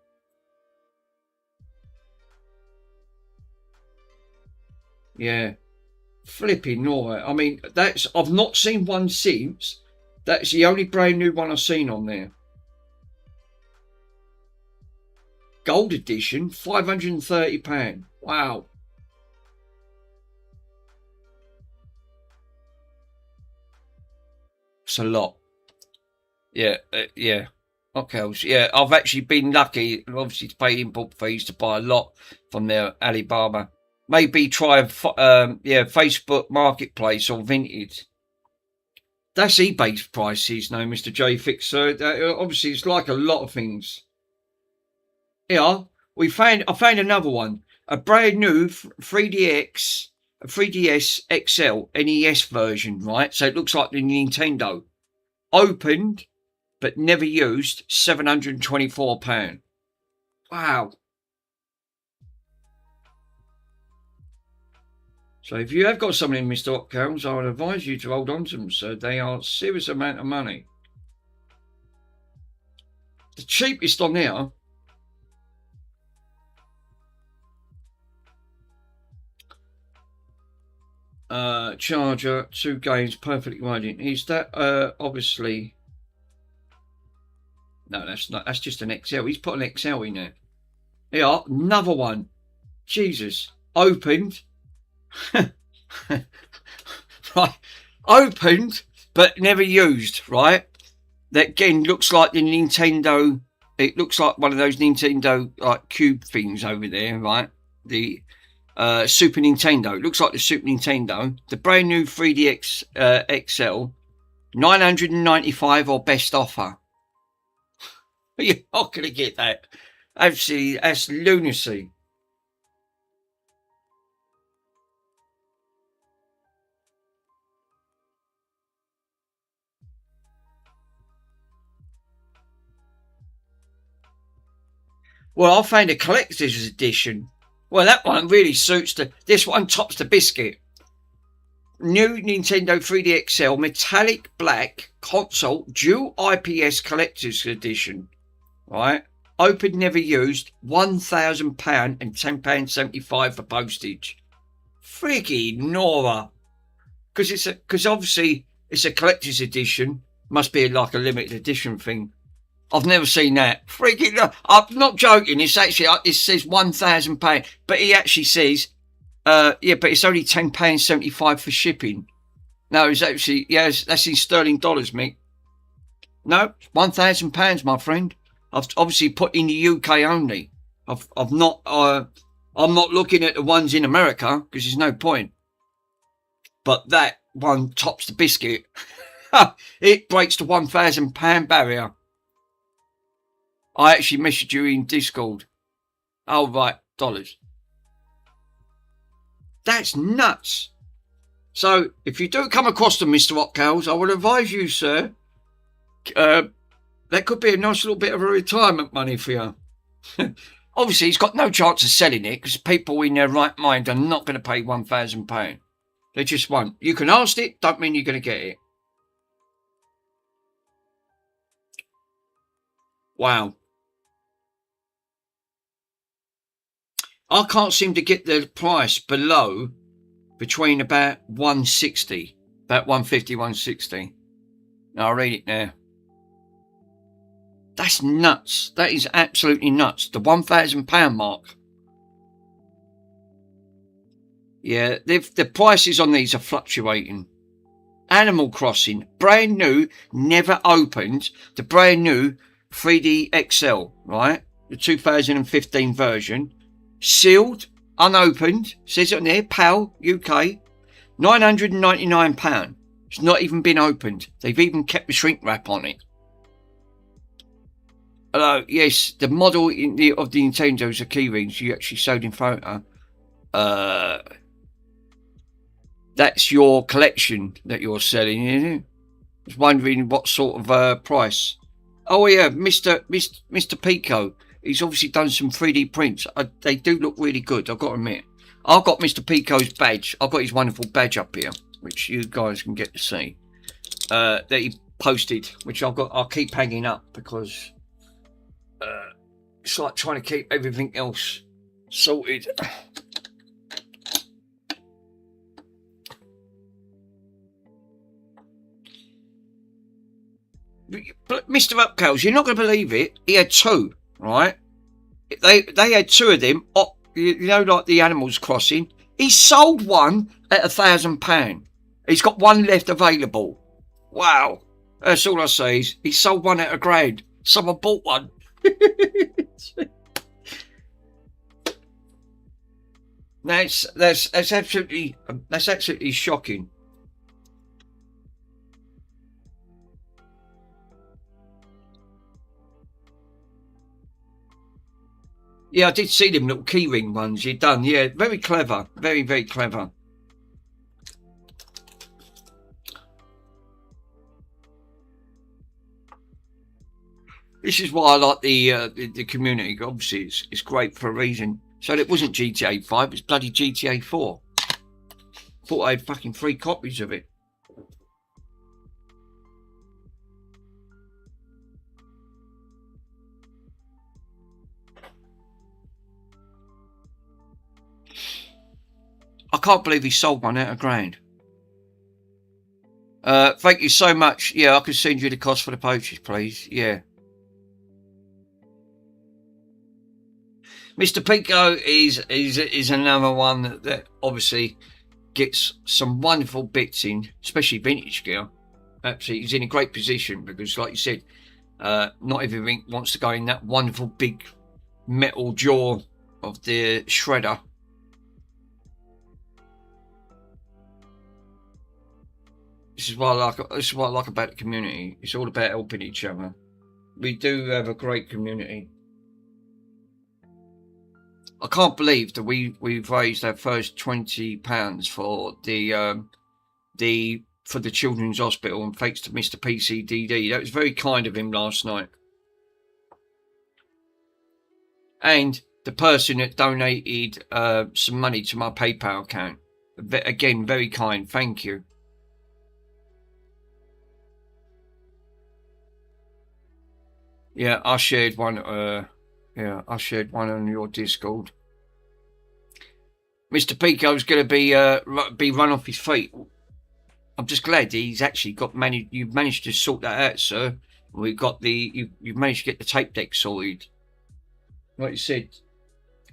Yeah. Flipping Nora. I mean, I've not seen one since. That's the only brand new one I've seen on there. Gold edition, £530. Wow. It's a lot. Yeah, yeah. Okay, yeah, I've actually been lucky, obviously, to pay import fees to buy a lot from their Alibaba. Maybe try Facebook Marketplace or Vinted. That's eBay's prices now, Mr. J Fixer. Obviously, it's like a lot of things. Yeah, I found another one. A brand new 3DS XL NES version, right? So it looks like the Nintendo. Opened, but never used, £724. Wow. So if you have got something in Mr. Hopkins, I would advise you to hold on to them, sir. They are a serious amount of money. The cheapest on there, charger, 2 games, perfectly working. Is that obviously? No, that's not. That's just an XL. He's put an XL in there. Yeah, another one. Jesus, opened. Right, opened but never used. Right, that again looks like the Nintendo. It looks like one of those Nintendo like cube things over there. Right, the Super Nintendo. It looks like the Super Nintendo. The brand new 3DX XL, 995 or best offer. You're not gonna get that. Actually, that's lunacy. Well, I found a collector's edition. Well, that one really suits this one tops the biscuit. New Nintendo 3D XL metallic black console dual IPS collector's edition. Right? Opened, never used, £1,000 and £10.75 for postage. Freaking Nora. Because obviously it's a collector's edition. Must be like a limited edition thing. I've never seen that. Freaking, I'm not joking. It's actually, it says £1,000, but he actually says, but it's only £10.75 for shipping. No, it's actually, that's in sterling dollars, mate. No, £1,000, my friend. I've obviously put in the UK only. I'm not looking at the ones in America because there's no point. But that one tops the biscuit. It breaks the £1,000 barrier. I actually messaged you in Discord. Oh, right, dollars. That's nuts. So, if you do come across them, Mr. Hopkins, I would advise you, sir, that could be a nice little bit of a retirement money for you. Obviously, he's got no chance of selling it because people in their right mind are not going to pay £1,000. They just won't. You can ask it, don't mean you're going to get it. Wow. I can't seem to get the price below between about 160, about 150, 160. Now I'll read it now. That's nuts. That is absolutely nuts. The £1,000 mark. Yeah, the prices on these are fluctuating. Animal Crossing, brand new, never opened. The brand new 3D XL, right? The 2015 version. Sealed, unopened, says it on there, PAL, UK, £999. It's not even been opened. They've even kept the shrink wrap on it. Yes, the model of the Nintendo's the key rings you actually showed in photo. That that's your collection that you're selling, isn't it? I was wondering what sort of price. Oh yeah, Mr. Pico. He's obviously done some 3D prints. They do look really good, I've got to admit. I've got Mr. Pico's badge. I've got his wonderful badge up here, which you guys can get to see. That he posted, which I'll keep hanging up because it's like trying to keep everything else sorted. But Mr. Upcales, you're not going to believe it. He had two, right? They had two of them. You know, like the Animals Crossing. He sold one at £1,000. He's got one left available. Wow. That's all I say is he sold one at £1,000. Someone bought one. That's absolutely shocking. Yeah, I did see them little keyring ones you'd done. Yeah, very clever. Very, very clever. This is why I like the community. Obviously, it's great for a reason. So it wasn't GTA 5, it's bloody GTA 4. Thought I had fucking 3 copies of it. I can't believe he sold one at £1,000. Thank you so much. Yeah, I can send you the cost for the poachers, please. Yeah. Mr. Pico is another one that obviously gets some wonderful bits in, especially vintage gear. Absolutely, he's in a great position because, like you said, not everything wants to go in that wonderful big metal jaw of the shredder. This is what I like about the community. It's all about helping each other. We do have a great community. I can't believe that we've raised our first £20 for the Children's Hospital, and thanks to Mr. PCDD. That was very kind of him last night. And the person that donated some money to my PayPal account. Again, very kind. Thank you. Yeah, I shared one. I shared one on your Discord. Mr. Pico's going to be run off his feet. I'm just glad he's actually you've managed to sort that out, sir. We've got you've managed to get the tape deck sorted. Like you said,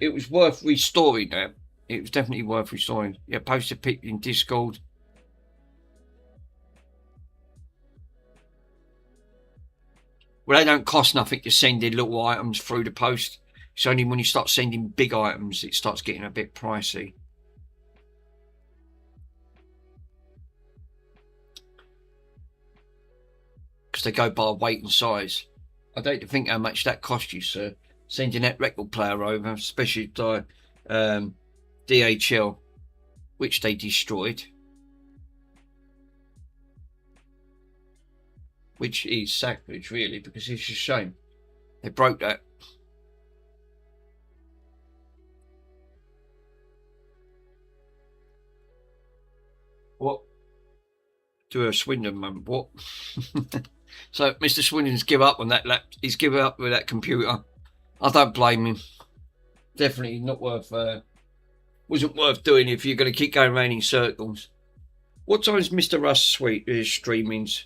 it was worth restoring that. It was definitely worth restoring. Yeah, post a pic in Discord. Well, they don't cost nothing to send in little items through the post. It's only when you start sending big items it starts getting a bit pricey. Because they go by weight and size. I don't think how much that cost you, sir. Sending that record player over, especially by DHL, which they destroyed. Which is sacrilege, really, because it's a shame. They broke that. What? To a Swindon moment. What? So Mr. Swindon's give up on that he's given up with that computer. I don't blame him. Definitely not worth wasn't worth doing if you're gonna keep going around in circles. What time is Mr. Russ streamings?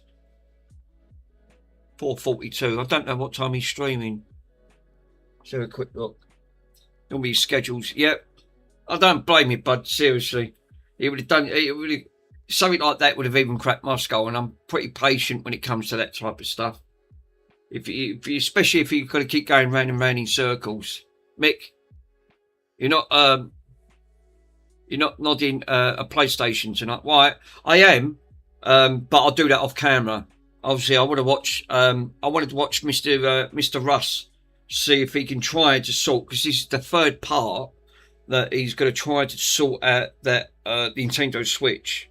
4:42. I don't know what time he's streaming. Let's have a quick look. Normally his schedules. Yep. I don't blame you, bud. Seriously. He would have done it. Something like that would have even cracked my skull, and I'm pretty patient when it comes to that type of stuff. Especially if you've got to keep going round and round in circles. Mick, you're not nodding a PlayStation tonight. Why? I am, but I'll do that off camera. Obviously, I want to watch. I wanted to watch Mr. Russ, see if he can try to sort, because this is the third part that he's going to try to sort out that the Nintendo Switch.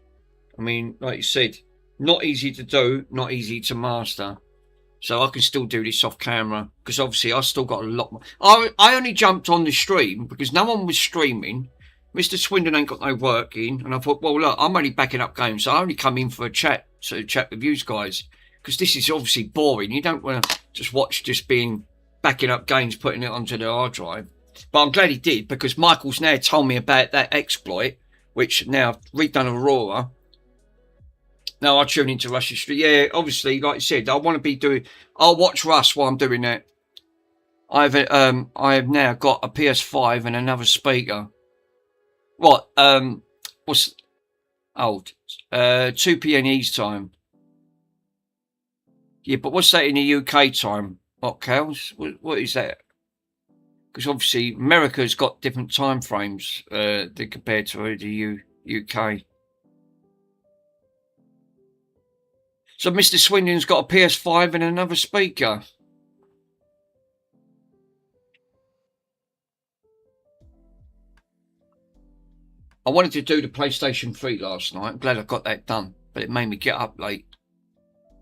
I mean, like you said, not easy to do, not easy to master. So I can still do this off camera because obviously I still got a lot more. I only jumped on the stream because no one was streaming. Mr. Swindon ain't got no work in, and I thought, well, look, I'm only backing up games, so I only come in for a chat to chat with you guys because this is obviously boring. You don't want to just watch just being backing up games, putting it onto the hard drive. But I'm glad he did because Michael's now told me about that exploit, which now I've redone Aurora. Now I tune into Rush's Street. Yeah, obviously, like I said, I want to be doing. I'll watch Russ while I'm doing that. I have now got a PS5 and another speaker. What? What's old? 2 p.m. East time. Yeah, but what's that in the UK time? What, Kels? What is that? Because obviously America's got different time frames compared to the UK. So Mr. Swindon's got a PS5 and another speaker. I wanted to do the PlayStation 3 last night. I'm glad I got that done. But it made me get up late.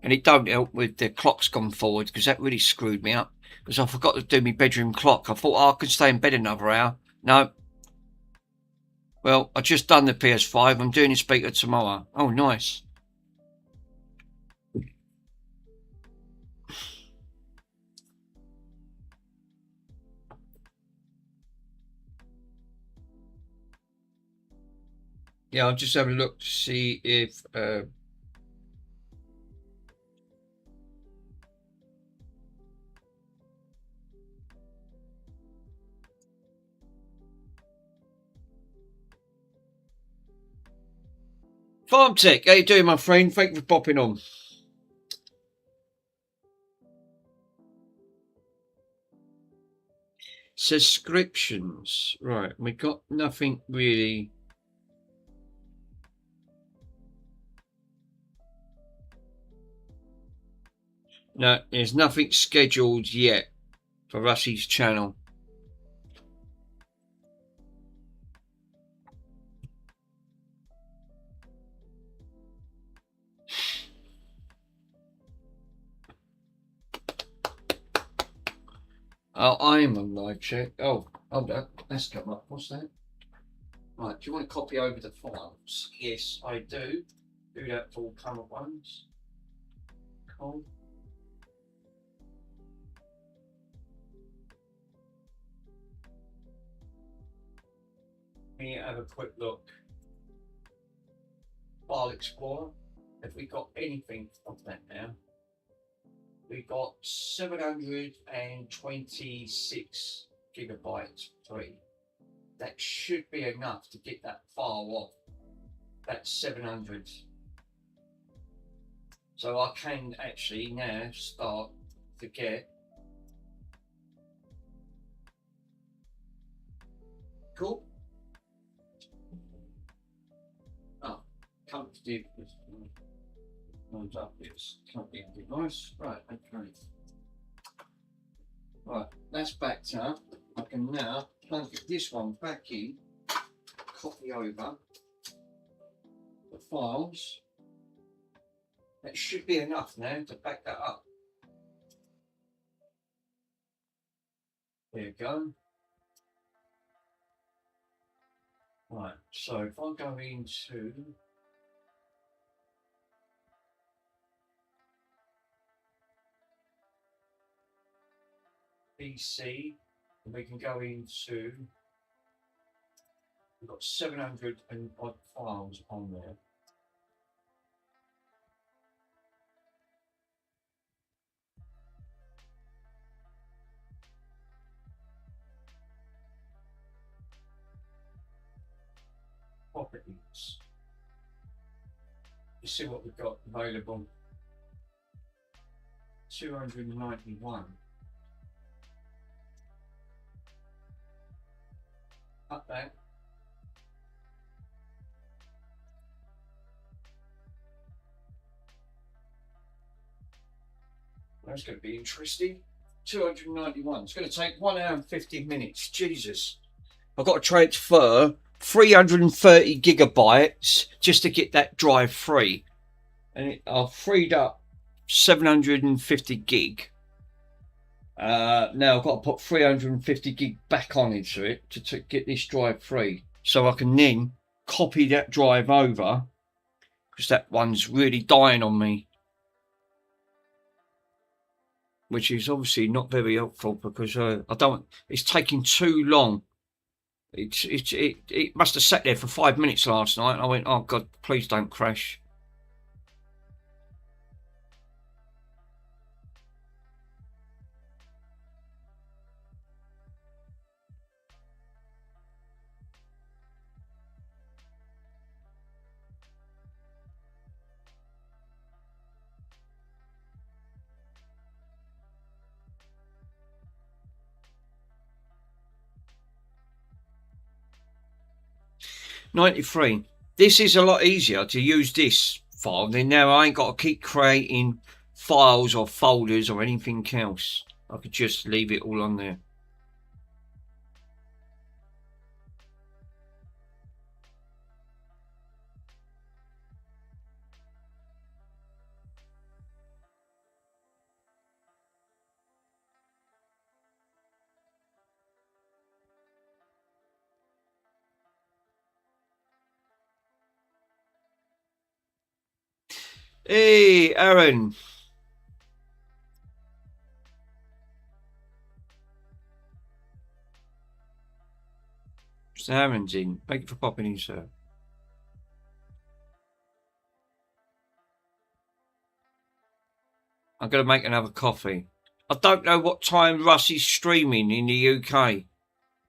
And it don't help with the clock's gone forward because that really screwed me up. Because I forgot to do my bedroom clock. I thought, oh, I could stay in bed another hour. No. Well, I just done the PS5. I'm doing the speaker tomorrow. Oh, nice. Yeah, I'll just have a look to see if Farm Tech, how you doing, my friend? Thank you for popping on. Subscriptions. Right, we got nothing really. No, there's nothing scheduled yet for Russie's channel. Oh, I'm on live chat. Oh, hold up. That's come up. What's that? Right, do you want to copy over the files? Yes, I do. Do that for all current ones. Cool. Let me have a quick look. File Explorer. Have we got anything of that now? We got 726 gigabytes free. That should be enough to get that file off. That's 700. So I can actually now start to get. Cool. Oh, comfortable. One's up, it's can't be nice. Right, okay. Right, that's backed up. I can now plug this one back in, copy over the files. That should be enough now to back that up. There you go. Right, so if I go into PC, and we can go into, we've got 700 and odd files on there. Properties. You see what we've got available. 291. Up there. That's going to be interesting. 291. It's going to take 1 hour and 15 minutes. Jesus. I've got to transfer 330 gigabytes just to get that drive free, and I've freed up 750 gig. Now I've got to put 350 gig back on into it to get this drive free, so I can then copy that drive over, because that one's really dying on me, which is obviously not very helpful, because it's taking too long. It must have sat there for 5 minutes last night, and I went, oh God, please don't crash. $93. This is a lot easier to use this file. Then now I ain't got to keep creating files or folders or anything else. I could just leave it all on there. Hey, Aaron. Mr. Aaron's in. Thank you for popping in, sir. I'm going to make another coffee. I don't know what time Russ is streaming in the UK.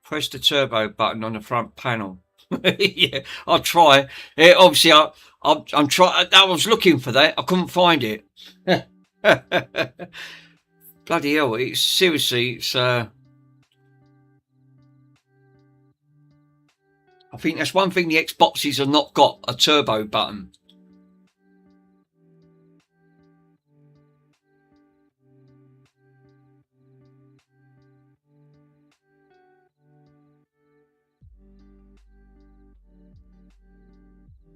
Press the turbo button on the front panel. Yeah, I'll try. Yeah, obviously, I'm trying. I was looking for that. I couldn't find it. Bloody hell! It's seriously. I think that's one thing the Xboxes have not got, a turbo button.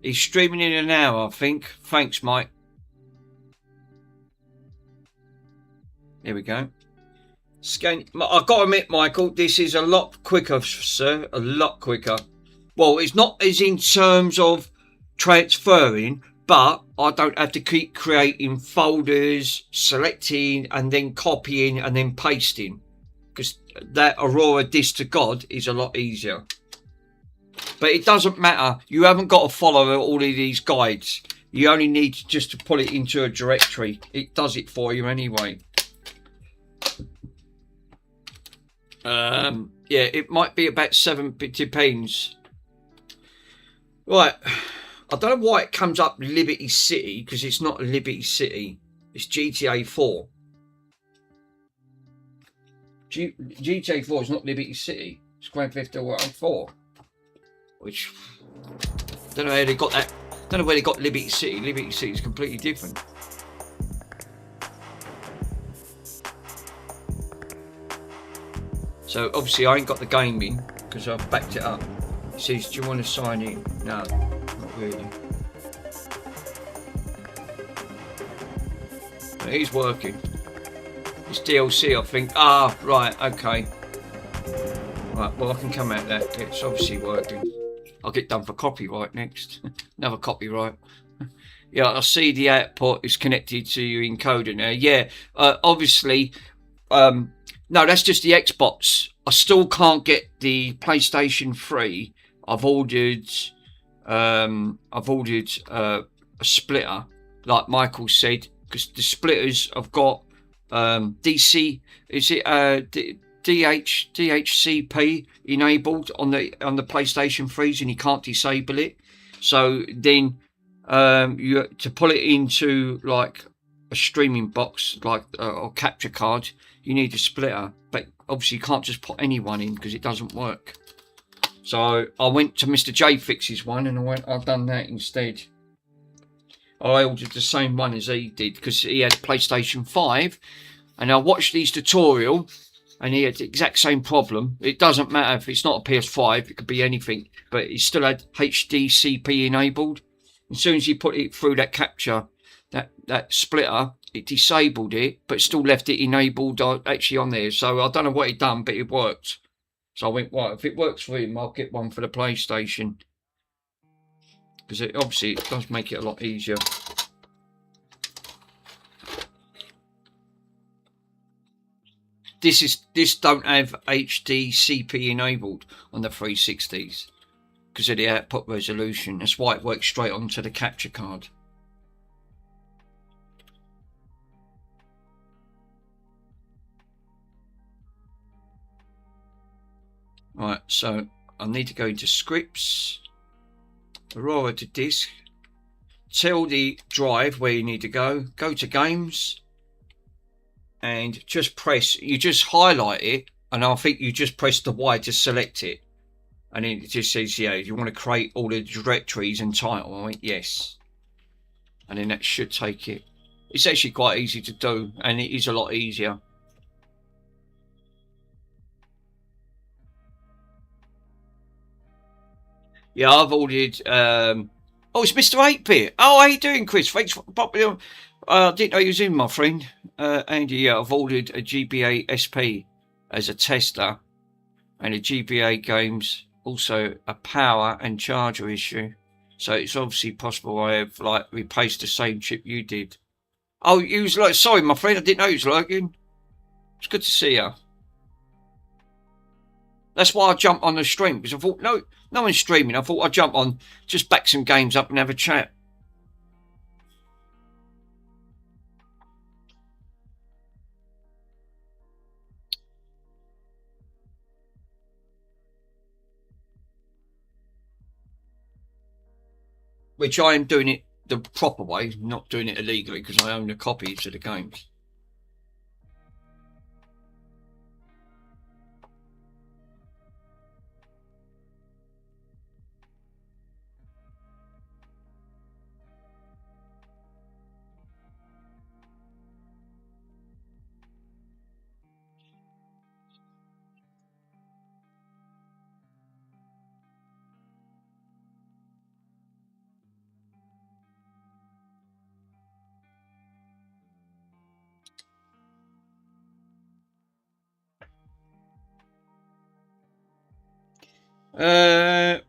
He's streaming in an hour, I think. Thanks, Mike. Here we go. Scan. I've got to admit, Michael, this is a lot quicker, sir. A lot quicker. Well, it's not as in terms of transferring, but I don't have to keep creating folders, selecting, and then copying and then pasting. Because that Aurora Disk to God is a lot easier. But it doesn't matter. You haven't got to follow all of these guides. You only need just to pull it into a directory. It does it for you anyway. Yeah, it might be about 7, it depends. Right. I don't know why it comes up Liberty City, because it's not Liberty City. It's GTA 4. GTA 4 is not Liberty City. It's Grand Theft Auto 4. Which, don't know how they got that. Don't know where they got Liberty City. Liberty City is completely different. So obviously I ain't got the game in because I've backed it up. It says, do you want to sign in? No, not really. But he's working. It's DLC, I think. Ah, right, okay. Right, well I can come out that. It's obviously working. I'll get done for copyright next. Another copyright. Yeah, I see the output is connected to your encoder now. Yeah, obviously, no, that's just the Xbox. I still can't get the PlayStation 3. I've ordered a splitter, like Michael said, because the splitters I've got DC. Is it DHCP enabled on the PlayStation 3s, and you can't disable it. So then you to pull it into like a streaming box, like or capture card, you need a splitter. But obviously you can't just put anyone in because it doesn't work. So I went to Mr. J Fix's one, and I've done that instead. I ordered the same one as he did because he had a PlayStation 5, and I watched his tutorial. and he had the exact same problem. It doesn't matter if it's not a PS5, it could be anything, but he still had HDCP enabled. As soon as he put it through that capture, that splitter, it disabled it, but still left it enabled actually on there. So I don't know what he'd done, but it worked. So I went, right, if it works for him, I'll get one for the PlayStation. Because obviously it does make it a lot easier. This don't have HDCP enabled on the 360s because of the output resolution. That's why it works straight onto the capture card. Right, so I need to go into scripts, Aurora to disk, tell the drive where you need to go to games, and just press, you just highlight it, and I think you just press the Y to select it, and then it just says, yeah, you want to create all the directories and title. I went, yes, and then that should take it. It's actually quite easy to do, and it is a lot easier. Yeah, I've ordered. Oh, it's Mr. 8-Bit. Oh, how you doing, Chris? Thanks for popping on. I didn't know you was in, my friend. Andy, yeah, I've ordered a GBA SP as a tester, and a GBA games also a power and charger issue. So it's obviously possible I have like replaced the same chip you did. Oh, you was like, sorry, my friend, I didn't know you was lurking. It's good to see you. That's why I jumped on the stream, because I thought, no one's streaming. I thought I'd jump on, just back some games up and have a chat. Which I am doing it the proper way, not doing it illegally, because I own the copies of the games.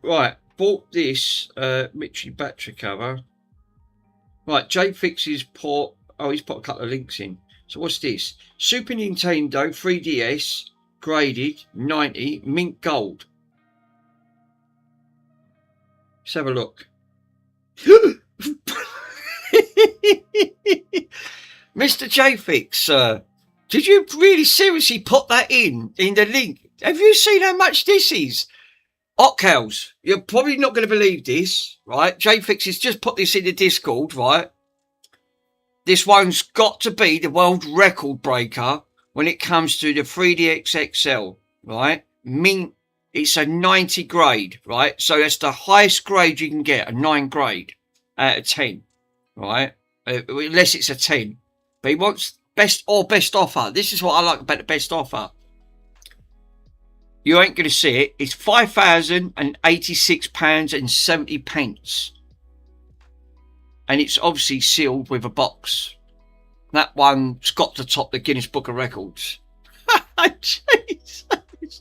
Right, bought this Mitchie battery cover. Right, JFix's port. Oh, he's put a couple of links in. So what's this? Super Nintendo 3DS graded 90 mint gold. Let's have a look. Mr. JFix, did you really seriously put that in the link? Have you seen how much this is? Ockels, you're probably not going to believe this, right? JFix has just put this in the Discord, right? This one's got to be the world record breaker when it comes to the 3DX XL, right? Mint, it's a 90 grade, right? So that's the highest grade you can get, a 9 grade out of 10, right? Unless it's a 10. But he wants best offer. This is what I like about the best offer. You ain't going to see it. It's £5,086.70. And it's obviously sealed with a box. That one's got to top the Guinness Book of Records. Jesus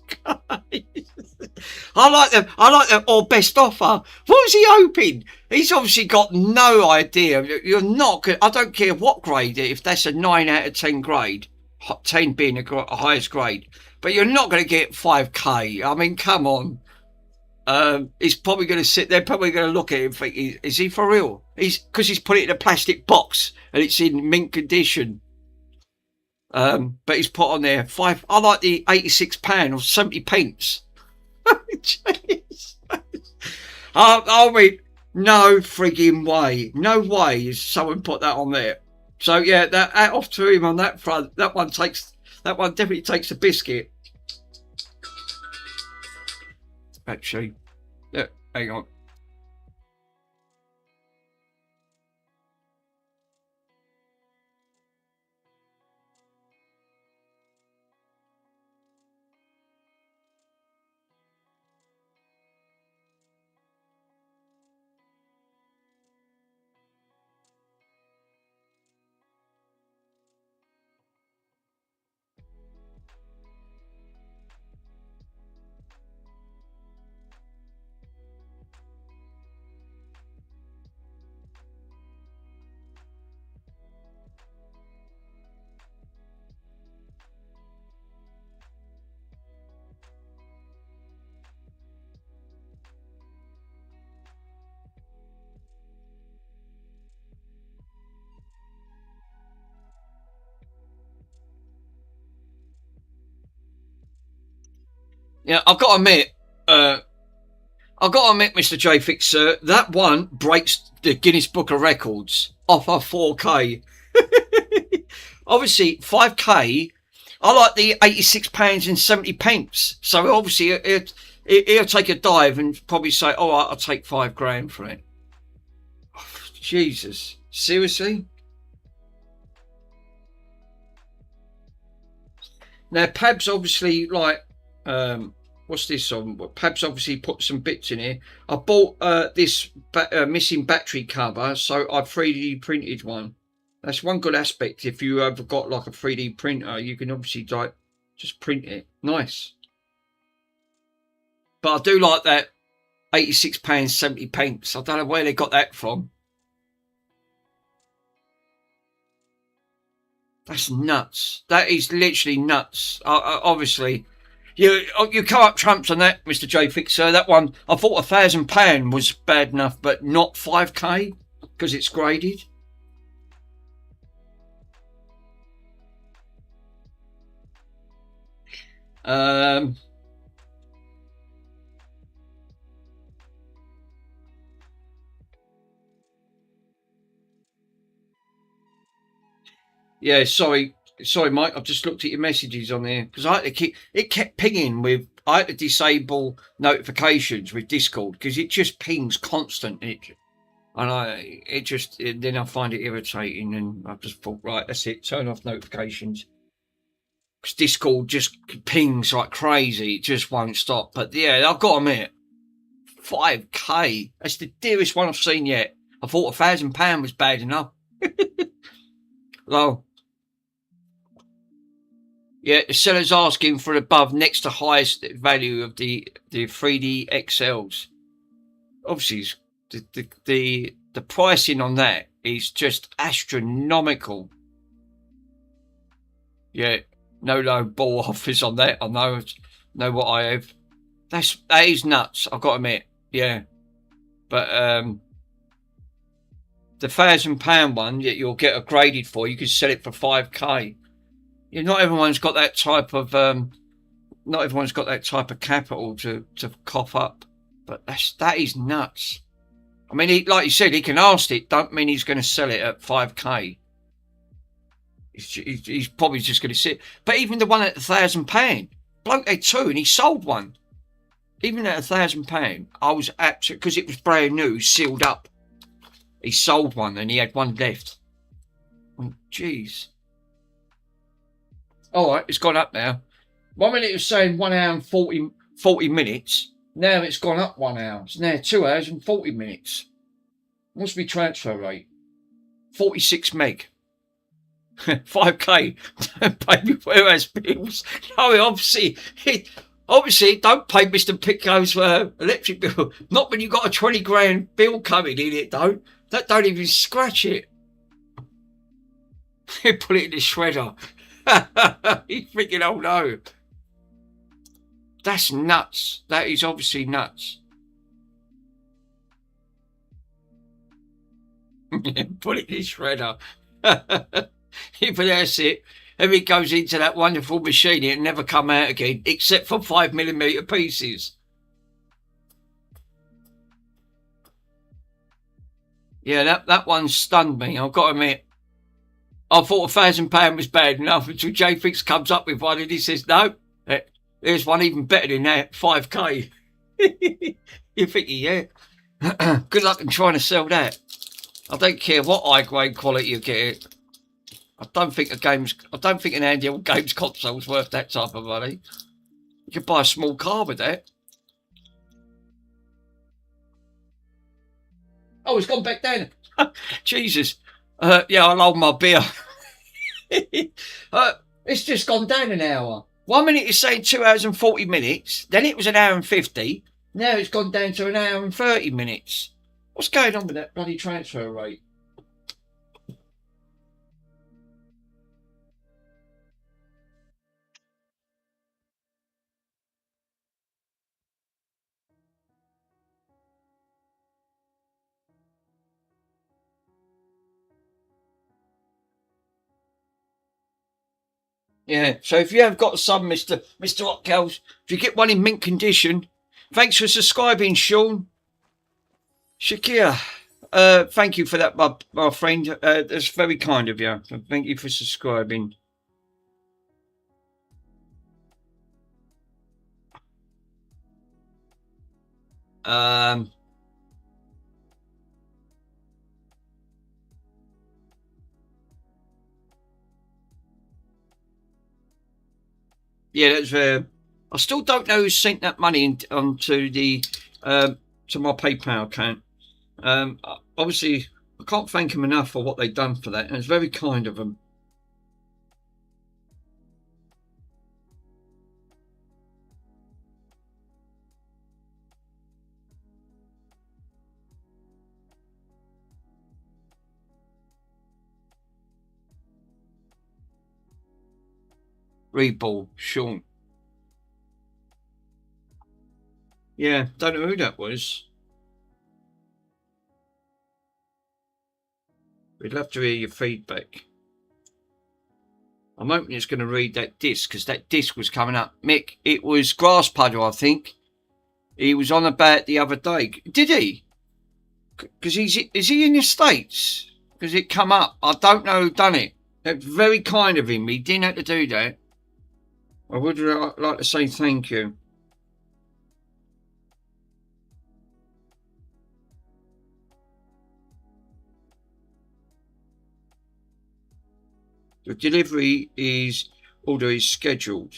Christ. I like them or best offer. What was he hoping? He's obviously got no idea. You're not good. I don't care what grade, if that's a 9 out of 10 grade, 10 being a highest grade. But you're not going to get 5k. I mean, come on. He's probably going to sit there, probably going to look at it and think, is he for real? Because he's put it in a plastic box and it's in mint condition. But he's put on there I like the £86 or 70 pence. I mean, no frigging way. No way is someone put that on there. So yeah, that off to him on that front. That one definitely takes a biscuit. Actually, yeah, hang on. Yeah, I've got to admit, Mr. J Fixer, that one breaks the Guinness Book of Records off a 4K. Obviously, 5K, I like the £86.70. So obviously, he'll take a dive and probably say, all right, I'll take £5,000 for it. Oh, Jesus. Seriously? Now, Pab's obviously like, what's this on? Pab's obviously put some bits in here. I bought this missing battery cover, so I 3D printed one. That's one good aspect. If you ever got like a 3D printer, you can obviously like just print it. Nice. But I do like that £86.70. I don't know where they got that from. That's nuts. That is literally nuts. Obviously, you come up trumps on that, Mr. J Fixer. That one, I thought £1,000 was bad enough, but not 5K because it's graded. Yeah, sorry, Mike. I've just looked at your messages on there because I had to it kept pinging with. I had to disable notifications with Discord because it just pings constant. Then I find it irritating, and I just thought, right, that's it. Turn off notifications because Discord just pings like crazy. It just won't stop. But yeah, I've got to admit, 5K. That's the dearest one I've seen yet. I thought £1,000 was bad enough. Well, yeah, the seller's asking for above next to highest value of the 3D XLs. Obviously, the pricing on that is just astronomical. Yeah, no low ball offers on that. I know what I have. That is nuts. I've got to admit. Yeah, but the £1,000 one that you'll get upgraded for, you can sell it for 5K. Yeah, not everyone's got that type of capital to cough up, but that is nuts. I mean, like you said, he can ask it. Don't mean he's going to sell it at 5K. He's probably just going to sit. But even the one at £1,000, bloke had two and he sold one. Even at £1,000, I was absolutely, because it was brand new, sealed up. He sold one and he had one left. Oh, jeez. All right, it's gone up now. 1 minute it was saying 1 hour and 40 minutes. Now it's gone up 1 hour. It's now 2 hours and 40 minutes. What's my transfer rate? 46 meg. 5K. Don't pay me whereas bills. No, obviously, don't pay Mr. Pitco's electric bill. Not when you've got a 20 grand bill coming in it, don't. That don't even scratch it. Put it in the shredder. He's freaking oh no. That's nuts. That is obviously nuts. Put it in the shredder. If that's it, if it goes into that wonderful machine, it'll never come out again, except for 5mm pieces. Yeah, that one stunned me, I've got to admit. I thought £1,000 was bad enough until J Fix comes up with one and he says, no, there's one even better than that, 5K. You're thinking, yeah. Good luck in trying to sell that. I don't care what high grade quality you get. I don't think an handheld games console is worth that type of money. You could buy a small car with that. Oh, it's gone back down. Jesus. Yeah, I'll hold my beer. It's just gone down an hour. 1 minute is saying 2 hours and 40 minutes. Then it was an hour and 50. Now it's gone down to an hour and 30 minutes. What's going on with that bloody transfer rate? Yeah, so if you have got some, Mr. Hotgels, if you get one in mint condition, thanks for subscribing, Sean. Shakir, thank you for that, my friend. That's very kind of you. Thank you for subscribing. Yeah, that's I still don't know who sent that money onto the to my PayPal account. Obviously, I can't thank them enough for what they've done for that, and it's very kind of them. Reball, Sean. Yeah, don't know who that was. We'd love to hear your feedback. I'm hoping it's going to read that disc, because that disc was coming up. Mick, it was Grass Puddle, I think. He was on about the other day. Did he? Because is he in the States? Because it come up. I don't know who done it. That's very kind of him. He didn't have to do that. I would like to say thank you. The delivery order is scheduled.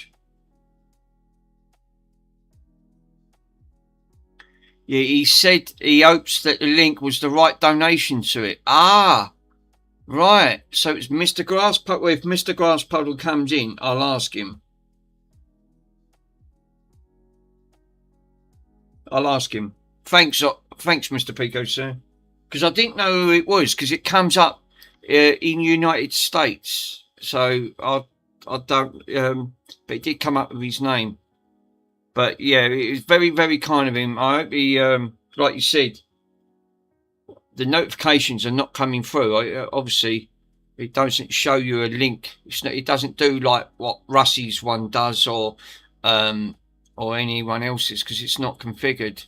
Yeah, he said he hopes that the link was the right donation to it. Ah, right. So it's Mr. Grasspuddle. If Mr. Grasspuddle comes in, I'll ask him. I'll ask him. Thanks, Mr. Pico, sir. Because I didn't know who it was, because it comes up in United States. So I don't, but it did come up with his name. But yeah, it was very, very kind of him. I hope he, like you said, the notifications are not coming through. Obviously, it doesn't show you a link. It doesn't do like what Russie's one does or anyone else's, because it's not configured.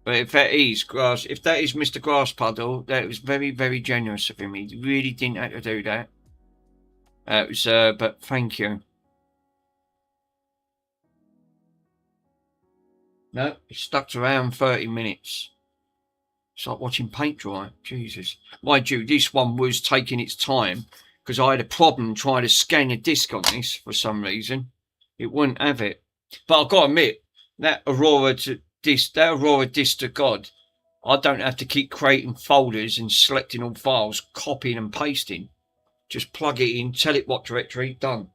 But if that is Mr. Grasspuddle, that was very, very generous of him. He really didn't have to do that. It was, but thank you. No, it stuck around 30 minutes. It's like watching paint dry. Jesus. Mind you, this one was taking its time because I had a problem trying to scan a disc on this for some reason. It wouldn't have it. But I've got to admit, that Aurora disc to God, I don't have to keep creating folders and selecting all files, copying and pasting. Just plug it in, tell it what directory, done.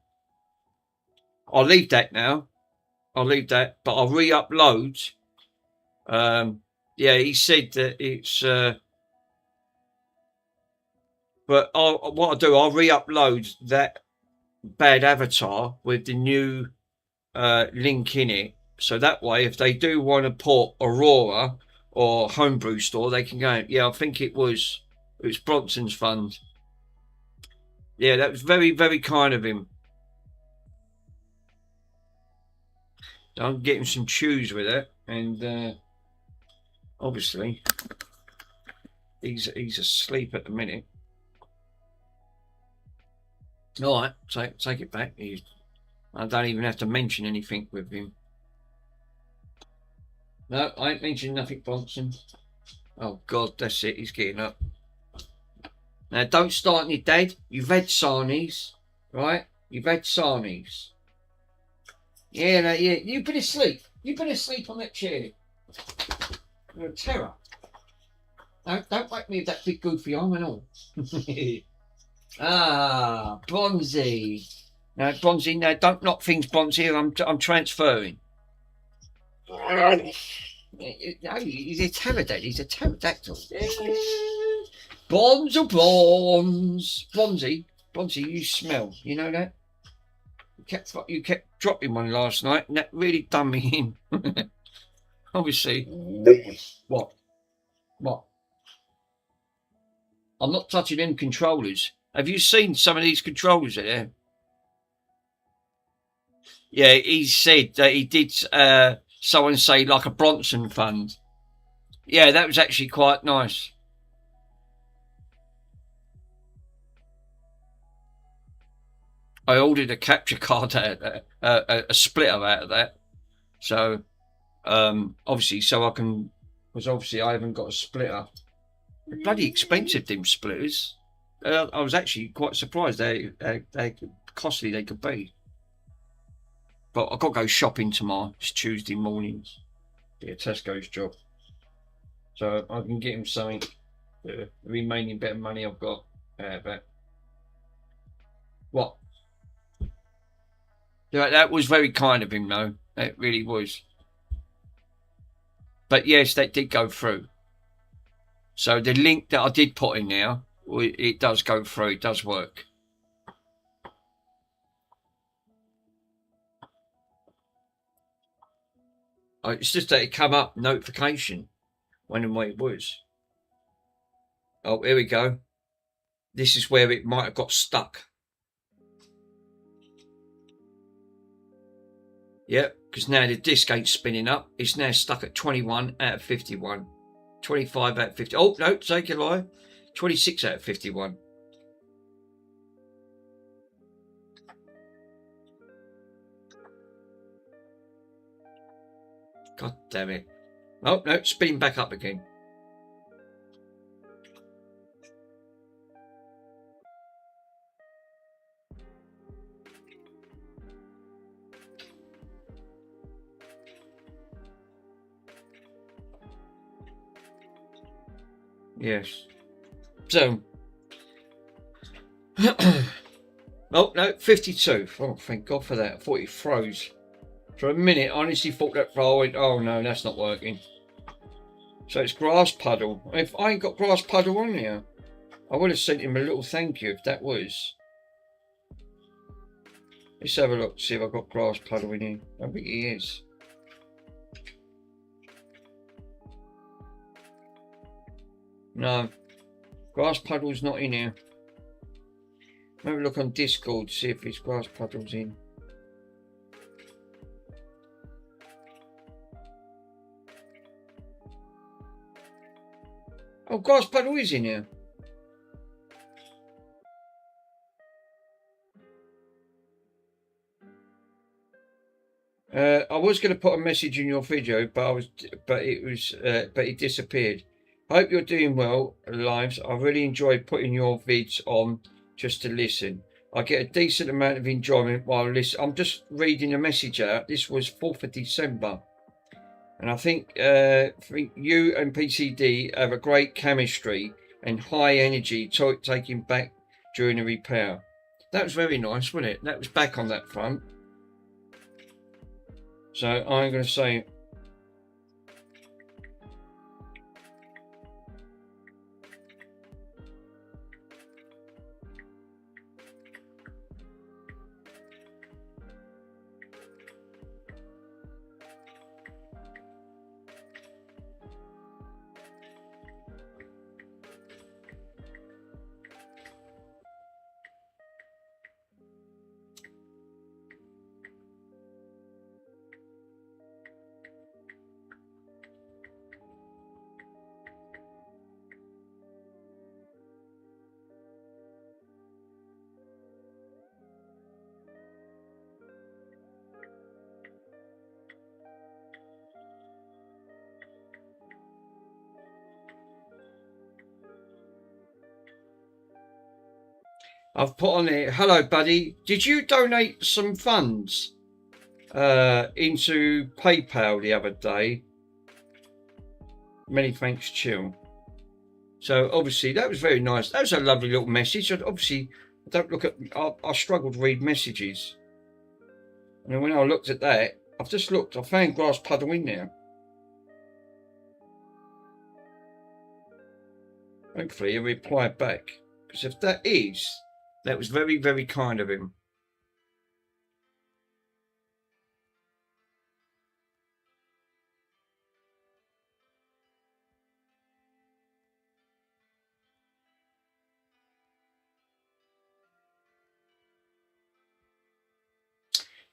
I'll leave that now. I'll leave that, but I'll re-upload. Yeah, he said that it's... but what I'll do, I'll re-upload that bad avatar with the new link in it. So that way, if they do want to port Aurora or Homebrew Store, they can go, yeah, I think it was Bronson's fund. Yeah, that was very, very kind of him. I'm getting some chews with it, and obviously he's asleep at the minute. All right, take it back. I don't even have to mention anything with him. No, I ain't mentioned nothing, Bronson. Oh God, that's it. He's getting up. Now, don't start on your dad. You've had sarnies, right? You've had sarnies. Yeah, no, yeah. You've been asleep. You've been asleep on that chair. You're a terror. Don't wake me with that big goofy arm and all. Ah, Bronzy. No, Bronzy, no, don't knock things, Bronzy. I'm transferring. No, he's a pterodactyl. He's a pterodactyl. Bronze or bronze? Bronzy, you smell. You know that? You kept dropping one last night, and that really done me in. Obviously. What? I'm not touching them controllers. Have you seen some of these controllers there? Yeah, he said that he did someone say like a Bronson fund. Yeah, that was actually quite nice. I ordered a capture card out of that, a splitter out of that. So, obviously, so I can, because obviously I haven't got a splitter. They're bloody expensive, them splitters. I was actually quite surprised they costly they could be. But I've got to go shopping tomorrow. It's Tuesday mornings. Yeah, Tesco's job. So I can get him something. The remaining bit of money I've got. But what? Yeah, that was very kind of him, though. It really was. But yes, that did go through. So the link that I did put in there, it does go through. It does work. It's just that it come up notification when and where it was. Oh, here we go. This is where it might have got stuck. Yep, because now the disc ain't spinning up. It's now stuck at 21 out of 51. 25 out of 50. Oh, no, take a lie. 26 out of 51. God damn it. Oh, no, spinning back up again. Yes. So. Oh, no, 52. Oh, thank God for that. I thought it froze. For a minute, I honestly thought that went, oh no, that's not working. So it's Grass Puddle. If I ain't got Grass Puddle on here, I would have sent him a little thank you if that was. Let's have a look, see if I've got Grass Puddle in here. I think he is. No, Grass Puddle's not in here. Maybe look on Discord, see if his Grass Puddle's in. Oh, Grass Puddle is in here. I was going to put a message in your video, but it disappeared. Hope you're doing well, Lives. I really enjoy putting your vids on just to listen. I get a decent amount of enjoyment while listening. I'm just reading a message out. This was 4th of December. And I think you and PCD have a great chemistry and high energy taking back during the repair. That was very nice, wasn't it? That was back on that front. So I'm going to say... I've put on it, hello buddy, did you donate some funds into PayPal the other day? Many thanks, Chill. So obviously that was very nice. That was a lovely little message. Obviously, I don't look at, I struggle to read messages. And when I looked at that, I've just looked, I found Grass Puddle in there. Hopefully he'll reply back. Because if that is, that was very, very kind of him.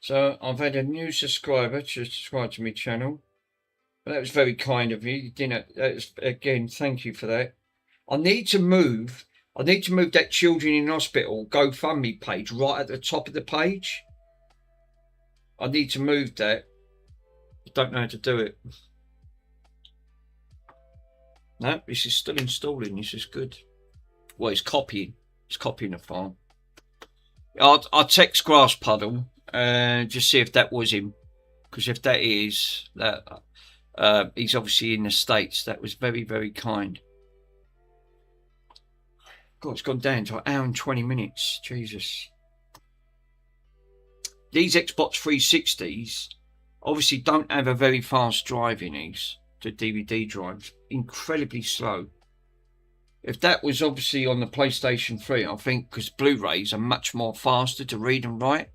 So I've had a new subscriber to subscribe to my channel. But that was very kind of you. You didn't. That was, again, thank you for that. I need to move that Children in Hospital GoFundMe page right at the top of the page. I need to move that. I don't know how to do it. No, this is still installing. This is good. Well, it's copying. It's copying a file. I'll text Grass Puddle and just see if that was him. Because if that is, that he's obviously in the States. That was very, very kind. God, it's gone down to an hour and 20 minutes. Jesus. These Xbox 360s obviously don't have a very fast drive in these. The DVD drives. Incredibly slow. If that was obviously on the PlayStation 3, I think, because Blu-rays are much more faster to read and write.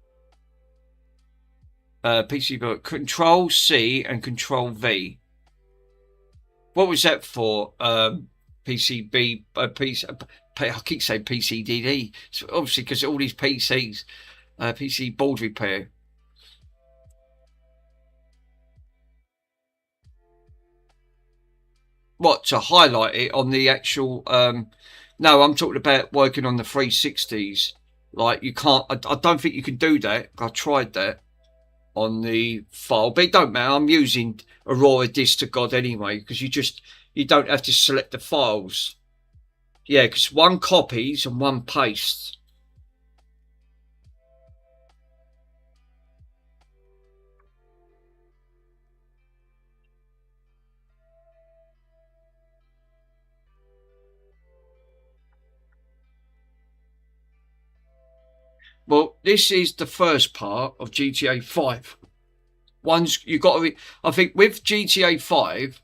PC, but Control C and Control V. What was that for? PCB, I keep saying PCDD. It's obviously because all these PCs, PC board repair. What, to highlight it on the actual? No, I'm talking about working on the 360s. Like you can't. I don't think you can do that. I tried that on the file, but it don't matter. I'm using Aurora Disk to God anyway because you don't have to select the files. Yeah, because one copies and one pastes. Well, this is the first part of GTA 5. Once you got to, I think with GTA 5,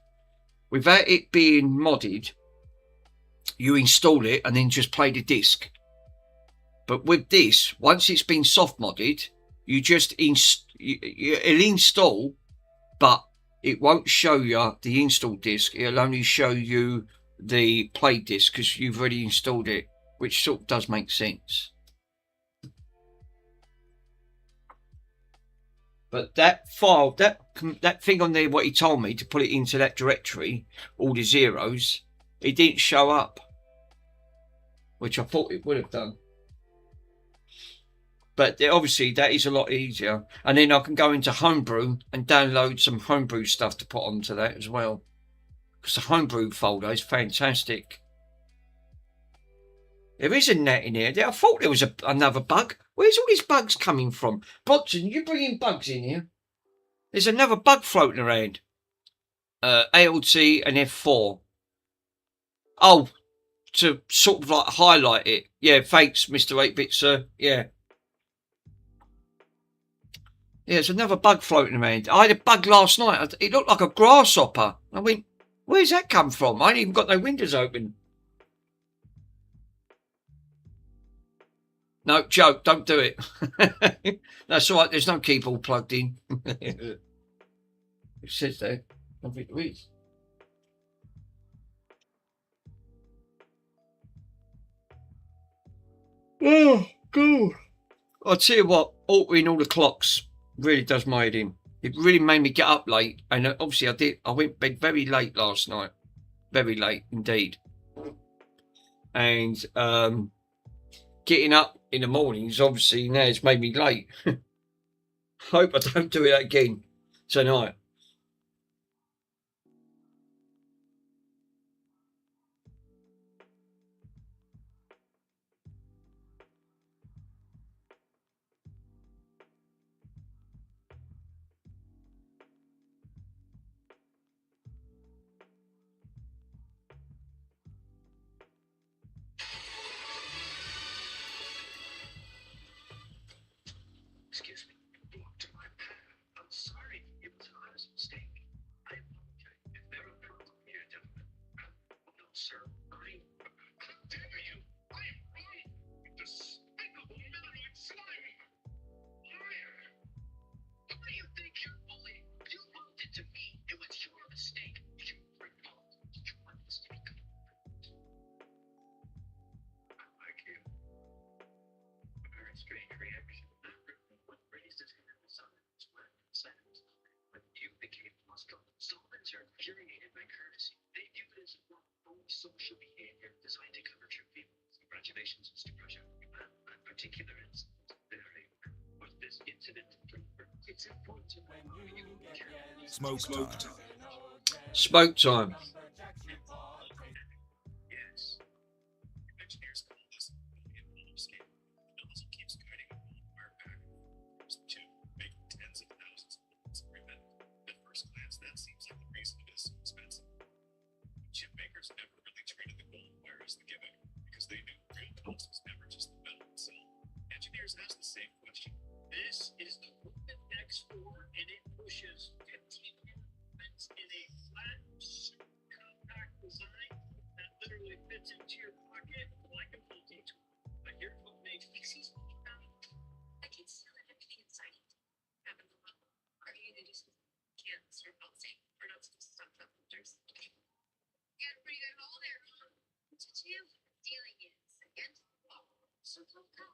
without it being modded, you install it and then just play the disc. But with this, once it's been soft modded, you just it'll install, but it won't show you the install disc. It'll only show you the play disc because you've already installed it, which sort of does make sense. But that file, that thing on there, what he told me to put it into that directory, all the zeros, it didn't show up, which I thought it would have done. But obviously that is a lot easier. And then I can go into Homebrew and download some Homebrew stuff to put onto that as well. Because the Homebrew folder is fantastic. There isn't that in here. I thought there was another bug. Where's all these bugs coming from? Brodson, you bringing bugs in here? There's another bug floating around. ALT and F4. Oh, to sort of like highlight it. Yeah, thanks, Mr. 8-Bit, sir. Yeah. Yeah, there's another bug floating around. I had a bug last night. It looked like a grasshopper. I went, where's that come from? I ain't even got no windows open. No, joke, don't do it. That's all right, there's no keyboard plugged in. It says that. I think it is. Oh, God. I'll tell you what, altering all the clocks really does my head in. It really made me get up late. And obviously I went to bed very late last night. Very late indeed. And getting up in the mornings, obviously now it's made me late. Hope I don't do it again tonight. Excuse me. I'm sorry. It was an honest mistake. I apologize. If there are problems here, gentlemen. No, sir. How dare you? I am right. Despicable humanoid slime. Liar. Who do you think you're bullying? You bumped into me. It was your mistake. You were fault. Your mistake. I like you. A very strange reaction. What raised his hand social behavior designed to cover true people. Congratulations, Mr. Prussia. In particular, it's very with this incident. It's important when you get Smoke time. Smoke time. Yes. Engineers call this a scale. The nozzle keeps guiding a wire back to make tens of thousands of volts every minute. At first glance, that seems like the reason it is so expensive. Chip makers never really treated the gold wire as the gimmick because they knew real cost was never just the metal itself. Engineers ask the same question. This is the Movement X4, and it pushes 15 newtons in a flat, compact design that literally fits into your pocket like a multi-tool. But here's what makes Excuse me, I can still have everything inside it. Happen a lot. Are you gonna do some cans or bouncing? Or not supposed to talk about filters? Got a pretty good hole there, huh? What's it you? Stealing is against the law. So don't go.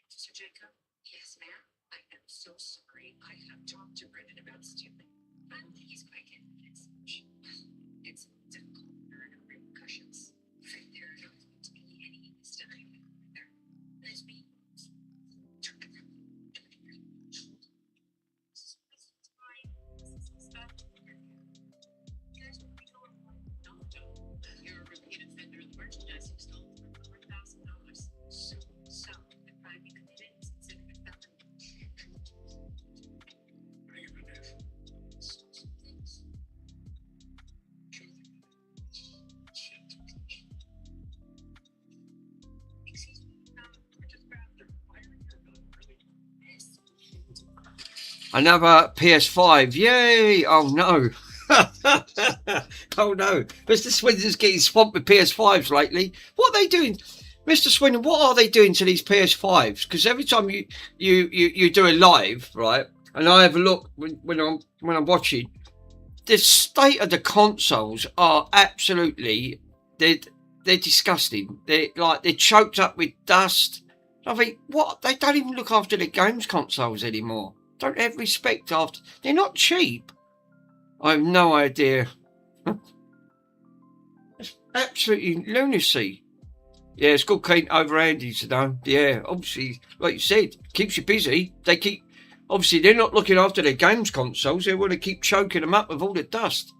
Mr. Jacob? Yes, ma'am. I am so sorry. I have talked to Brendan about stealing. I don't think he's quite getting it. It's difficult. There are no repercussions. There are not going to be any this time. There's me. you're a repeat offender of the merchandising stolen for $4,000. So, if I be committed, consider it felony. Negative. Excuse me, We're just after firing your gun really this. Another PS5. Yay! Oh no. Oh no. Mr. Swindon's getting swamped with PS5s lately. What are they doing? Mr. Swindon, what are they doing to these PS5s? Because every time you do a live, right, and I have a look when I'm watching, the state of the consoles are absolutely they're disgusting. They're choked up with dust. I think what, they don't even look after the games consoles anymore. Don't have respect after. They're not cheap. I have no idea. It's absolutely lunacy. Yeah, it's called Kate over Andy's, though. Yeah, obviously, like you said, keeps you busy. Obviously, they're not looking after their games consoles. They want to keep choking them up with all the dust.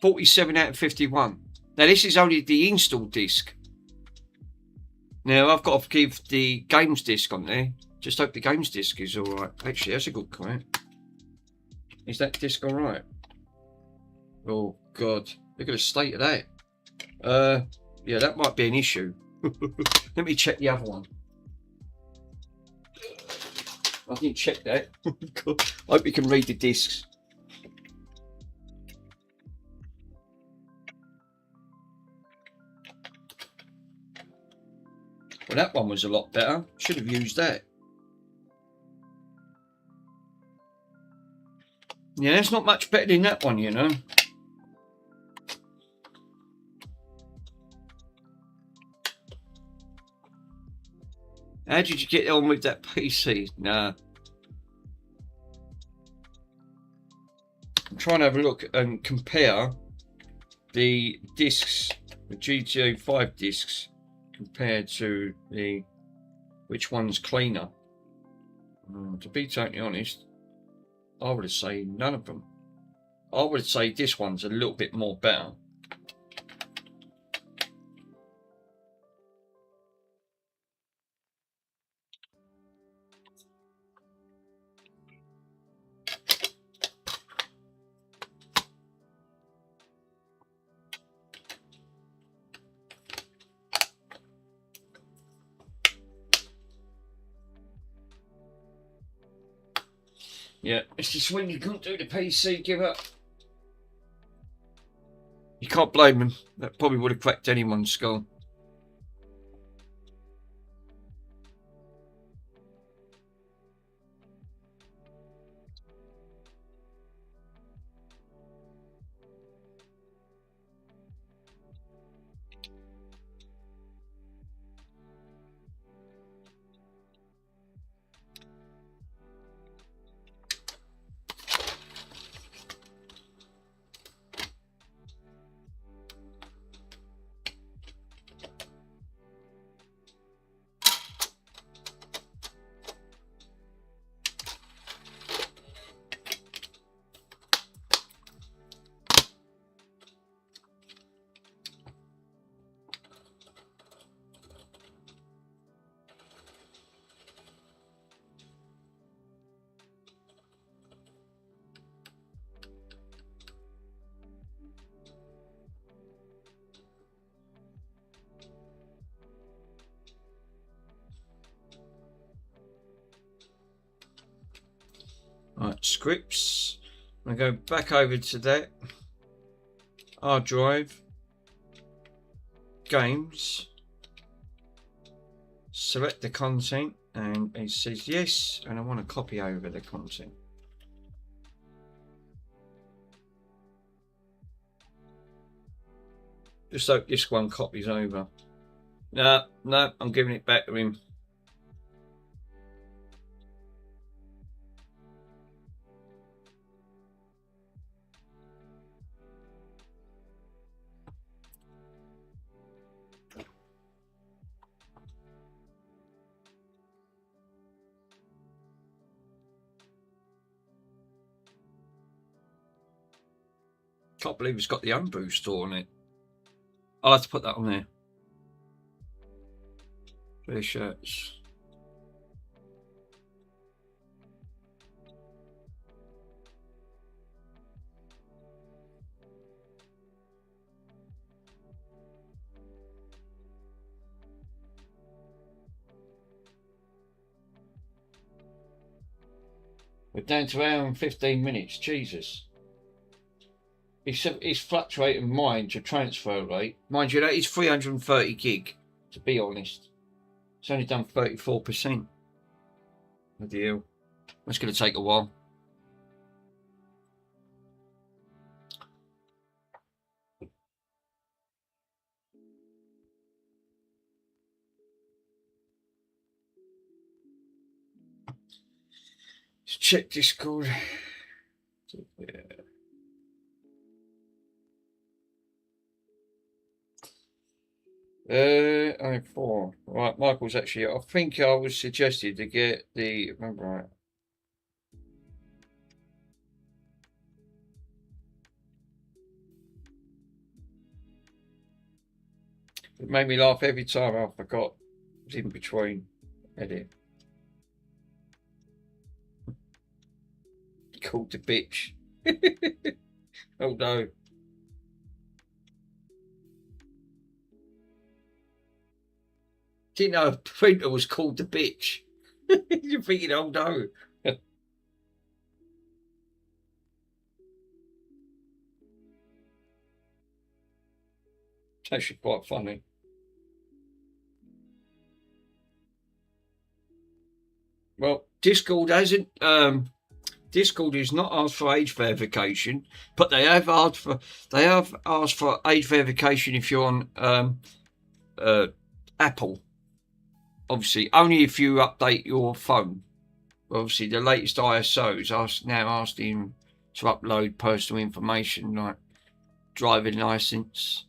$47 out of 51. Now, this is only the install disc. Now, I've got to give the games disc on there. Just hope the games disc is alright. Actually, that's a good comment. Is that disc alright? Oh, God. Look at the state of that. Yeah, that might be an issue. Let me check the other one. I didn't check that. I hope you can read the discs. Well, that one was a lot better. Should have used that. Yeah, it's not much better than that one, you know. How did you get on with that PC? Nah. I'm trying to have a look and compare the discs, the GTA 5 discs, compared to which one's cleaner. To be totally honest, I would say none of them. I would say this one's a little bit more better. Yeah, it's just when you couldn't do the PC, give up. You can't blame them. That probably would have cracked anyone's skull. scripts. I'm going to go back over to that. Hard drive. Games. Select the content, and it says yes, and I want to copy over the content. Just hope this one copies over. No, I'm giving it back to him. Can't believe it's got the Homebrew store on it. I'll have to put that on there. 3 shirts. We're down to an hour and 15 minutes. Jesus. It's fluctuating mine to transfer rate. Mind you, that is 330 gig, to be honest. It's only done 34%. The deal. That's going to take a while. Let's check Discord. Yeah. Oh, right, Michael's actually. I think I was suggested to get the. Remember right. It made me laugh every time I forgot. It was in between. Edit. Called the bitch. Oh no. Didn't know a printer was called the bitch. You're thinking, oh no. It's actually quite funny. Well, Discord hasn't. Discord is not asked for age verification, but they have asked for age verification if you're on Apple. Obviously, only if you update your phone. Obviously, the latest ISO is now asking to upload personal information like driving license,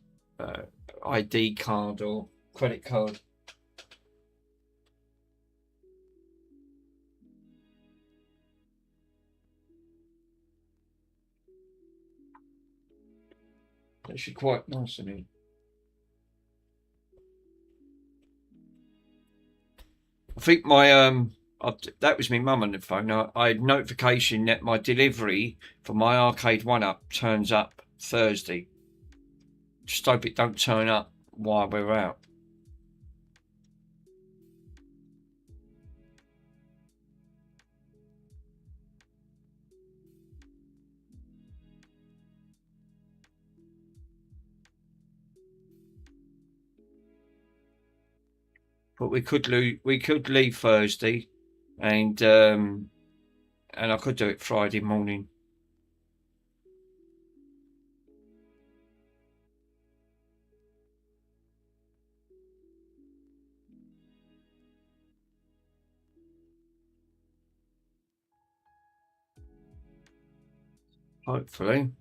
ID card, or credit card. Actually, quite nice of it. I think my that was my mum on the phone. I had notification that my delivery for my Arcade 1-Up turns up Thursday. Just hope it don't turn up while we're out. But we could leave Thursday, and I could do it Friday morning. Hopefully.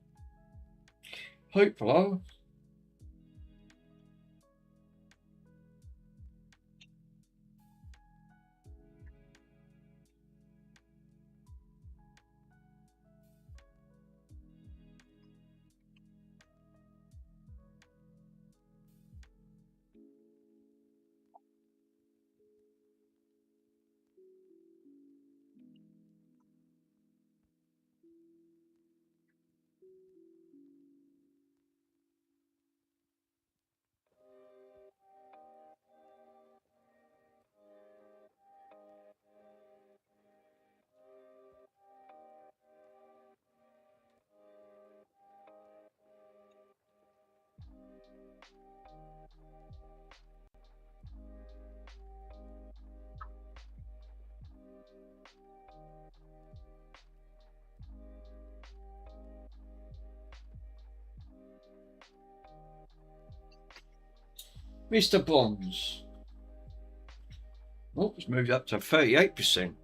Mr. Bonds. Oh, it's moved up to 38%.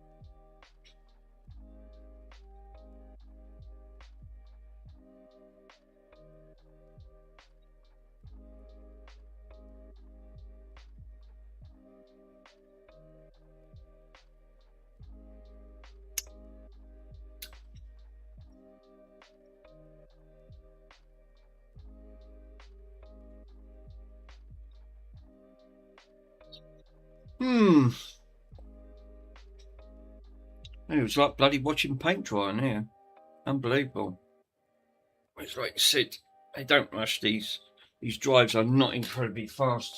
It was like bloody watching paint dry in here. Unbelievable. It's like you said, they don't rush these. These drives are not incredibly fast.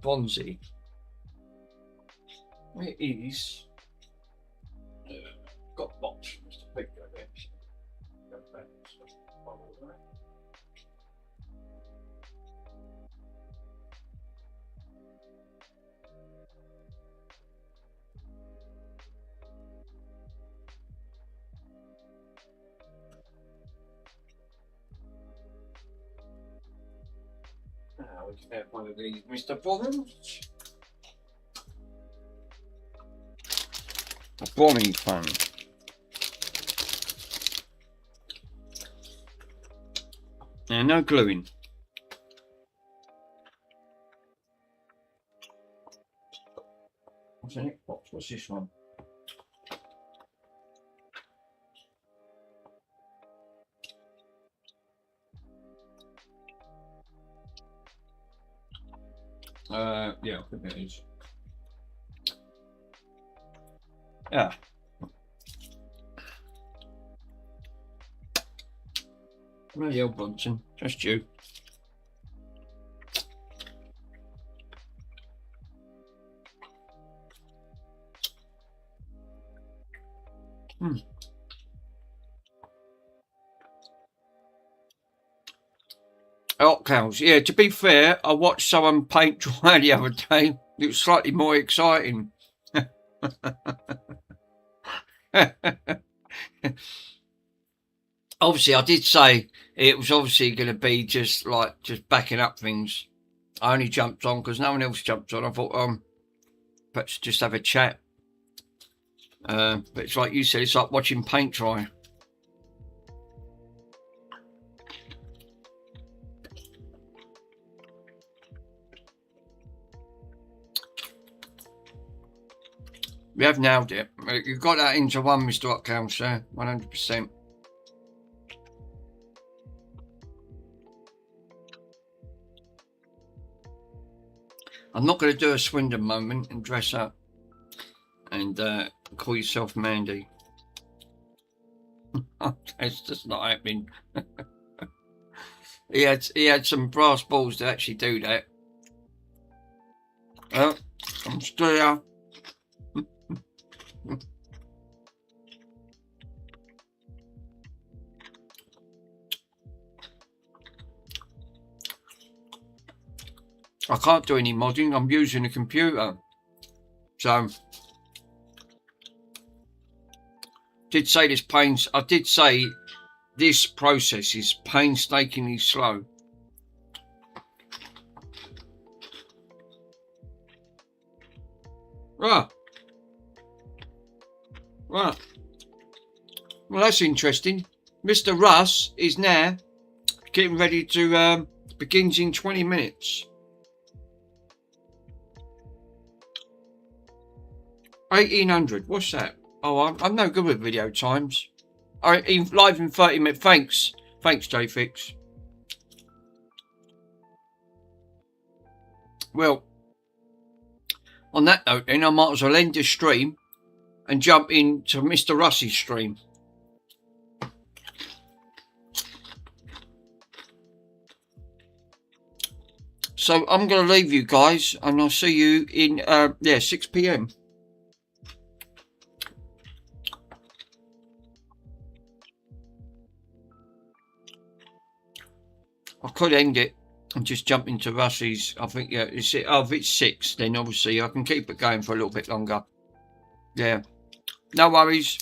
Bonzi. It is. Got box from Mr. Big Go there. Go back. Now we can have one of these Mr. Bonds. A Bonnie fun. Now, no gluing. What's the next box? What's this one? Yeah, I think it is. Yeah. Bloody hell, Bronson. Just you. Hot cows. Yeah, to be fair, I watched someone paint dry the other day. It was slightly more exciting. Obviously, I did say it was obviously going to be just backing up things. I only jumped on because no one else jumped on. I thought, perhaps just have a chat. But it's like you said, it's like watching paint dry. We have nailed it. You got that into one, Mr. Hotcow, sir. 100%. I'm not going to do a Swindon moment and dress up and call yourself Mandy. It's just not happening. He had some brass balls to actually do that. Well, I'm still here. I can't do any modding. I'm using a computer. So, did say this I did say this process is painstakingly slow. Right. Right. Well, that's interesting. Mr. Russ is now getting ready to begins in 20 minutes. 1800. What's that? Oh, I'm no good with video times. All right, live in 30 minutes. Thanks, JFix. Well, on that note, then I might as well end the stream and jump into Mr. Russ's stream. So I'm going to leave you guys, and I'll see you in 6 p.m. I could end it and just jump into Russ's. I think, yeah, it's it. Oh, if it's 6, then obviously I can keep it going for a little bit longer. Yeah, no worries.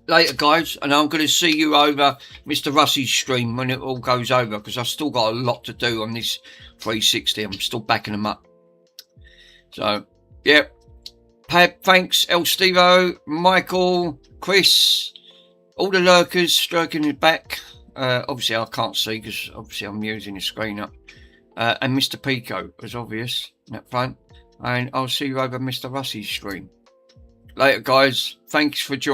Later, guys, and I'm going to see you over Mr. Russ's stream when it all goes over, because I've still got a lot to do on this 360. I'm still backing them up. So, yeah. Pab, thanks. El Stevo, Michael, Chris, all the lurkers lurking in the back. Obviously, I can't see because obviously I'm using the screen up. And Mr. Pico, as obvious, in that front. And I'll see you over Mr. Russ's stream. Later, guys. Thanks for joining.